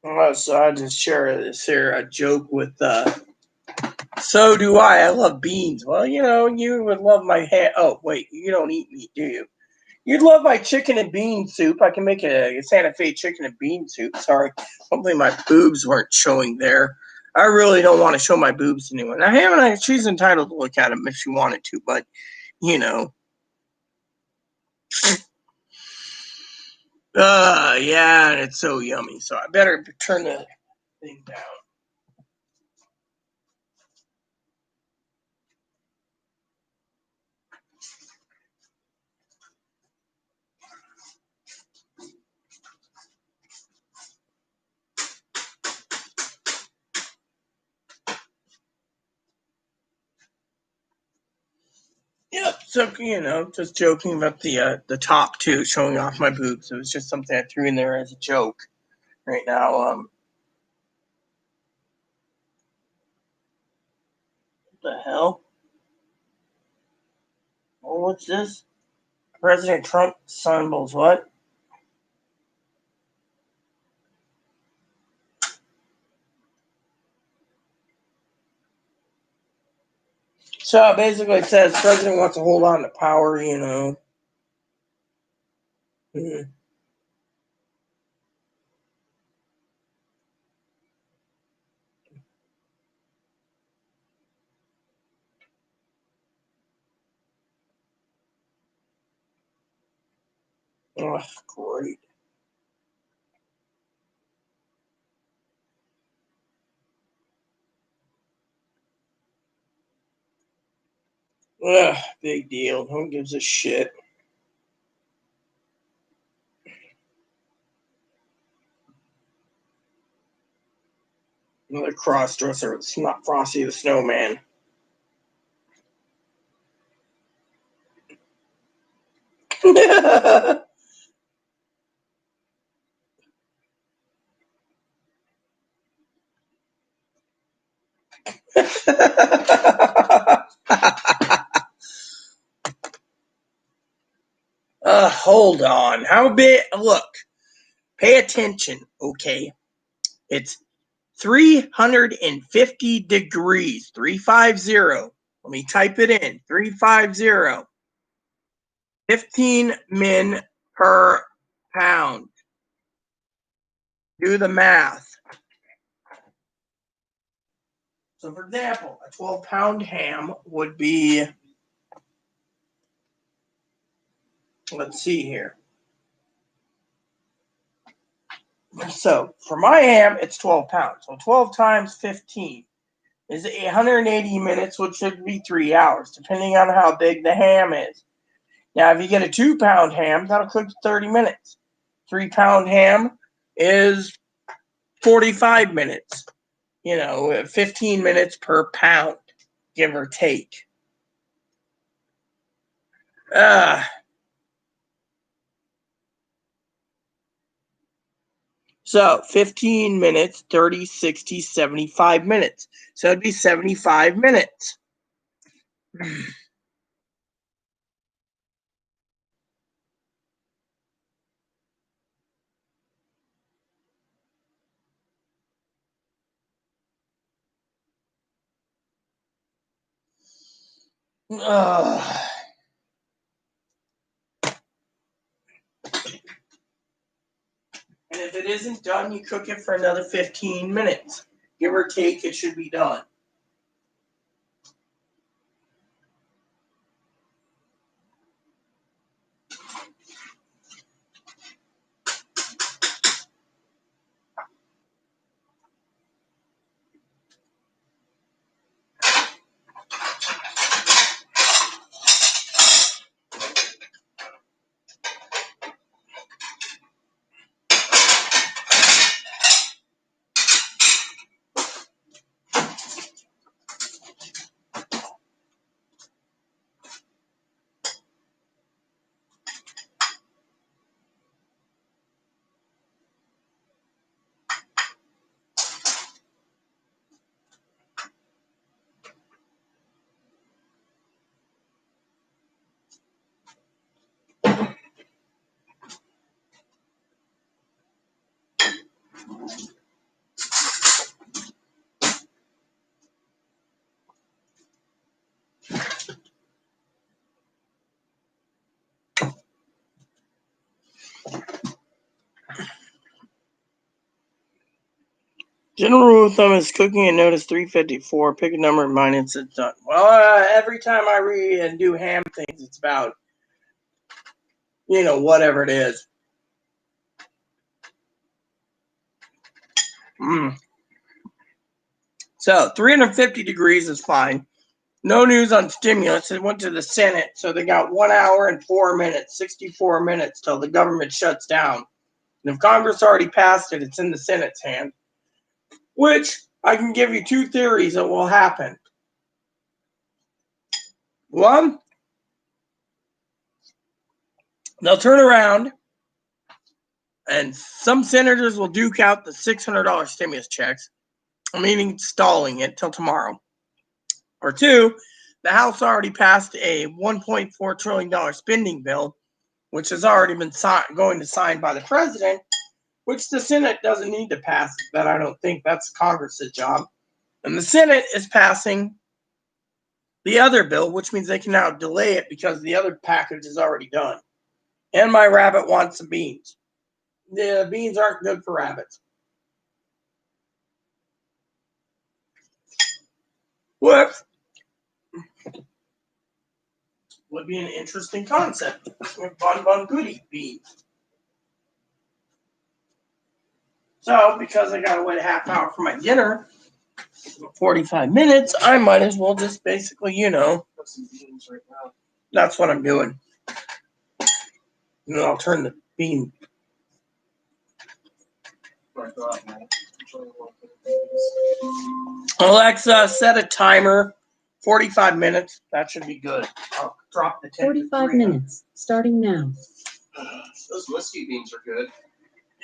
So I just share this here a joke with. So do I. I love beans. Well, you would love my ham. Oh wait, you don't eat meat, do you? You'd love my chicken and bean soup. I can make a Santa Fe chicken and bean soup. Sorry, hopefully my boobs weren't showing there. I really don't want to show my boobs to anyone. Now, Hannah, she's entitled to look at them if she wanted to, but you know. Yeah, and it's so yummy. So I better turn the thing down. Yep. So just joking about the top two, showing off my boobs. It was just something I threw in there as a joke. Right now, what the hell? Oh, what's this? President Trump symbols what? So basically, it says president wants to hold on to power. Oh, great. Ugh, big deal. Who gives a shit? Another cross-dresser. It's not Frosty the Snowman. Hold on. How big? Look, pay attention, okay? It's 350 degrees. 350. Let me type it in. 350. 15 min per pound. Do the math. So, for example, a 12-pound ham would be, let's see here. So, for my ham, it's 12 pounds. So, 12 times 15 is 180 minutes, which should be 3 hours, depending on how big the ham is. Now, if you get a 2-pound ham, that'll cook 30 minutes. 3-pound ham is 45 minutes. 15 minutes per pound, give or take. So 15 minutes, 30, 60, 75 minutes. So it'd be 75 minutes. And if it isn't done, you cook it for another 15 minutes. Give or take, it should be done. General rule of thumb is cooking and notice 354. Pick a number in mind and it's done. Well, every time I read and do ham things, it's about, whatever it is. So 350 degrees is fine. No news on stimulus. It went to the Senate, so they got 1 hour and 4 minutes, 64 minutes till the government shuts down. And if Congress already passed it, it's in the Senate's hand. Which I can give you two theories that will happen. One, they'll turn around and some senators will duke out the $600 stimulus checks, meaning stalling it till tomorrow. Or two, the House already passed a $1.4 trillion spending bill, which has already been going to sign by the president, which the Senate doesn't need to pass that. I don't think that's Congress's job. And the Senate is passing the other bill, which means they can now delay it because the other package is already done. And my rabbit wants some beans. The beans aren't good for rabbits. What would be an interesting concept? Bun goodie beans. So, because I gotta wait a half hour for my dinner, 45 minutes, I might as well just basically, Put some beans right now. that's what I'm doing. And then I'll turn the bean. Like that, man. Alexa, set a timer. 45 minutes. That should be good. I'll drop the 10 to 45 3. minutes, starting now. Those whiskey beans are good.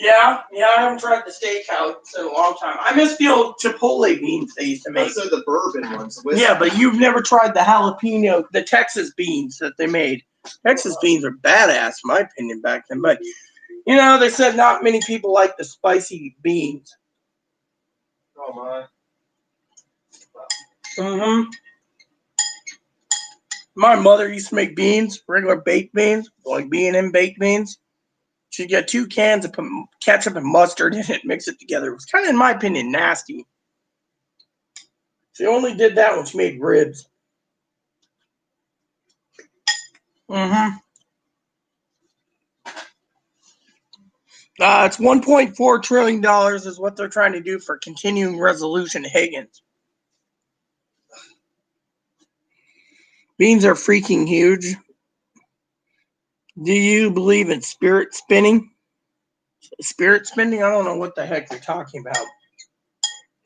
Yeah, I haven't tried the steakhouse in a long time. I miss the old Chipotle beans they used to make. Those are the bourbon ones. The whiskey. Yeah, but you've never tried the jalapeno, the Texas beans that they made. Texas beans are badass, in my opinion, back then. But, they said not many people like the spicy beans. Oh my. Mm-hmm. My mother used to make beans, regular baked beans, like B&M baked beans. She'd get 2 cans and put ketchup and mustard in it, mix it together. It was kind of, in my opinion, nasty. She only did that when she made ribs. Mm-hmm. It's $1.4 trillion is what they're trying to do for continuing resolution Higgins. Beans are freaking huge. Do you believe in spirit spinning? Spirit spinning? I don't know what the heck they're talking about.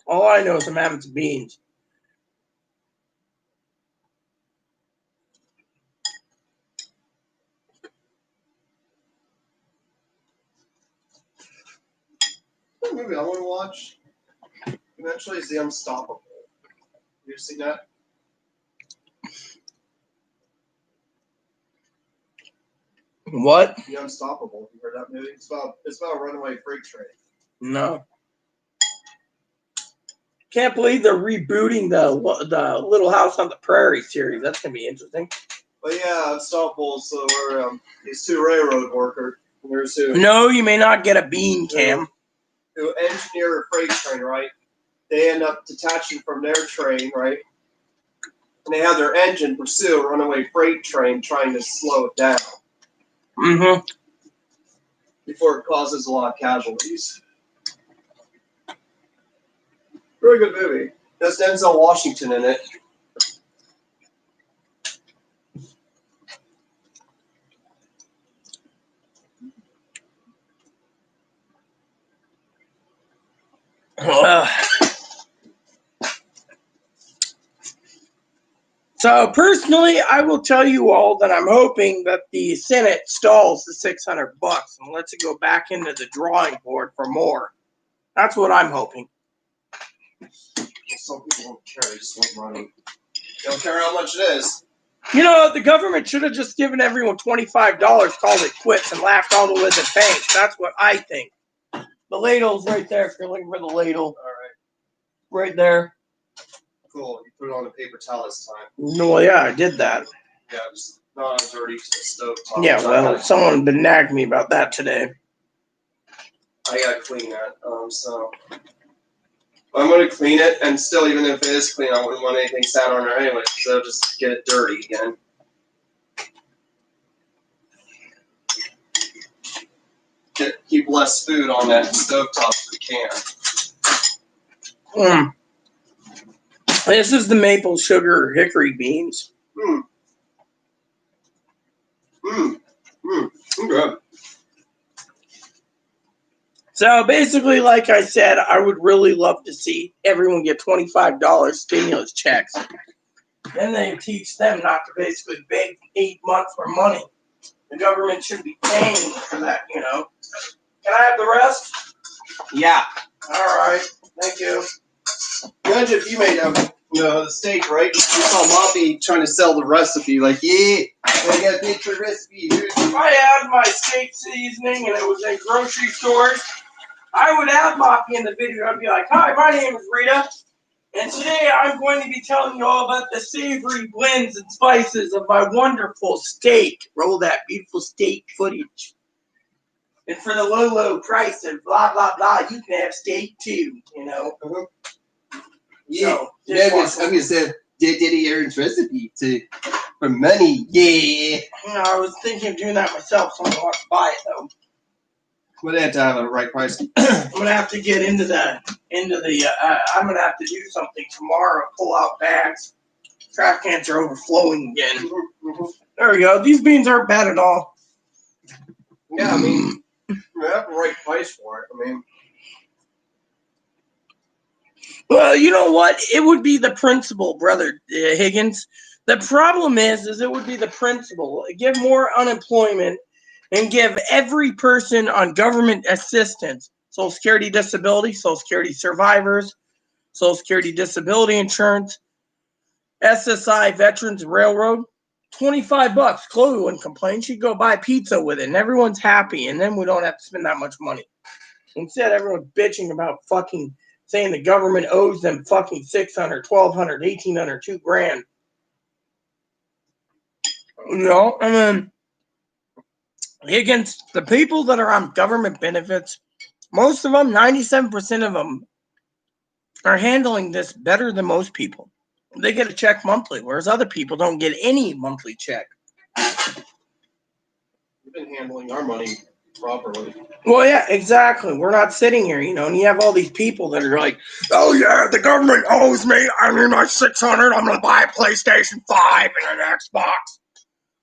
All I know is I'm having some beans. What movie I want to watch eventually is The Unstoppable. You ever seen that? What? The Unstoppable. You heard that movie? It's about a runaway freight train. No. Can't believe they're rebooting the Little House on the Prairie series. That's gonna be interesting. But yeah, Unstoppable. So we're these 2 railroad workers. There's who No, you may not get a bean, Cam. who engineer a freight train, right? They end up detaching from their train, right? And they have their engine pursue a runaway freight train, trying to slow it down Mm-hmm. before it causes a lot of casualties. Very good movie. That's Denzel Washington in it. So personally, I will tell you all that I'm hoping that the Senate stalls the $600 and lets it go back into the drawing board for more. That's what I'm hoping. Some people don't care, they just want money. They don't care how much it is. The government should have just given everyone $25, called it quits, and laughed all the way to the bank. That's what I think. The ladle's right there if you're looking for the ladle. Alright, Right there. cool. You put it on a paper towel this time. Well, yeah, I did that. Yeah, just not as dirty to the stove top. Yeah, well, someone been nagging me about that today. I gotta clean that. So I'm gonna clean it, and still, even if it is clean, I wouldn't want anything sat on there anyway, so I'll just get it dirty again. Keep less food on that stovetop if we can. This is the maple sugar hickory beans. Good. So basically, like I said, I would really love to see everyone get $25 stimulus checks. Then they teach them not to basically beg 8 months for money. The government should be paying for that, you know. Can I have the rest? Yeah. All right. Thank you. Imagine if you made the steak, right? You saw Moppy trying to sell the recipe, like, yeah, I got a picture recipe. If I had my steak seasoning and it was in grocery stores, I would have Moppy in the video. I'd be like, hi, my name is Rita, and today I'm going to be telling you all about the savory blends and spices of my wonderful steak. Roll that beautiful steak footage. And for the low, low price of blah, blah, blah, you can have steak too, you know. Yeah. So, I'm gonna say Daddy Aaron's recipe for money. Yeah. I was thinking of doing that myself. Someone wants to buy it though. We're gonna have to have a right price. I'm gonna have to get into the. I'm gonna have to do something tomorrow. Pull out bags. Trash cans are overflowing again. There we go. These beans aren't bad at all. Yeah, I mean, we have the right price for it. I mean, Well, you know what? It would be the principle, brother Higgins. The problem is it would be the principle. Give more unemployment and give every person on government assistance, Social Security disability, Social Security survivors, Social Security disability insurance, SSI veterans railroad, $25. Chloe wouldn't complain. She'd go buy pizza with it and everyone's happy, and then we don't have to spend that much money. Instead, everyone's bitching about fucking saying the government owes them fucking $600, $1,200, $1,800, $2,000. No, I mean, against the people that are on government benefits, most of them, 97% of them, are handling this better than most people. They get a check monthly, whereas other people don't get any monthly check. we've been handling our money properly. Well, yeah, exactly. We're not sitting here, you know, and you have all these people that are like, oh, yeah, the government owes me. I need my $600. I'm going to buy a PlayStation 5 and an Xbox.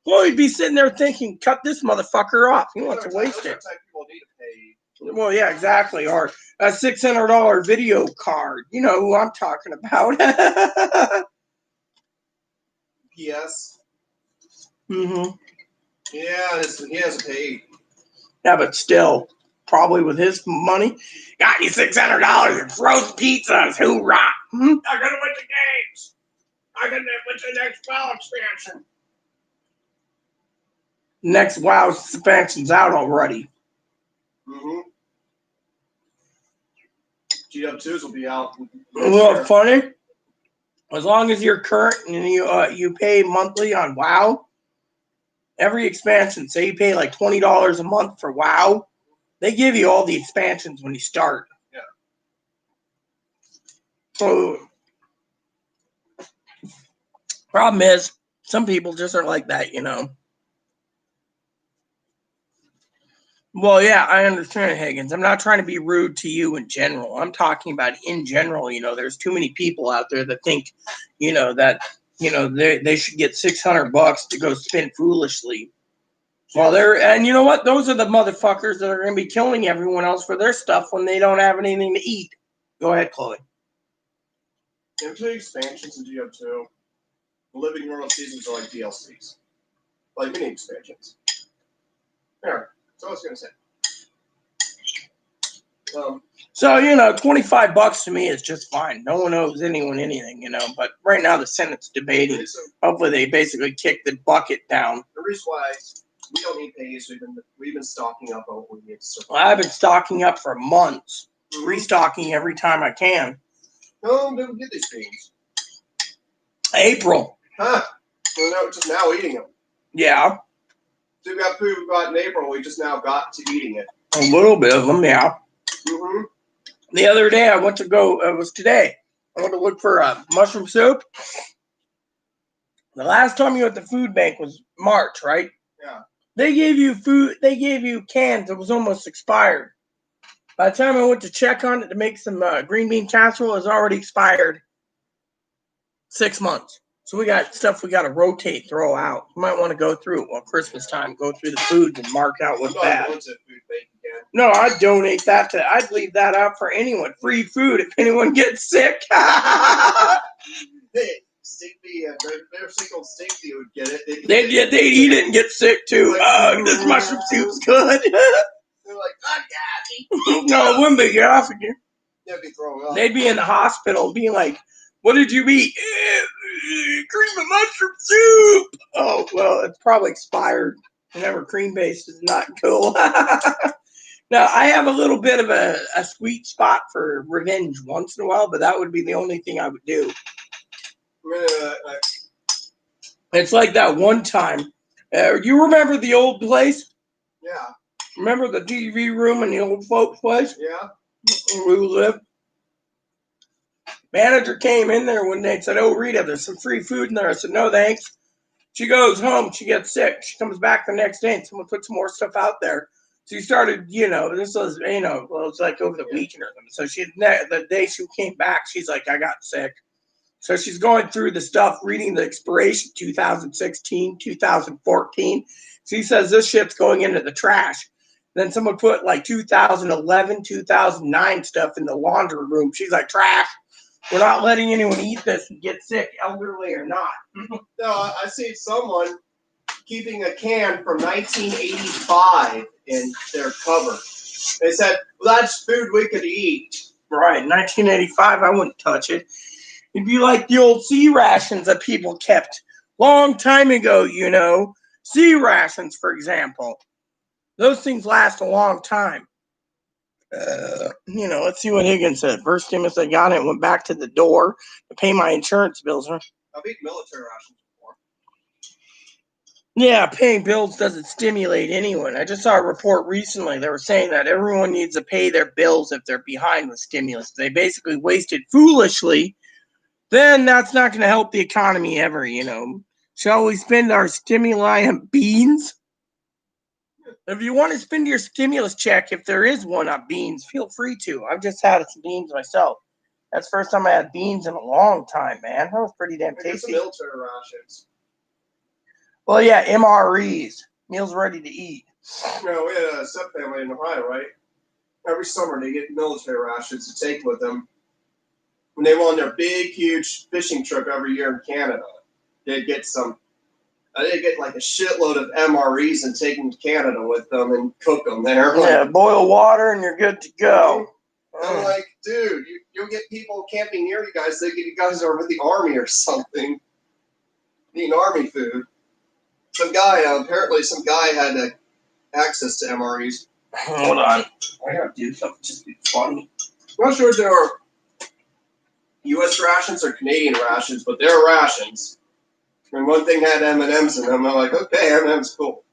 Well, you'd be sitting there thinking, cut this motherfucker off. He wants to waste it. People need to pay. Well, yeah, exactly. Or a $600 video card. You know who I'm talking about. PS. Mm-hmm. Yeah, he hasn't paid. Yeah, but still, probably with his money, got you $600 and frozen pizzas. Hoorah! Hmm? I gotta win the games. I gotta win the next WoW expansion. Next WoW expansion's out already. Mm-hmm. GW2s will be out. Well, funny. As long as you're current and you pay monthly on WoW, every expansion, say you pay like $20 a month for WoW, they give you all the expansions when you start. Yeah. So, problem is, some people just are like that, you know. Well, yeah, I understand, Higgins. I'm not trying to be rude to you in general. I'm talking about in general. You know, there's too many people out there that think, you know, that they should get $600 to go spend foolishly. Well, and you know what? Those are the motherfuckers that are going to be killing everyone else for their stuff when they don't have anything to eat. Go ahead, Chloe. Into expansions in GO2, the Living World seasons are like DLCs, like mini expansions. There. That's all I was gonna say. So, you know, $25 to me is just fine. No one owes anyone anything, you know. But right now the Senate's debating. Hopefully they basically kick the bucket down. The reason why we don't need pays, we've been stocking up on what we need to survive. Well, I've been stocking up for months, restocking every time I can. How long did we get these beans? April. Huh. We're just now eating them. Yeah. So we got food we got in April, we just now got to eating it. A little bit of them, yeah. Mm-hmm. The other day I went to go, it was today, I went to look for mushroom soup. The last time you went to the food bank was March, right? Yeah. They gave you food, they gave you cans that was almost expired. By the time I went to check on it to make some green bean casserole, it was already expired 6 months. So we got stuff we got to rotate, throw out. You might want to go through it while Christmas time, go through the food and mark out what's I'm not bad. going to food bank again. No, I'd donate that to, I'd leave that out for anyone. Free food if anyone gets sick. Hey, Stinkby, their single Stinkby would get it. They'd eat it and get sick too. This mushroom soup's good. They're like, No, it wouldn't be good off again. they'd be throwing up. They'd be in the hospital being like, what did you eat? Cream of mushroom soup. Oh, well, it's probably expired. Remember, cream-based is not cool. Now, I have a little bit of a sweet spot for revenge once in a while, but that would be the only thing I would do. It's like that one time. You remember the old place? Yeah. Remember the TV room in the old folks' place? Yeah. Where we lived? Manager came in there one day and said, "Oh, Rita, there's some free food in there." I said, "No, thanks." She goes home. She gets sick. She comes back the next day and someone put some more stuff out there. So she started, this was, well, it was like over the weekend or something. So the day she came back, she's like, "I got sick." So she's going through the stuff, reading the expiration, 2016, 2014. She says this shit's going into the trash. Then someone put like 2011, 2009 stuff in the laundry room. She's like, "Trash. We're not letting anyone eat this and get sick, elderly or not." No, I see someone keeping a can from 1985 in their cupboard. They said, well, that's food we could eat. Right, 1985, I wouldn't touch it. It'd be like the old sea rations that people kept long time ago, Sea rations, for example. Those things last a long time. Let's see what Higgins said. First stimulus I got, it went back to the door to pay my insurance bills. I've eaten military rations before. Yeah, paying bills doesn't stimulate anyone. I just saw a report recently. They were saying that everyone needs to pay their bills if they're behind with stimulus. They basically wasted foolishly. Then that's not going to help the economy ever, Shall we spend our stimuli on beans? If you want to spend your stimulus check, if there is one on beans, feel free to. I've just had some beans myself. That's the first time I had beans in a long time, man. That was pretty damn tasty. Military rations. Well, yeah, MREs, meals ready to eat. We had a step family in Ohio, right? Every summer they get military rations to take with them. When they went on their big, huge fishing trip every year in Canada, they'd get like a shitload of MREs and take them to Canada with them and cook them there. Yeah, boil water and you're good to go. I'm like, dude, you'll get people camping near you guys. They get you guys are with the army or something, eating army food. Apparently some guy had access to MREs. Hold on. I gotta do something just to be funny. I'm not sure if they are U.S. rations or Canadian rations, but they're rations. And one thing had M&Ms in them. I'm like, okay, M&M's cool.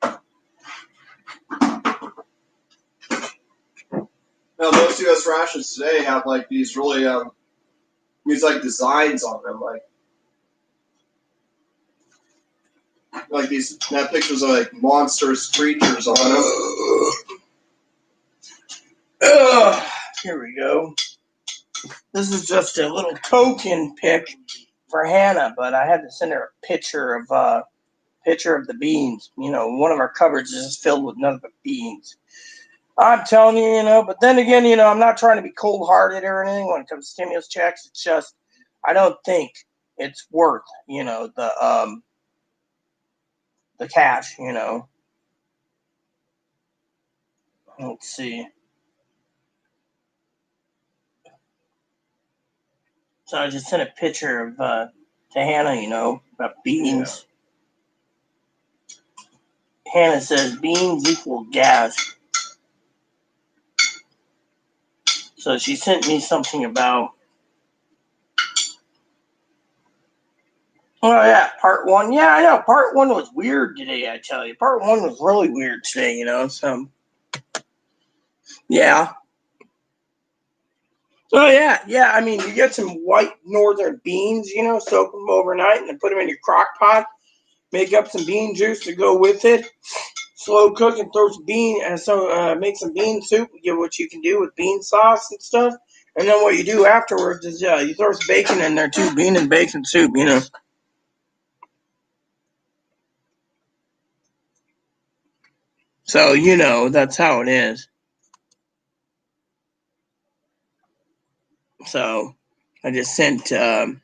Now, most U.S. rations today have like these really these like designs on them, like these pictures of like monstrous creatures on them. Here we go. This is just a little token pic for Hannah, but I had to send her a picture of the beans. One of our cupboards is just filled with nothing but beans. I'm telling you, but then again, I'm not trying to be cold-hearted or anything when it comes to stimulus checks. It's just, I don't think it's worth, the cash, Let's see. So I just sent a picture of to Hannah, about beans. Yeah. Hannah says beans equal gas. So she sent me something about. Oh yeah, part one. Yeah, I know. Part one was weird today. I tell you, part one was really weird today. So Yeah. Oh, yeah. I mean, you get some white northern beans, soak them overnight and then put them in your crock pot. Make up some bean juice to go with it. Slow cook and throw some make some bean soup. Get what you can do with bean sauce and stuff. And then what you do afterwards is you throw some bacon in there too, bean and bacon soup, So, that's how it is. So, I just sent, So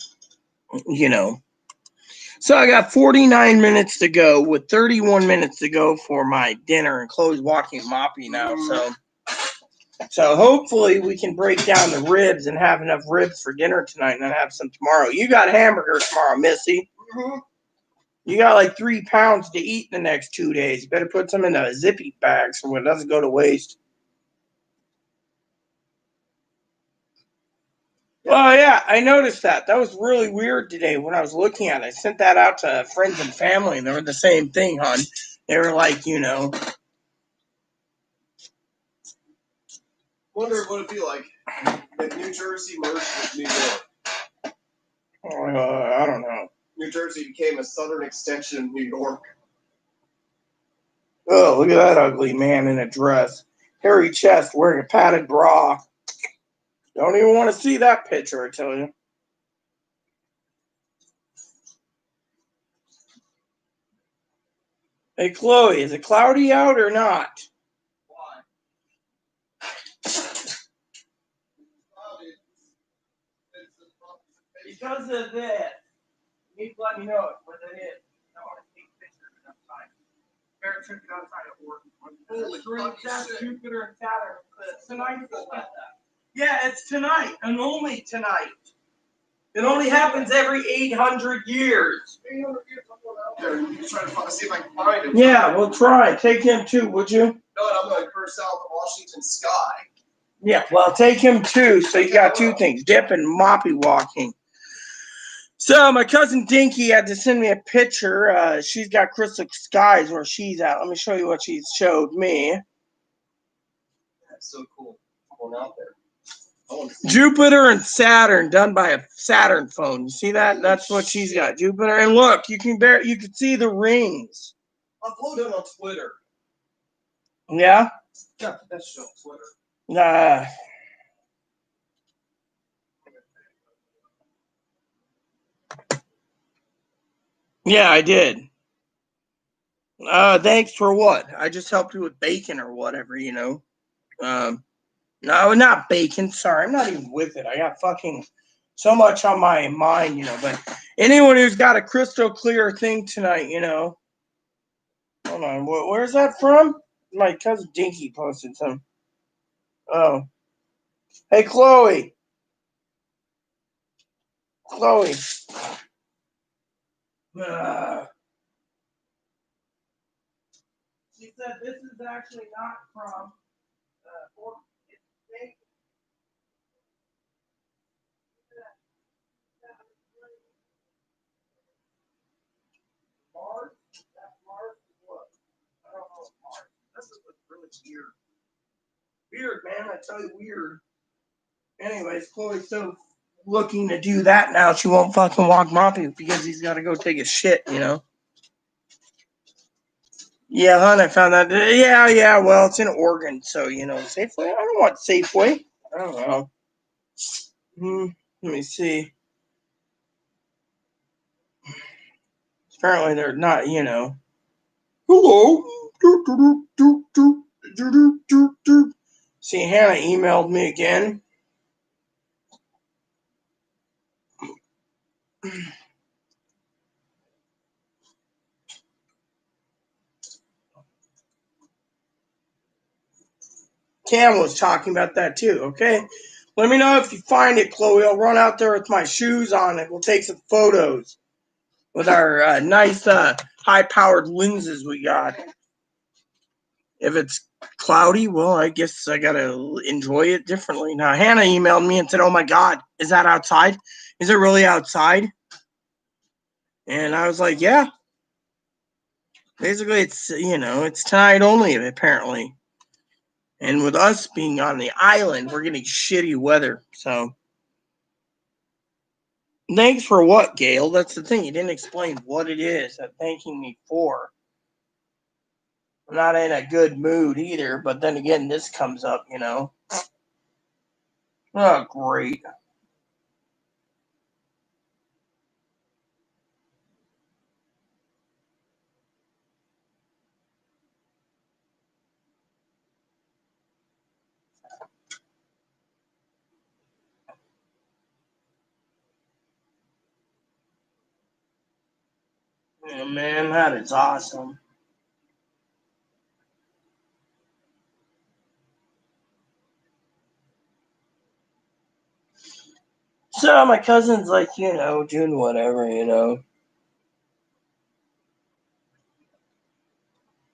I got 49 minutes to go with 31 minutes to go for my dinner, and Chloe's walking moppy now. So hopefully we can break down the ribs and have enough ribs for dinner tonight and then have some tomorrow. You got hamburgers tomorrow, Missy. Mm-hmm. You got like 3 pounds to eat in the next 2 days. You better put some in a zippy bag so it doesn't go to waste. Oh, yeah, I noticed that. That was really weird today when I was looking at it. I sent that out to friends and family, and they were the same thing, hon. They were like, Wonder what it'd be like if New Jersey merged with New York. I don't know. New Jersey became a southern extension of New York. Oh, look at that ugly man in a dress. Hairy chest wearing a padded bra. Don't even want to see that picture, I tell you. Hey, Chloe, is it cloudy out or not? Why? Because of this. You need to let me know what it is. I want to take pictures outside. Eric took it outside at work. Holy fucking That's shit. Jupiter and Saturn. Tonight. Yeah, it's tonight and only tonight. It only happens every 800 years. 800 years, I'm going out there. I'm just trying to see if I can find him. Yeah, we'll try. Take him too, would you? No, I'm going for South Washington Sky. Yeah, well, take him too. So you got 2 things: dip and moppy walking. So my cousin Dinky had to send me a picture. She's got crystal skies where she's at. Let me show you what she showed me. That's so cool. I'm going out there. I want to see Jupiter and Saturn, done by a Saturn phone. You see that? That's what she's got. Jupiter, and look, you can see the rings. upload it on Twitter. Yeah. Yeah, that's show on Twitter. Yeah, I did. Thanks for what? I just helped you with bacon or whatever, No, not bacon. Sorry, I'm not even with it. I got fucking so much on my mind, But anyone who's got a crystal clear thing tonight, Hold on. Where's that from? My cousin Dinky posted some. Oh. Hey, Chloe. Chloe. She said this is actually not from. It's fake. Mars? That's Mars? What? I don't know. Mars. This is really weird. Weird, man. I tell you, weird. Anyways, Chloe's so looking to do that now. She won't fucking walk mopping because he's got to go take a shit, Yeah, hon, I found that. Yeah. Well, it's in Oregon, so Safeway. I don't want Safeway. I don't know. Let me see. Apparently, they're not. Hello. See, Hannah emailed me again. Cam was talking about that too. Okay, let me know if you find it, Chloe. I'll run out there with my shoes on and we'll take some photos with our nice high-powered lenses we got. If it's cloudy, well, I guess I gotta enjoy it differently. Now, Hannah emailed me and said, "Oh my God, is that outside? Is it really outside?" And I was like, "Yeah." Basically, it's tonight only, apparently. And with us being on the island, we're getting shitty weather. So, thanks for what, Gail? That's the thing. You didn't explain what it is that thanking me for. I'm not in a good mood either, but then again, this comes up, you know. Oh, great. Oh, man, that is awesome. So my cousin's like, you know, doing whatever, you know.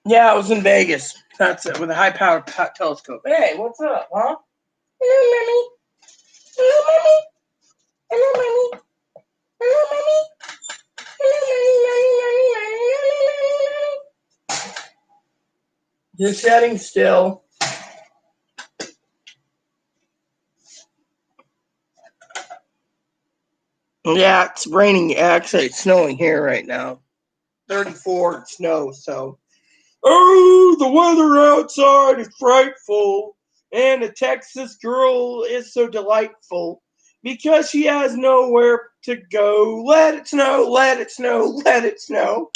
Yeah, I was in Vegas. That's it, with a high-powered telescope. Hey, what's up, huh? Hello, mommy. Hello, mommy. Hello, mommy. Hello, mommy. Hello, mommy. Just sitting still. Yeah, it's raining. Actually, it's snowing here right now. 34 snow, so. Oh, the weather outside is frightful, and the Texas girl is so delightful because she has nowhere to go. Let it snow, let it snow, let it snow.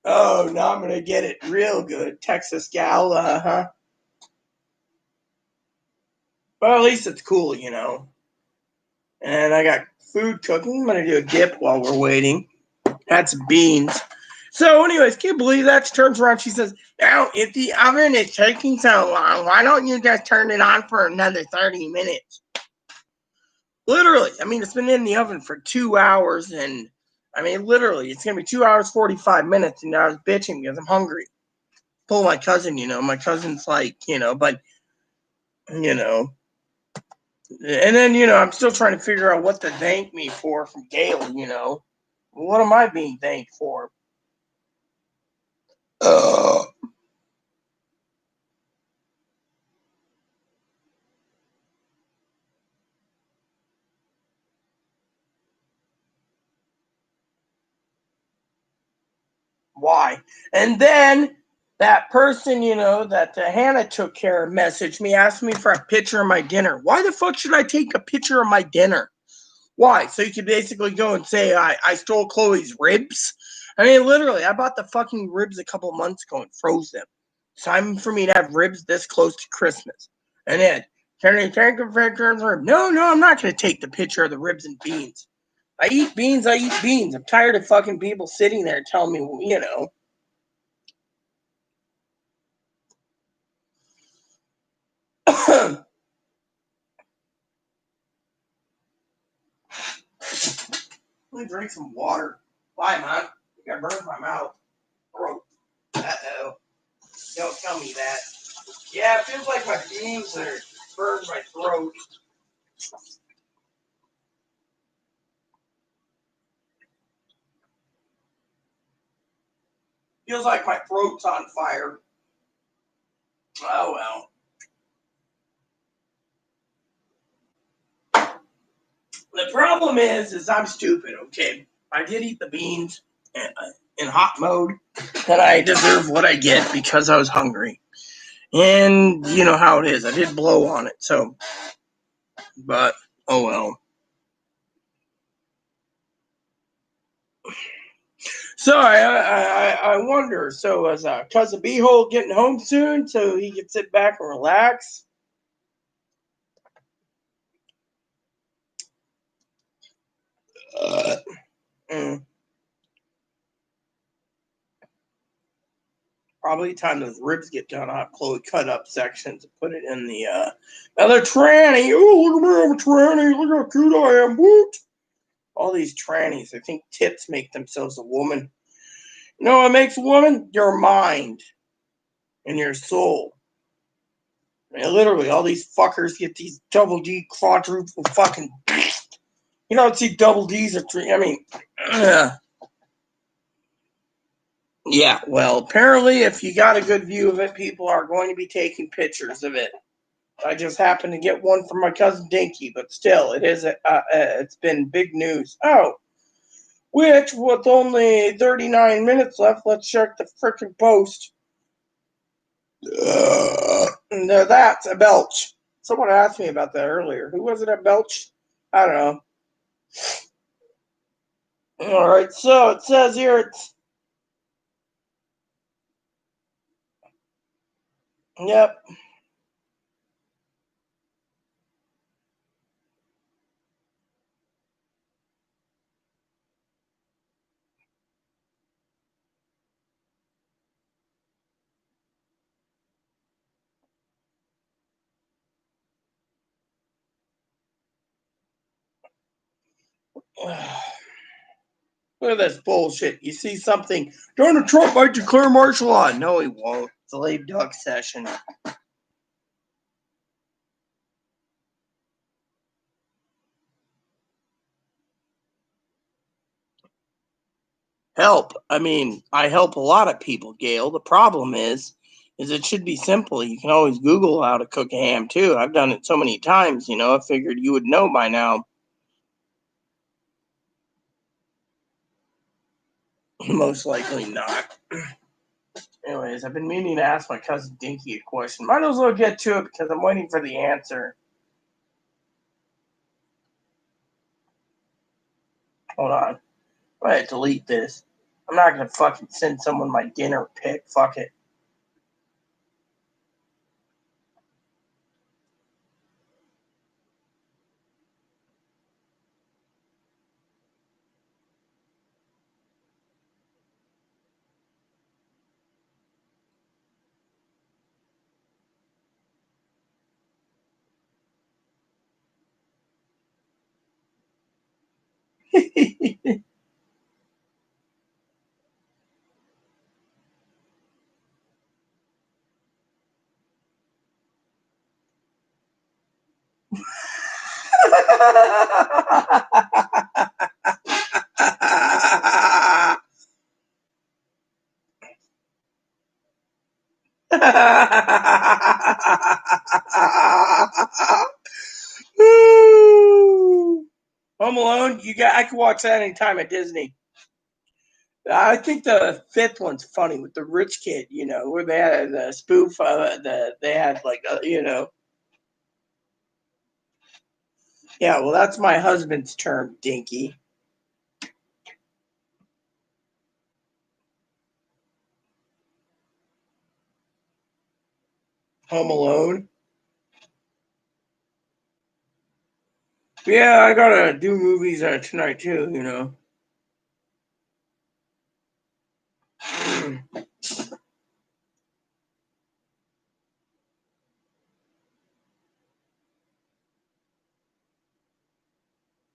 Oh, now I'm gonna get it real good, Texas gal, huh? Well, at least it's cool, you know. And I got food cooking. I'm gonna do a dip while we're waiting. Had some beans. So, anyways, can't believe that. She turns around. She says, now, if the oven is taking so long, why don't you just turn it on for another 30 minutes? Literally. I mean, it's been in the oven for 2 hours. And, I mean, literally, it's going to be 2 hours, 45 minutes. And I was bitching because I'm hungry. Pull my cousin, you know. My cousin's like, you know, but, you know. And then, you know, I'm still trying to figure out what to thank me for from Gail, you know. What am I being thanked for? Why? And then that person, you know, that Hannah took care of messaged me, asked me for a picture of my dinner. Why the fuck should I take a picture of my dinner? Why? So you could basically go and say I stole Chloe's ribs? I mean, literally, I bought the fucking ribs a couple months ago and froze them. Time for me to have ribs this close to Christmas. And then, can you take a picture of the ribs? No, I'm not going to take the picture of the ribs and beans. I eat beans. I'm tired of fucking people sitting there telling me, you know. Let me drink some water. Why, man? I think I burned my mouth. Throat. Uh-oh. Don't tell me that. Yeah, it feels like my beans are burned my throat. Feels like my throat's on fire. Oh, well. The problem is I'm stupid, okay? I did eat the beans in hot mode, and I deserve what I get because I was hungry. And you know how it is. I did blow on it, so. But, oh well. So I wonder. So is cousin Beehole getting home soon so he can sit back and relax? Mm. Probably time those ribs get done. I'll have Chloe cut up sections and put it in the other tranny. Oh, look at me, I'm a tranny. Look how cute I am. Woot! All these trannies. I think tits make themselves a woman. You know what makes a woman? Your mind and your soul. I mean, literally, all these fuckers get these double D quadruple fucking. You don't see double D's or three. I mean, Yeah, well, apparently, if you got a good view of it, people are going to be taking pictures of it. I just happened to get one from my cousin Dinky, but still, it's been big news. Oh, which with only 39 minutes left, let's check the frickin' post. No, that's a belch. Someone asked me about that earlier. Who was it at belch? I don't know. All right, so it says here it's. Yep. Look at this bullshit. You see something. Donald Trump might declare martial law. No, he won't. It's a lame duck session. Help. I mean, I help a lot of people, Gail. The problem is it should be simple. You can always Google how to cook a ham too. I've done it so many times, I figured you would know by now. Most likely not. Anyways, I've been meaning to ask my cousin Dinky a question. Might as well get to it because I'm waiting for the answer. Hold on. I'm gonna delete this. I'm not gonna fucking send someone my dinner pic. Fuck it. Home Alone, I could watch that anytime at Disney. I think the fifth one's funny with the rich kid, where they had the spoof. They had yeah. Well, that's my husband's term, Dinky. Home Alone. Yeah, I gotta do movies tonight too.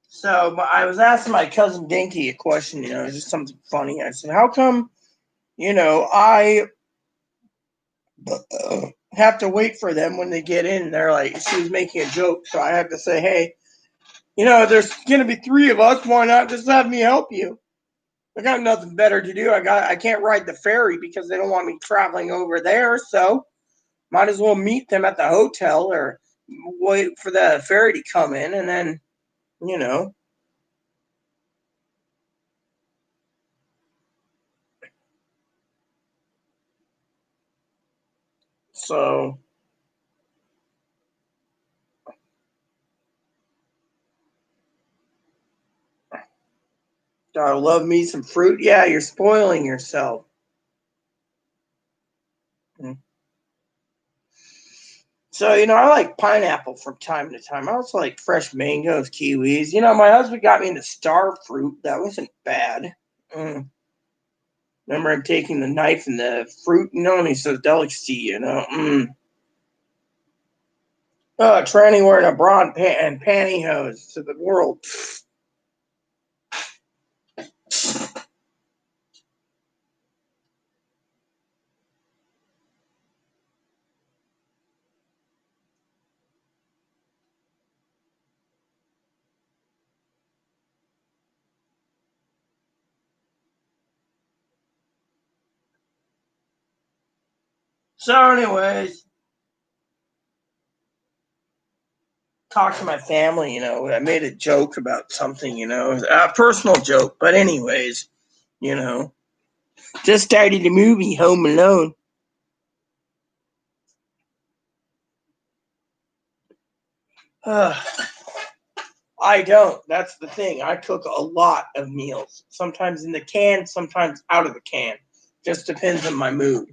So I was asking my cousin Dinky a question, just something funny. I said, "How come, I have to wait for them when they get in?" They're like, she was making a joke, so I had to say, "Hey, there's gonna be three of us. Why not just have me help you? I got nothing better to do. I can't ride the ferry because they don't want me traveling over there. So might as well meet them at the hotel or wait for the ferry to come in, and then, you know." So I love me some fruit. Yeah, you're spoiling yourself. Mm. So, I like pineapple from time to time. I also like fresh mangoes, kiwis. My husband got me into star fruit. That wasn't bad. Mm. Remember him taking the knife and the fruit, and he says delicacy. Mm. Oh, tranny wearing a bra and pantyhose to the world. So, anyways, talk to my family. I made a joke about something. A personal joke. But anyways, just started the movie Home Alone. I don't. That's the thing. I cook a lot of meals. Sometimes in the can, sometimes out of the can. Just depends on my mood.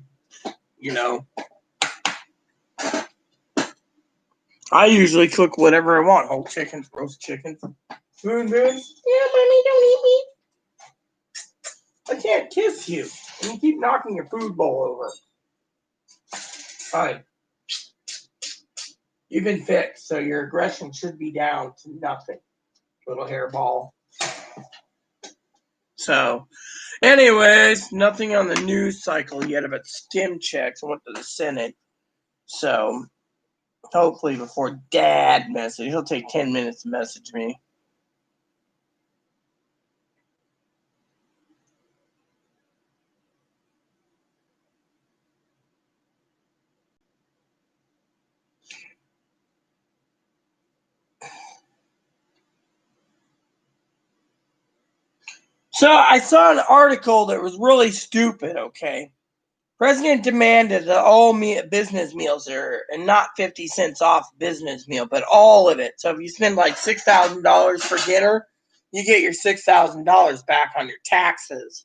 I usually cook whatever I want. Whole chickens, roast chickens. Spoon. Yeah, mommy, don't eat me. I can't kiss you. And you keep knocking your food bowl over. Alright. You've been fixed, so your aggression should be down to nothing. Little hairball. So, anyways, nothing on the news cycle yet about stim checks. I went to the Senate. So, hopefully before Dad message, it'll take 10 minutes to message me. So, I saw an article that was really stupid, okay? President demanded that all business meals are and not 50 cents off business meal, but all of it. So if you spend like $6,000 for dinner, you get your $6,000 back on your taxes.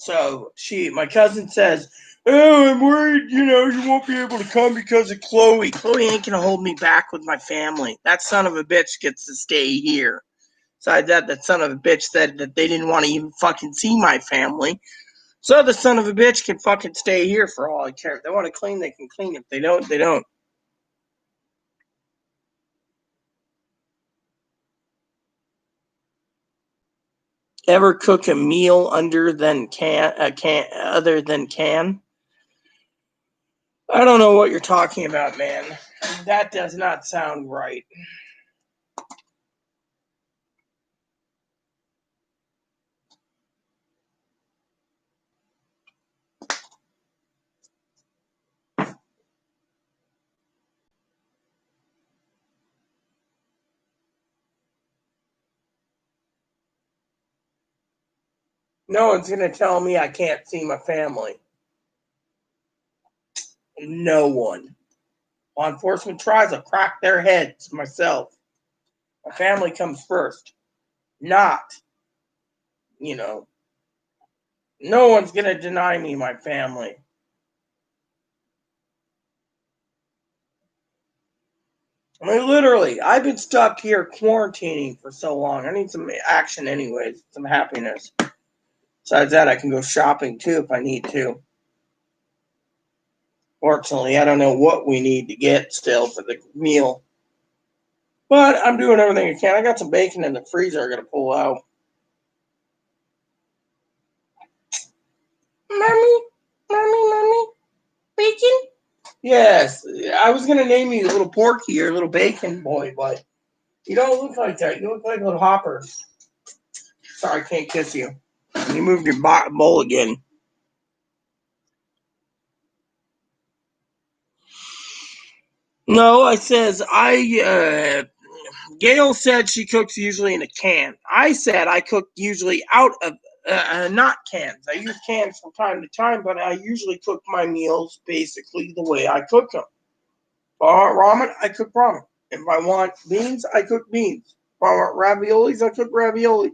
So my cousin says, "Oh, I'm worried, you won't be able to come because of Chloe. Chloe ain't gonna hold me back with my family. That son of a bitch gets to stay here." Besides that son of a bitch said that they didn't want to even fucking see my family. So the son of a bitch can fucking stay here for all I care. If they want to clean, they can clean. If they don't, they don't. Ever cook a meal other than can? I don't know what you're talking about, man. That does not sound right. No one's gonna tell me I can't see my family. No one. Law enforcement tries to crack their heads myself. My family comes first. Not, no one's gonna deny me my family. I mean, literally, I've been stuck here quarantining for so long. I need some action, anyways, some happiness. Besides that, I can go shopping too if I need to. Fortunately, I don't know what we need to get still for the meal. But I'm doing everything I can. I got some bacon in the freezer I gotta pull out. Mommy, bacon? Yes, I was gonna name you Little Porky or Little Bacon Boy, but you don't look like that. You look like Little Hopper. Sorry, I can't kiss you. You moved your bowl again. No, I says Gail said she cooks usually in a can. I said I cook usually out of not cans. I use cans from time to time, but I usually cook my meals basically the way I cook them. If I want ramen, I cook ramen. If I want beans, I cook beans. If I want raviolis, I cook raviolis.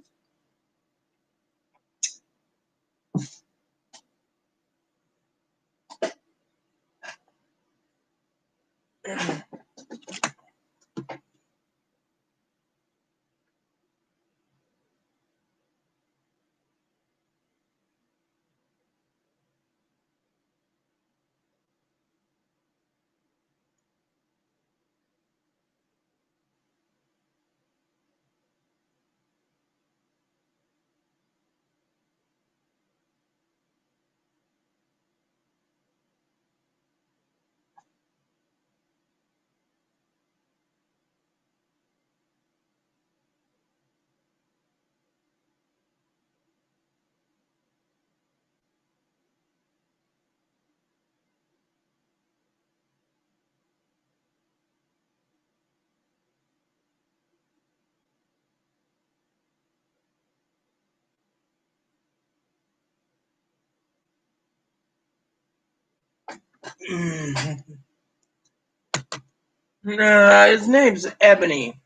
No, his name's Ebony.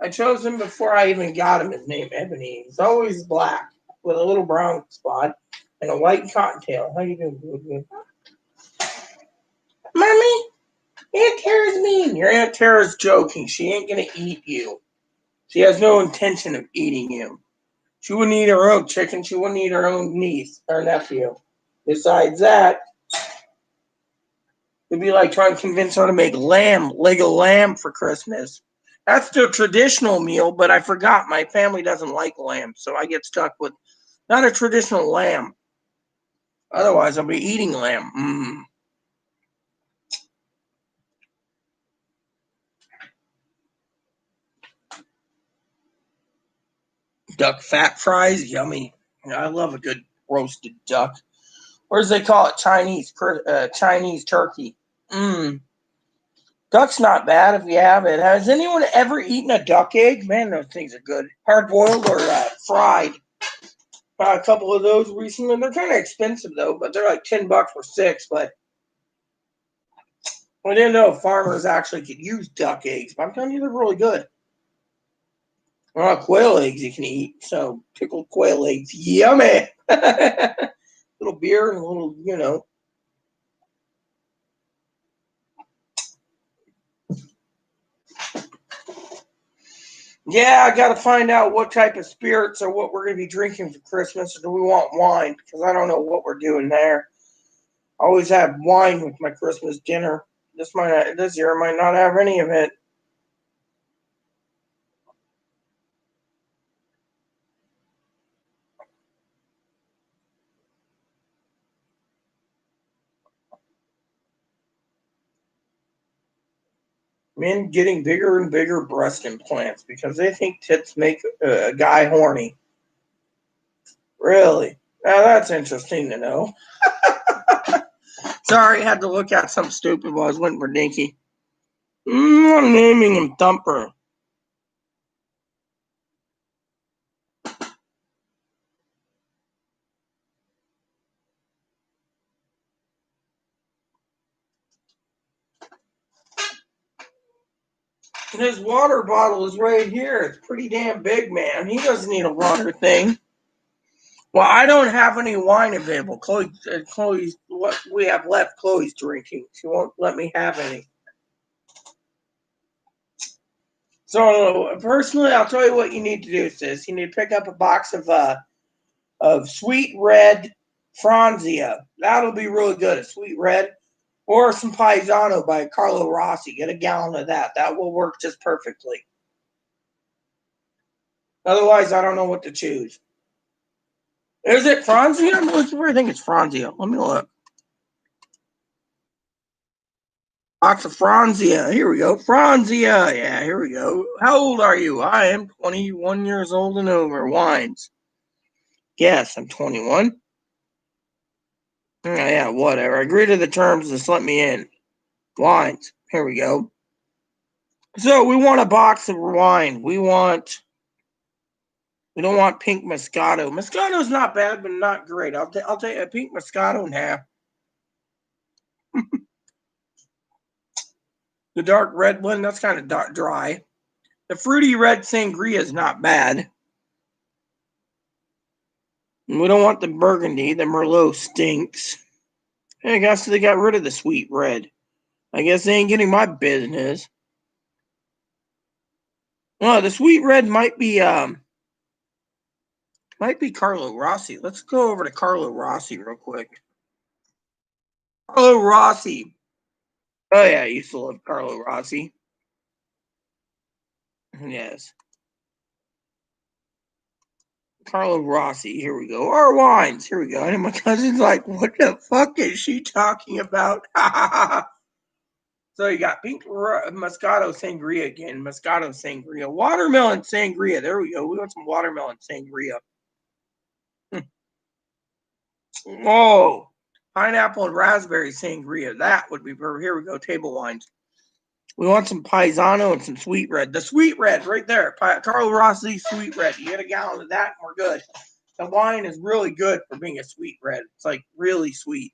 I chose him before I even got him his name, Ebony. He's always black with a little brown spot and a white cottontail. How you doing, Boo? Mommy, Aunt Tara's mean. Your Aunt Tara's joking. She ain't gonna eat you. She has no intention of eating you. She wouldn't eat her own chicken. She wouldn't eat her own niece or nephew. Besides that, it'd be like trying to convince her to make leg of lamb for Christmas. That's the traditional meal, but I forgot my family doesn't like lamb, so I get stuck with not a traditional lamb. Otherwise, I'll be eating lamb. Duck fat fries, yummy. I love a good roasted duck. Or as they call it, Chinese turkey. Duck's not bad if you have it. Has anyone ever eaten a duck egg? Man, those things are good. Hard boiled or fried. Bought a couple of those recently. They're kind of expensive though, but they're like $10 for 6. But I didn't know farmers actually could use duck eggs. But I'm telling you, they're really good. Well, quail eggs you can eat. So pickled quail eggs, yummy. Little beer and a little, Yeah, I got to find out what type of spirits or what we're going to be drinking for Christmas, or do we want wine? Because I don't know what we're doing there. I always have wine with my Christmas dinner. This year I might not have any of it. Men getting bigger and bigger breast implants because they think tits make a guy horny. Really? Now that's interesting to know. Sorry, I had to look at something stupid while I was waiting for Dinky. I'm naming him Thumper. His water bottle is right here. It's pretty damn big, man. He doesn't need a water thing. Well, I don't have any wine available. Chloe's what we have left. Chloe's drinking. She won't let me have any. So personally, I'll tell you what you need to do, sis. You need to pick up a box of sweet red Franzia. That'll be really good. A sweet red, or some Paisano by Carlo Rossi. Get a gallon of that. That will work just perfectly. Otherwise, I don't know what to choose. Is it Franzia? I'm looking for. I think it's Franzia. Let me look. Box of Franzia. Here we go. Franzia. Yeah, here we go. How old are you? I am 21 years old and over. Wines. Yes, I'm 21. Yeah, whatever. Agree to the terms. Just let me in. Wines. Here we go. So we want a box of wine. We don't want pink Moscato. Moscato's not bad, but not great. I'll take a pink Moscato in half. The dark red one, that's kind of dry. The fruity red sangria is not bad. And we don't want the burgundy. The Merlot stinks. I guess they got rid of the sweet red. I guess they ain't getting my business. Well, the sweet red might be Carlo Rossi. Let's go over to Carlo Rossi real quick. Carlo Rossi. Oh yeah, I used to love Carlo Rossi. Yes. Carlo Rossi. Here we go. Our wines. Here we go. And my cousin's like, what the fuck is she talking about? So you got pink Moscato Sangria again. Moscato Sangria. Watermelon Sangria. There we go. We want some watermelon Sangria. Oh, pineapple and raspberry Sangria. That would be perfect. Here we go. Table wines. We want some Paisano and some sweet red. The sweet red right there. Carlo Rossi sweet red. You get a gallon of that and we're good. The wine is really good for being a sweet red. It's like really sweet.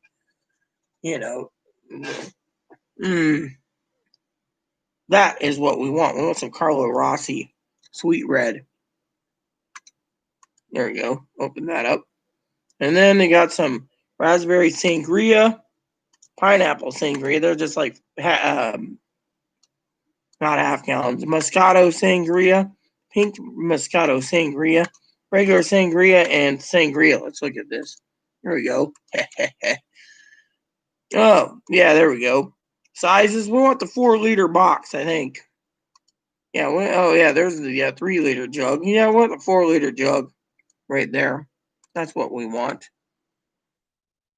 That is what we want. We want some Carlo Rossi Sweet Red. There we go. Open that up. And then they got some raspberry sangria, pineapple sangria. They're just like not half gallons. Moscato sangria, pink Moscato sangria, regular sangria, and sangria. Let's look at this. There we go. Oh, yeah, there we go. Sizes. We want the 4-liter box, I think. Yeah. Oh, yeah. There's the 3-liter jug. Yeah, we want the 4-liter jug right there. That's what we want.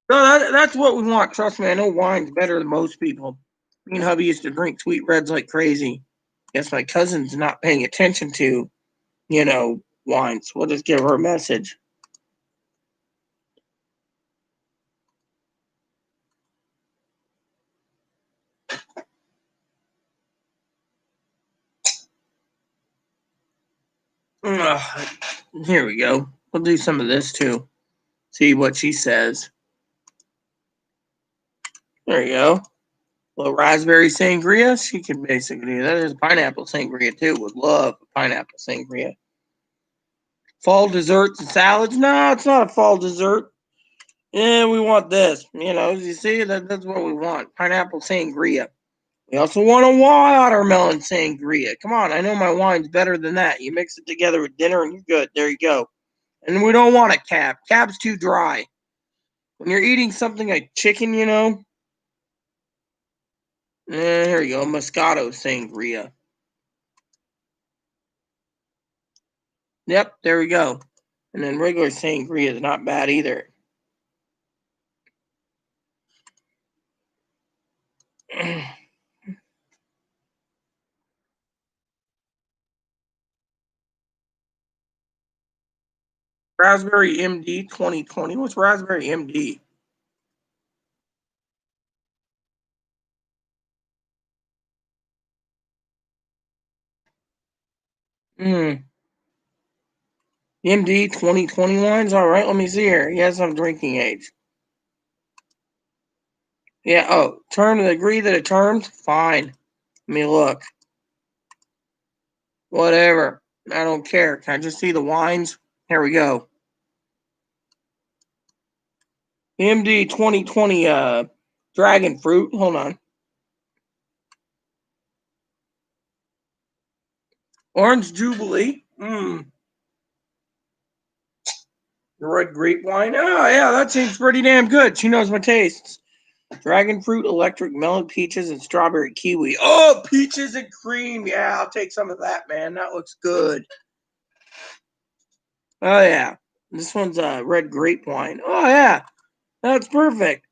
No, that's what we want. Trust me, I know wine's better than most people. Me and hubby used to drink sweet reds like crazy. Guess my cousin's not paying attention to, wines. We'll just give her a message. Here we go. We'll do some of this too. See what she says. There you go. A little raspberry sangria. She can basically do that. There's pineapple sangria too. Would love pineapple sangria. Fall desserts and salads. No, it's not a fall dessert. Yeah, we want this. You see, that's what we want. Pineapple sangria. We also want a watermelon sangria. Come on, I know my wine's better than that. You mix it together with dinner and you're good. There you go. And we don't want a cab. Cab's too dry. When you're eating something like chicken, here you go. Moscato sangria. Yep, there we go. And then regular sangria is not bad either. Raspberry MD 2020. What's Raspberry MD? MD 2020 wines. All right, let me see here. He has some drinking age. Yeah. Oh, agree that it termed. Fine. Let me look. Whatever. I don't care. Can I just see the wines? Here we go. MD 2020 dragon fruit. Hold on. Orange Jubilee. The red grape wine. Oh, yeah, that seems pretty damn good. She knows my tastes. Dragon fruit, electric, melon, peaches, and strawberry kiwi. Oh, peaches and cream. Yeah, I'll take some of that, man. That looks good. Oh, yeah. This one's red grape wine. Oh, yeah. That's perfect.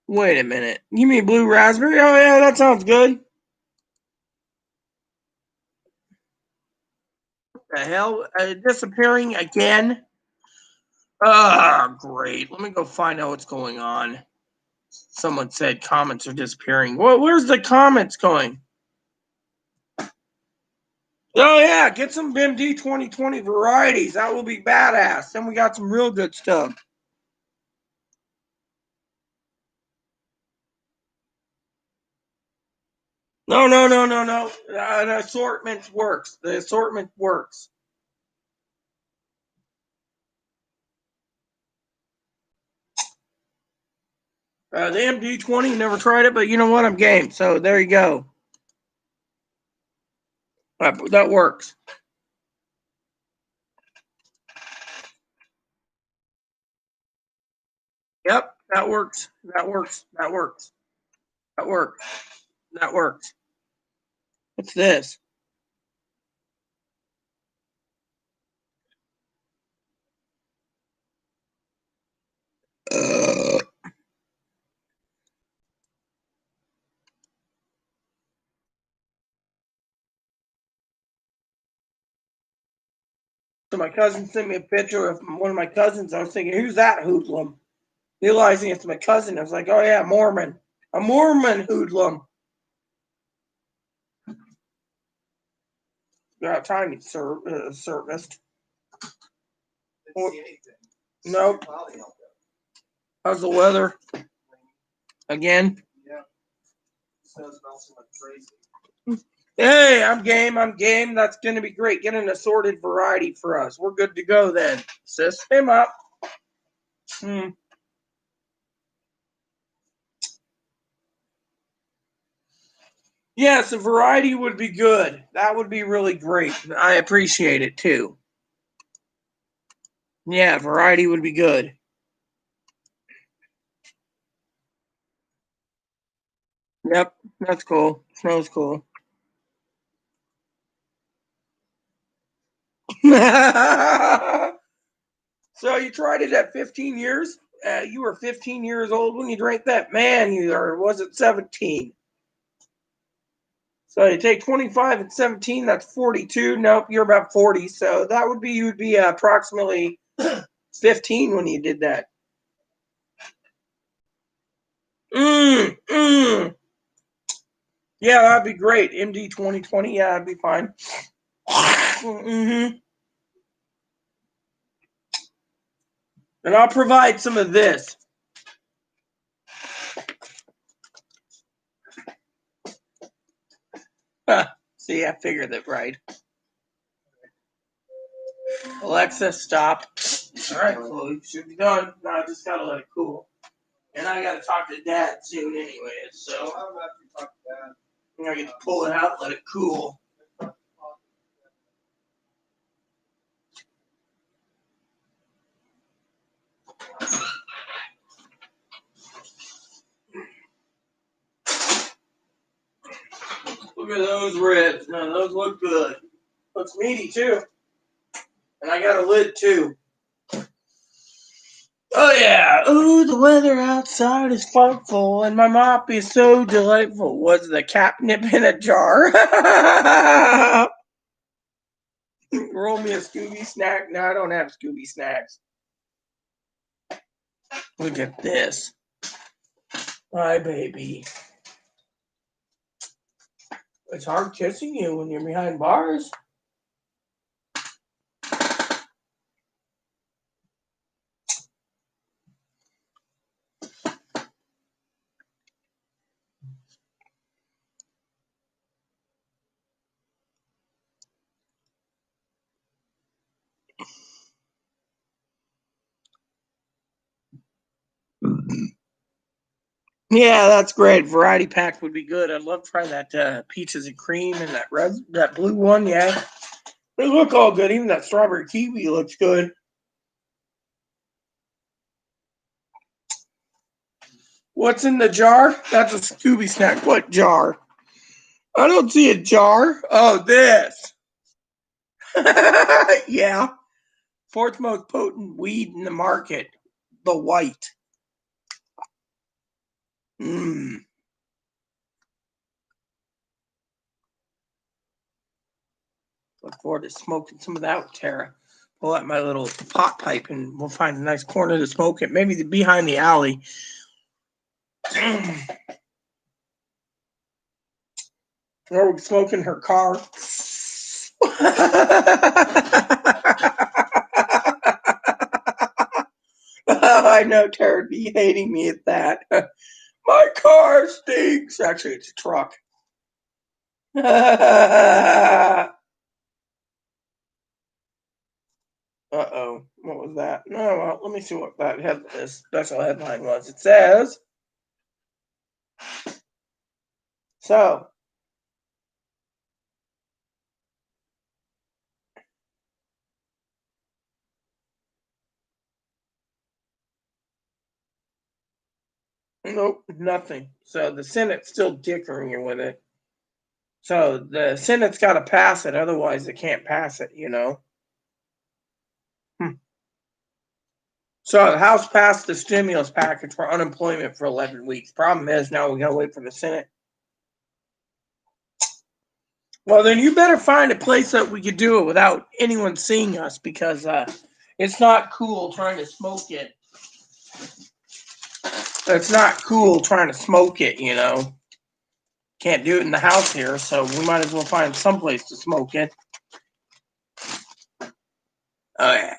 Wait a minute. You mean blue raspberry? Oh, yeah, that sounds good. What the hell? Disappearing again? Ah, great. Let me go find out what's going on. Someone said comments are disappearing. Well, where's the comments going? Oh, yeah. Get some BIMD 2020 varieties. That will be badass. Then we got some real good stuff. No. An assortment works. The assortment works. The MD20, never tried it, but you know what? I'm game. So there you go. That works. Yep, that works. That works. That works. That works. That works. What's this? So my cousin sent me a picture of one of my cousins. I was thinking, who's that hoodlum? Realizing it's my cousin, I was like, oh yeah, Mormon. A Mormon hoodlum. Got time serviced. Nope. How's the weather? again. Yeah. Smells melting like crazy. Hey, I'm game. I'm game. That's going to be great. Get an assorted variety for us. We're good to go then. Sis him up. Yes, a variety would be good. That would be really great. I appreciate it too. Yeah, variety would be good. Yep, that's cool. Smells cool. So you tried it at 15 years? You were 15 years old when you drank that? Man, you or was it 17? So you take 25 and 17, that's 42. Nope, you're about 40. So that would be, you would be approximately 15 when you did that. Yeah, that'd be great. MD 2020, yeah, that'd be fine. And I'll provide some of this. See, I figured that right. Alexa, stop. All right, Chloe, should be done. Now I just gotta let it cool. And I gotta talk to Dad soon, anyway. So I'm gonna have to talk to Dad. I get to pull it out, let it cool. Look at those ribs. No, those look good. Looks meaty too. And I got a lid too. Oh yeah. Ooh, the weather outside is frightful, and my mop is so delightful. Was the catnip in a jar? Roll me a Scooby snack. No, I don't have Scooby snacks. Look at this. Hi, baby. It's hard kissing you when you're behind bars. Yeah, that's great. Variety pack would be good. I'd love to try that peaches and cream and that blue one. Yeah, they look all good. Even that strawberry kiwi looks good. What's in the jar? That's a Scooby snack. What jar? I don't see a jar. Oh, this. Yeah. Fourth most potent weed in the market. The white. Mmm. Look forward to smoking some of that with Tara. Pull out my little pot pipe and we'll find a nice corner to smoke it. Maybe behind the alley. Or we smoke in her car. I know Tara would be hating me at that. My car stinks. Actually, it's a truck. Uh-oh. What was that? No, well, let me see what this special headline was. It says, so, nope, nothing. So the Senate's still dickering with it. So the Senate's got to pass it. Otherwise, they can't pass it, you know. So the House passed the stimulus package for unemployment for 11 weeks. Problem is now we got to wait for the Senate. Well, then you better find a place that we could do it without anyone seeing us because it's not cool trying to smoke it. It's not cool trying to smoke it, you know. Can't do it in the house here, so we might as well find someplace to smoke it. Oh, yeah.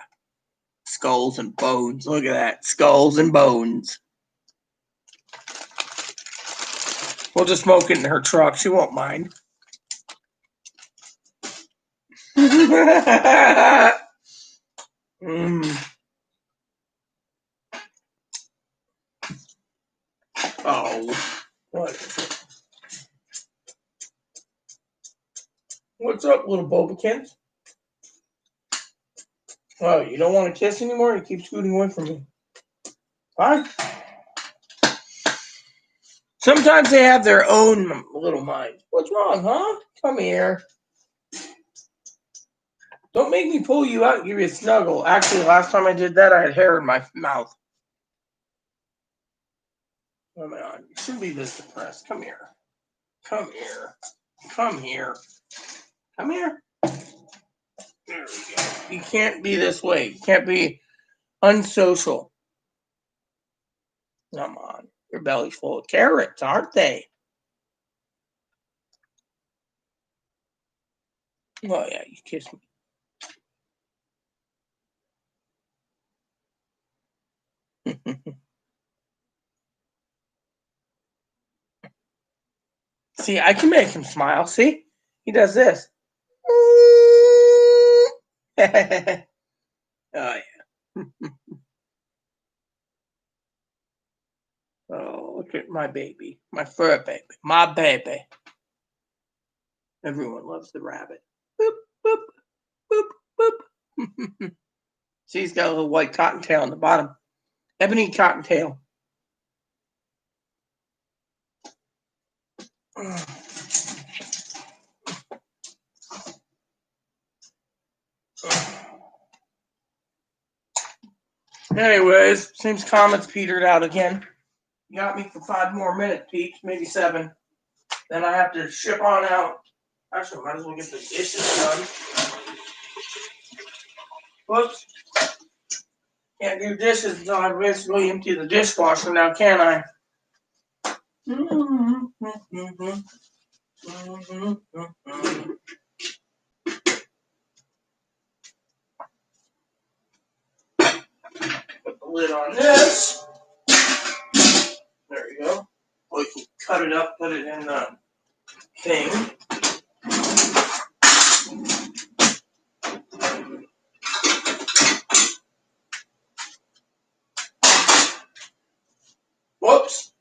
Skulls and bones. Look at that. Skulls and bones. We'll just smoke it in her truck. She won't mind. Oh, what is it? What's up, little Bobakins? Oh, you don't want to kiss anymore? You keep scooting away from me. All right. Sometimes they have their own little mind. What's wrong, huh? Come here. Don't make me pull you out and give you a snuggle. Actually, last time I did that, I had hair in my mouth. Oh my God, you shouldn't be this depressed. Come here. Come here. Come here. Come here. There we go. You can't be this way. You can't be unsocial. Come on. Your belly's full of carrots, aren't they? Oh, yeah, you kiss me. See, I can make him smile. See? He does this. Oh, yeah. Oh, look at my baby. My fur baby. My baby. Everyone loves the rabbit. Boop, boop, boop, boop. See, he's got a little white cottontail on the bottom. Ebony cottontail. Anyways, seems Comet's petered out again. You got me for 5 more minutes, Peach, maybe 7. Then I have to ship on out. Actually, I might as well get the dishes done. Whoops. Can't do dishes until I basically empty the dishwasher now, can I? Put the lid on this. There you go. Or you can cut it up, put it in the thing. Whoops.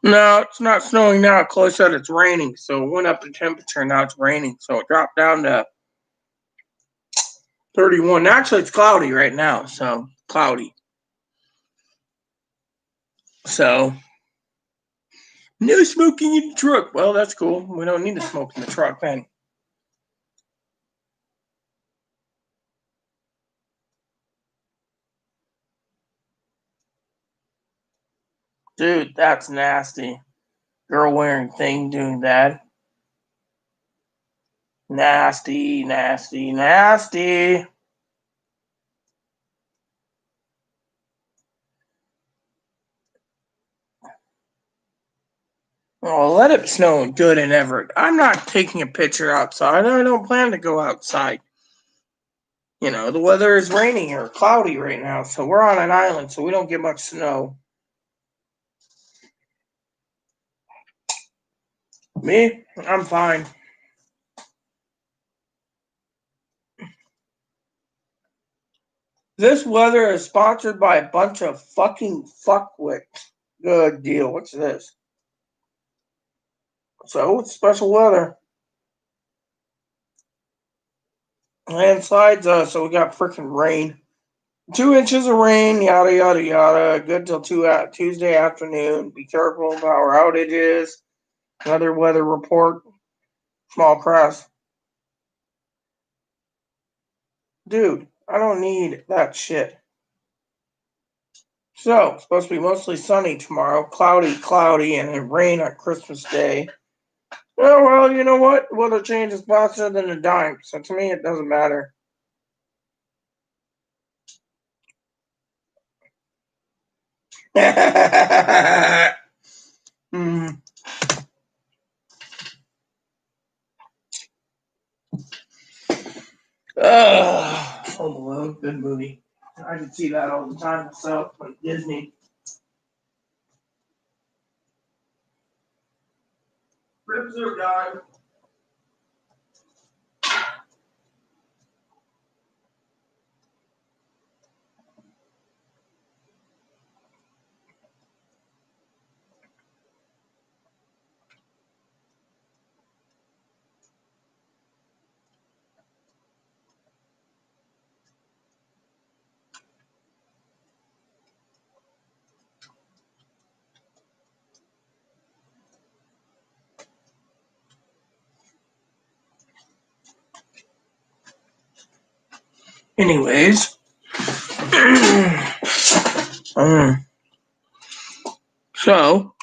No, it's not snowing now. Chloe said it's raining, so it went up in temperature. Now it's raining, so it dropped down to 31. Actually, it's cloudy right now, so cloudy. So, no smoking in the truck. Well, that's cool. We don't need to smoke in the truck then. Dude, that's nasty. Girl wearing thing doing that. Nasty, nasty, nasty. Oh, let it snow good in Everett. I'm not taking a picture outside. I don't plan to go outside. You know, the weather is rainy or cloudy right now, so we're on an island, so we don't get much snow. Me? I'm fine. This weather is sponsored by a bunch of fucking fuckwits. Good deal. What's this? So, it's special weather. Landslides, so we got freaking rain. 2 inches of rain, yada, yada, yada. Good till Tuesday afternoon. Be careful of power outages. Another weather report. Small crest. Dude, I don't need that shit. So, supposed to be mostly sunny tomorrow. Cloudy, and then rain on Christmas Day. Oh, well, you know what? Weather change is faster than a dime. So to me, it doesn't matter. Mm. Home Alone, good movie. I can see that all the time myself on Disney. Ribs are gone. Anyways, so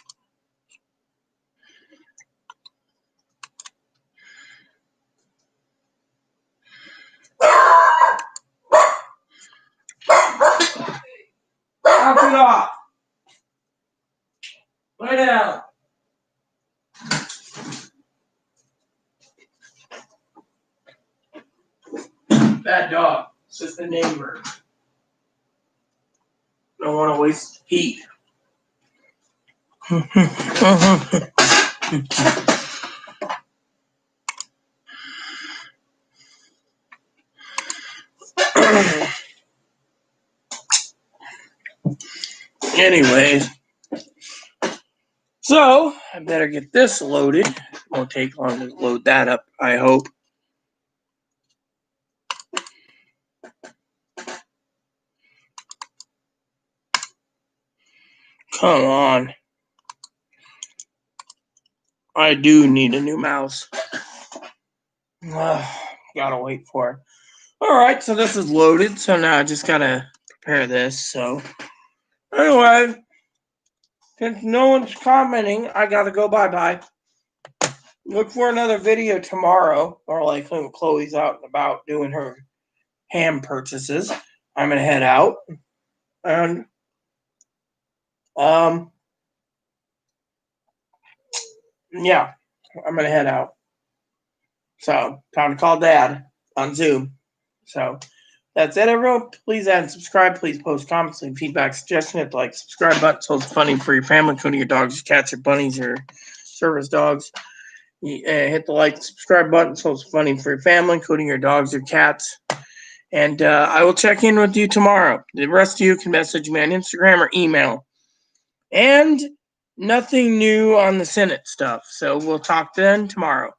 knock it off. Lay down. Bad dog. It's just the neighbor. Don't want to waste heat. Anyways, so I better get this loaded. Won't take long to load that up, I hope. Come on. I do need a new mouse. Gotta wait for it. Alright, so this is loaded, so now I just gotta prepare this. So, anyway, since no one's commenting, I gotta go bye-bye. Look for another video tomorrow, or like when Chloe's out and about doing her ham purchases. I'm gonna head out, and yeah, I'm gonna head out. So, time to call Dad on Zoom. So, that's it, everyone. Please add and subscribe. Please post comments, leave feedback, suggestion. Hit the like, subscribe button so it's funny for your family, including your dogs, your cats, your bunnies, your service dogs. Hit the like, subscribe button so it's funny for your family, including your dogs, your cats. And I will check in with you tomorrow. The rest of you can message me on Instagram or email. And nothing new on the Senate stuff. So we'll talk then tomorrow.